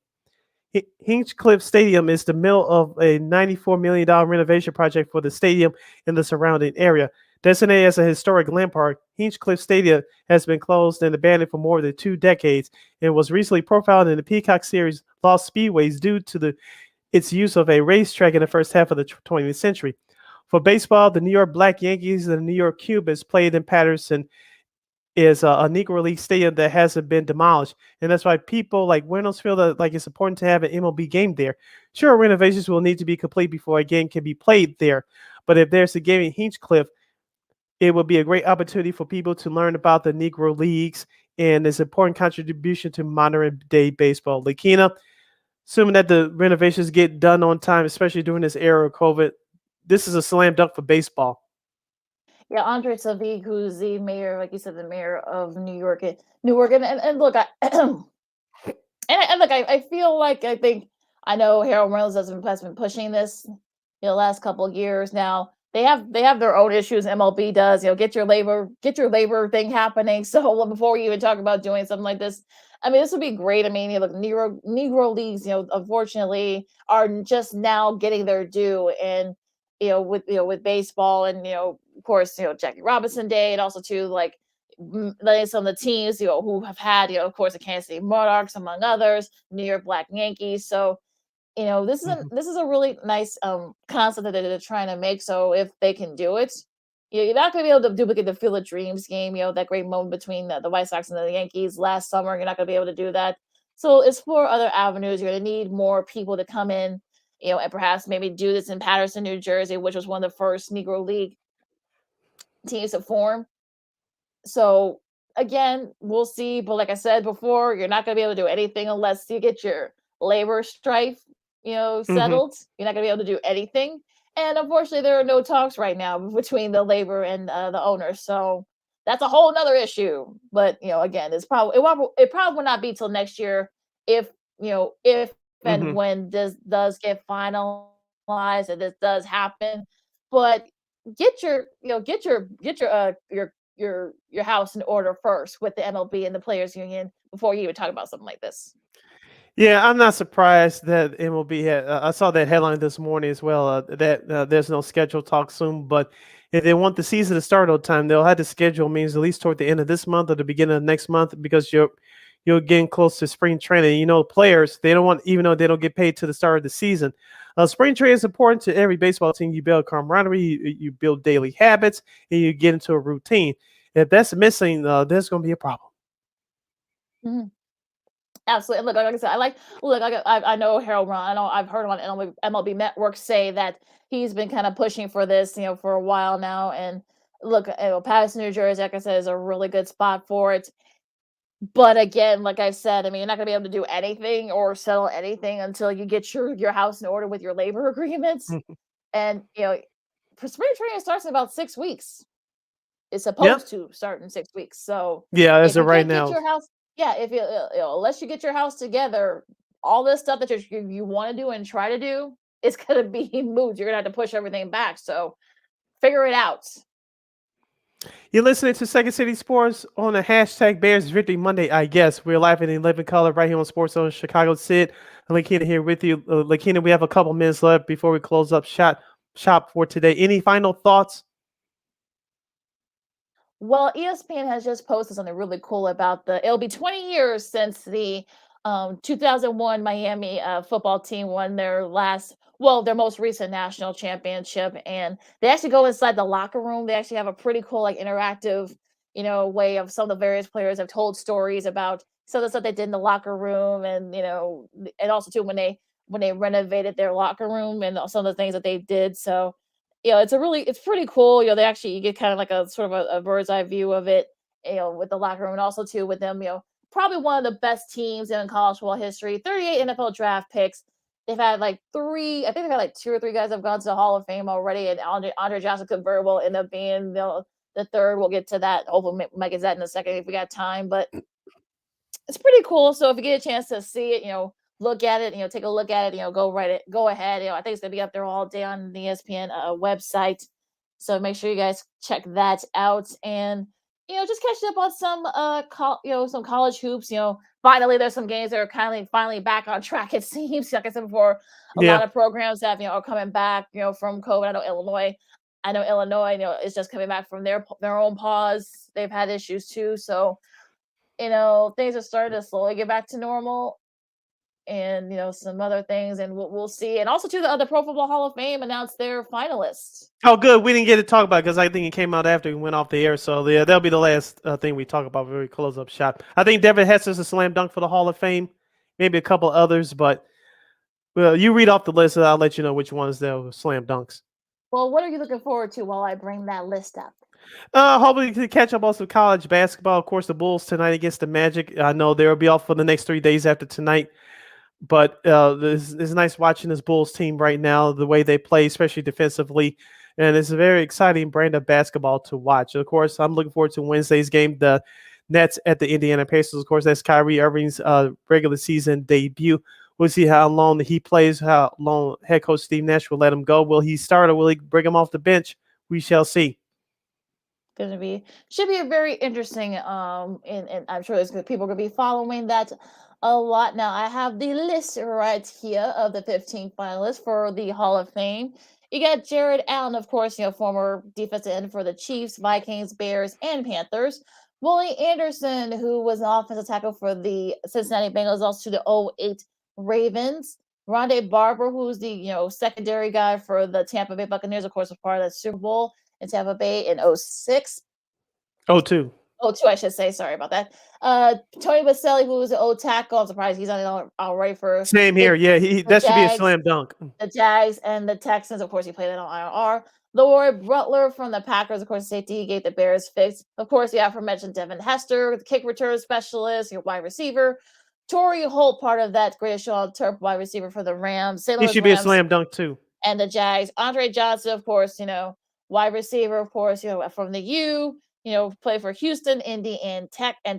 Hinchcliffe Stadium is the middle of a $94 million renovation project for the stadium and the surrounding area. Designated as a historic landmark, Hinchcliffe Stadium has been closed and abandoned for more than 2 decades and was recently profiled in the Peacock series Lost Speedways due to its use of a racetrack in the first half of the 20th century. For baseball, the New York Black Yankees and the New York Cubans played in Paterson is a Negro League stadium that hasn't been demolished. And that's why people like Reynolds feel that like it's important to have an MLB game there. Sure, renovations will need to be complete before a game can be played there. But if there's a game in Hinchcliffe, it would be a great opportunity for people to learn about the Negro Leagues and its important contribution to modern day baseball. Lakeena, assuming that the renovations get done on time, especially during this era of COVID, this is a slam dunk for baseball.
Yeah, Andre Savig, who's the mayor, like you said, the mayor of New York, and look, I feel like I know Harold Reynolds has been pushing this, the last couple of years now. They have their own issues. MLB does, get your labor thing happening. So before we even talk about doing something like this, I mean, this would be great. I mean, look, Negro leagues, unfortunately, are just now getting their due, and with baseball, and of course, Jackie Robinson Day, and also too some of the teams who have had of course the Kansas City Monarchs among others, New York Black Yankees. So this is a really nice concept that they're trying to make. So if they can do it, You're not going to be able to duplicate the Field of Dreams game, that great moment between the White Sox and the Yankees last summer. You're not going to be able to do that. So it's for other avenues. You're going to need more people to come in, and perhaps maybe do this in Patterson, New Jersey, which was one of the first Negro League teams to form. So again, we'll see. But like I said before, you're not going to be able to do anything unless you get your labor strife,
Hmm.
settled. You're not going to be able to do anything. And unfortunately, there are no talks right now between the labor and the owners. So that's a whole nother issue. But again, it probably will not be till next year if if and
Hmm.
when this does get finalized and this does happen. But get your house in order first with the MLB and the players union before you even talk about something like this.
Yeah, I'm not surprised that MLB had. I saw that headline this morning as well. That there's no scheduled talk soon, but if they want the season to start on time, they'll have to schedule means at least toward the end of this month or the beginning of next month because you're getting close to spring training. Players they don't want even though they don't get paid to the start of the season. Spring training is important to every baseball team. You build camaraderie, you build daily habits, and you get into a routine. If that's missing, there's going to be a problem.
Mhm. Absolutely. And look, like I said, I know Harold Ron. I know I've heard him on MLB Network say that he's been kind of pushing for this, for a while now. And look, Patterson, New Jersey, like I said, is a really good spot for it. But again, like I said, I mean, you're not going to be able to do anything or settle anything until you get your house in order with your labor agreements. And spring training starts in about 6 weeks. It's
Yeah,
supposed to start in 6 weeks. So
yeah. As
if
of
you
right
can't get
now.
your house, yeah, if unless you get your house together, all this stuff that you want to do and try to do, it's gonna be moved. You're gonna have to push everything back. So figure it out.
You're listening to Second City Sports on the hashtag Bears Victory Monday, I guess. We're live in 11 color right here on Sports Zone Chicago. Sid and Lakeena here with you. Lakeena, we have a couple minutes left before we close up shop for today. Any final thoughts?
Well, ESPN has just posted something really cool about it'll be 20 years since the 2001 Miami football team won their most recent national championship. And they actually go inside the locker room. They actually have a pretty cool, like, interactive, way of some of the various players have told stories about some of the stuff they did in the locker room. And, and also too, when they renovated their locker room and some of the things that they did. So, it's pretty cool. You get kind of like a sort of a bird's eye view of it, with the locker room, and also too with them, probably one of the best teams in college football history. 38 NFL draft picks. They've had like three, I think they've had like two or three guys have gone to the Hall of Fame already, and Andre Johnson Convert will end up being the third. We'll get to that. Hopefully, Mike is that in a second if we got time, but it's pretty cool. So if you get a chance to see it, look at it, take a look at it, go ahead. I think it's gonna be up there all day on the ESPN website. So make sure you guys check that out and just catch up on some some college hoops. Finally there's some games that are finally back on track, it seems. Like I said before, a
Yeah.
lot of programs have are coming back, from COVID. I know Illinois, is just coming back from their own pause. They've had issues too. So things are starting to slowly get back to normal, and some other things, and we'll see. And also, too, the Pro Football Hall of Fame announced their finalists.
Oh, good. We didn't get to talk about because I think it came out after we went off the air. So yeah, that'll be the last thing we talk about before we close up shop. I think Devin Hester's a slam dunk for the Hall of Fame. Maybe a couple others, but well, you read off the list and I'll let you know which ones they're slam dunks.
Well, what are you looking forward to while I bring that list up?
Hopefully to catch up on some college basketball. Of course, the Bulls tonight against the Magic. I know they'll be off for the next 3 days after tonight. But it's nice watching this Bulls team right now, the way they play, especially defensively. And it's a very exciting brand of basketball to watch. Of course, I'm looking forward to Wednesday's game, the Nets at the Indiana Pacers. Of course, that's Kyrie Irving's regular season debut. We'll see how long he plays, how long head coach Steve Nash will let him go. Will he start or will he bring him off the bench? We shall see.
Should be a very interesting, and I'm sure people are gonna be following that a lot. Now I have the list right here of the 15 finalists for the Hall of Fame. You got Jared Allen, of course, former defensive end for the Chiefs, Vikings, Bears, and Panthers. Willie Anderson, who was an offensive tackle for the Cincinnati Bengals, also to the '08 Ravens. Rondé Barber, who's the secondary guy for the Tampa Bay Buccaneers, of course, was part of that Super Bowl. in Tampa Bay in 06.
Oh, two.
02, I should say. Sorry about that. Tony Baselli, who was an old tackle. I'm surprised he's on it already for
Same here. Yeah, that should be a
Jags.
slam dunk.
The Jags and the Texans. Of course, he played it on IR. Leroy Butler from the Packers, of course, safety, gave the Bears fix. Of course, the aforementioned Devin Hester, the kick return specialist, your wide receiver. Torrey Holt, part of that greatest show on turf, wide receiver for the Rams. St.
He
Louis
should be a
Rams
slam dunk too.
and the Jags. Andre Johnson, of course, wide receiver, of course, from the U, played for Houston, Indy, and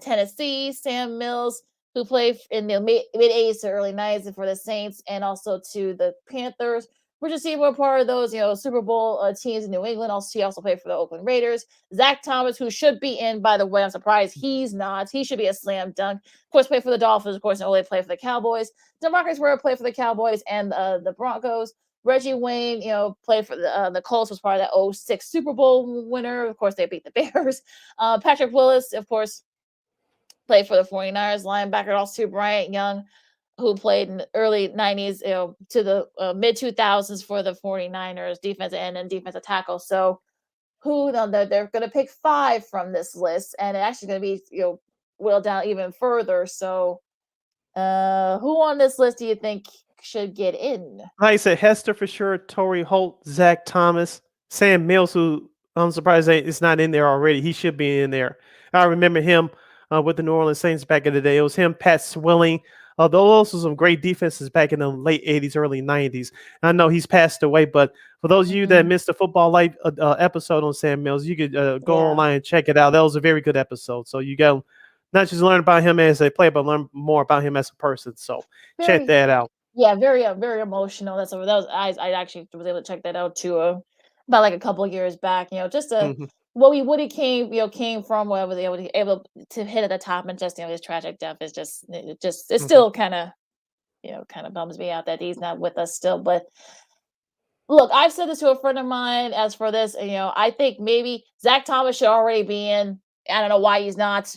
Tennessee. Sam Mills, who played in the mid 80s to early 90s for the Saints and also to the Panthers. Richard Seymour, part of those, Super Bowl teams in New England. He also played for the Oakland Raiders. Zach Thomas, who should be in, by the way, I'm surprised he's not. He should be a slam dunk. Of course, played for the Dolphins. Of course, and only played for the Cowboys. DeMarcus Ware played for the Cowboys and the Broncos. Reggie Wayne, played for the Colts, was part of that 06 Super Bowl winner. Of course, they beat the Bears. Patrick Willis, of course, played for the 49ers. Linebacker, also Bryant Young, who played in the early 90s to the mid 2000s for the 49ers, defensive end and defensive tackle. So they're going to pick 5 from this list, and it's actually going to be whittled down even further. So who on this list do you think should get in?
Like I said, Hester for sure, Torrey Holt, Zach Thomas, Sam Mills, who I'm surprised is not in there already. He should be in there. I remember him with the New Orleans Saints back in the day. It was him, Pat Swilling. Those were some great defenses back in the late 80s, early 90s. I know he's passed away, but for those of you that missed the Football Life episode on Sam Mills, you could go online and check it out. That was a very good episode. So you got not just learn about him as a player, but learn more about him as a person. So check that out.
Yeah, very very emotional. That was I actually was able to check that out too about like a couple of years back. Just what he came from, where they were able to hit at the top, and just his tragic death is it still kind of bums me out that he's not with us still. But look, I've said this to a friend of mine. As for this, I think maybe Zach Thomas should already be in. I don't know why he's not.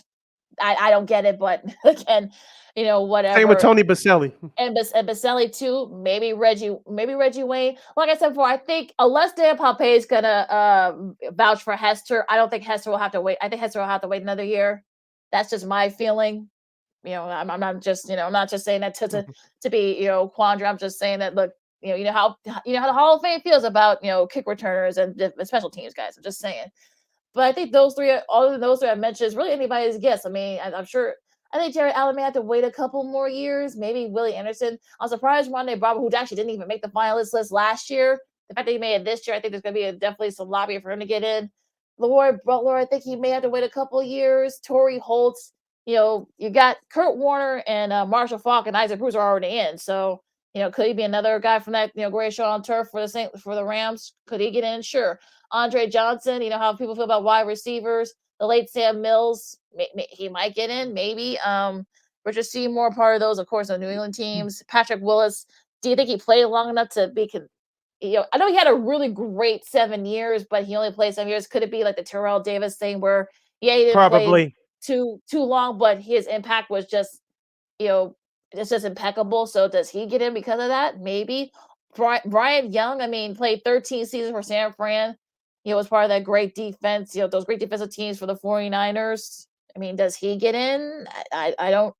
I don't get it, but again, whatever.
Same with Tony Baselli.
And Baselli too. Maybe Reggie Wayne. Like I said before, I think unless Dan Pape is gonna vouch for Hester, I don't think Hester will have to wait. I think Hester will have to wait another year. That's just my feeling. I'm not just saying that to be quandary. I'm just saying that look, you know how the Hall of Fame feels about kick returners and special teams guys. I'm just saying. But I think those three I mentioned is really anybody's guess. I mean, I'm sure. I think Jared Allen may have to wait a couple more years. Maybe Willie Anderson. I'm surprised Rondé Barber, who actually didn't even make the finalist list last year. The fact that he made it this year, I think there's going to be definitely some lobby for him to get in. Leroy Butler, I think he may have to wait a couple of years. Torrey Holtz. You got Kurt Warner and Marshall Faulk and Isaac Bruce are already in. So, could he be another guy from that, great show on turf for the Rams? Could he get in? Sure. Andre Johnson, how people feel about wide receivers. The late Sam Mills, he might get in, maybe. Richard Seymour, part of those, of course, the New England teams. Patrick Willis, do you think he played long enough to be? I know he had a really great 7 years, but he only played 7 years. Could it be like the Terrell Davis thing where, he didn't play too long, but his impact was just, it's just impeccable. So does he get in because of that? Maybe. Brian Young, played 13 seasons for San Fran. Was part of that great defense, those great defensive teams for the 49ers. Does he get in? I don't,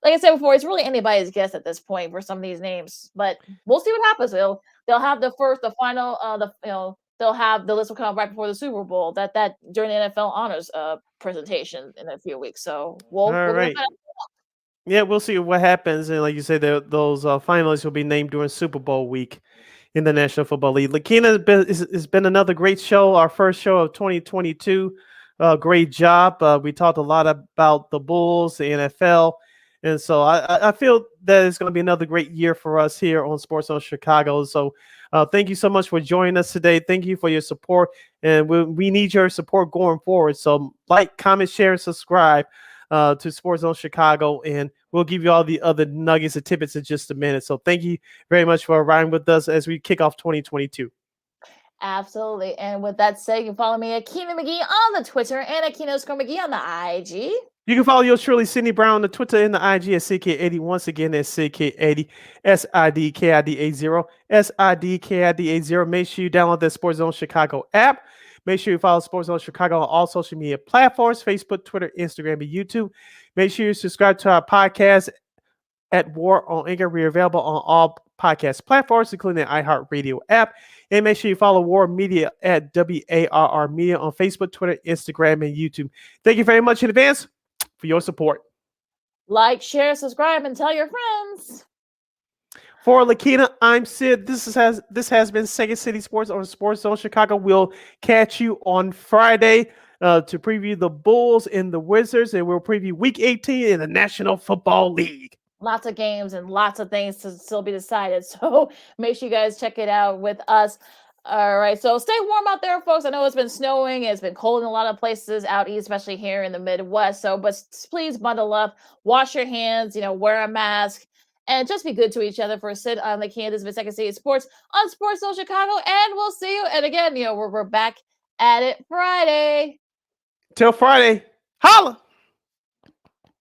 like I said before, it's really anybody's guess at this point for some of these names, but we'll see what happens. They'll have the final, they'll have the list will come out right before the Super Bowl that during the NFL honors presentation in a few weeks. So we'll
right. Yeah, we'll see what happens. And like you said, those finalists will be named during Super Bowl week in the National Football League. Lakeena has been another great show, our first show of 2022. Great job. We talked a lot about the Bulls, the NFL, and so I feel that it's going to be another great year for us here on Sports Zone Chicago. So thank you so much for joining us today. Thank you for your support, and we need your support going forward. So like, comment, share, and subscribe to Sports Zone Chicago, and we'll give you all the other nuggets and tidbits in just a minute. So thank you very much for riding with us as we kick off 2022.
Absolutely. And with that said, you can follow me at Keena McGee on the Twitter and at Keno_McGee on the IG.
You can follow yours truly, Sydney Brown, on the Twitter and the IG at CK80. Once again, that's CK80, SIDKID80, SIDKID80. Make sure you download that Sports Zone Chicago app. Make sure you follow Sports Zone Chicago on all social media platforms, Facebook, Twitter, Instagram, and YouTube. Make sure you subscribe to our podcast at War on Anchor. We're available on all podcast platforms, including the iHeartRadio app. And make sure you follow War Media at WARR Media on Facebook, Twitter, Instagram, and YouTube. Thank you very much in advance for your support.
Like, share, subscribe, and tell your friends.
For Lakeena, I'm Sid. This has been Second City Sports on Sports Zone Chicago. We'll catch you on Friday to preview the Bulls and the Wizards, and we'll preview Week 18 in the National Football League.
Lots of games and lots of things to still be decided. So make sure you guys check it out with us. All right. So stay warm out there, folks. I know it's been snowing. It's been cold in a lot of places out east, especially here in the Midwest. So, but please bundle up, wash your hands, wear a mask, and just be good to each other. For Sid on Lakeena, this has been Second City Sports on Sports Zone Chicago. And we'll see you. And again, we're back at it Friday.
Till Friday. Holla!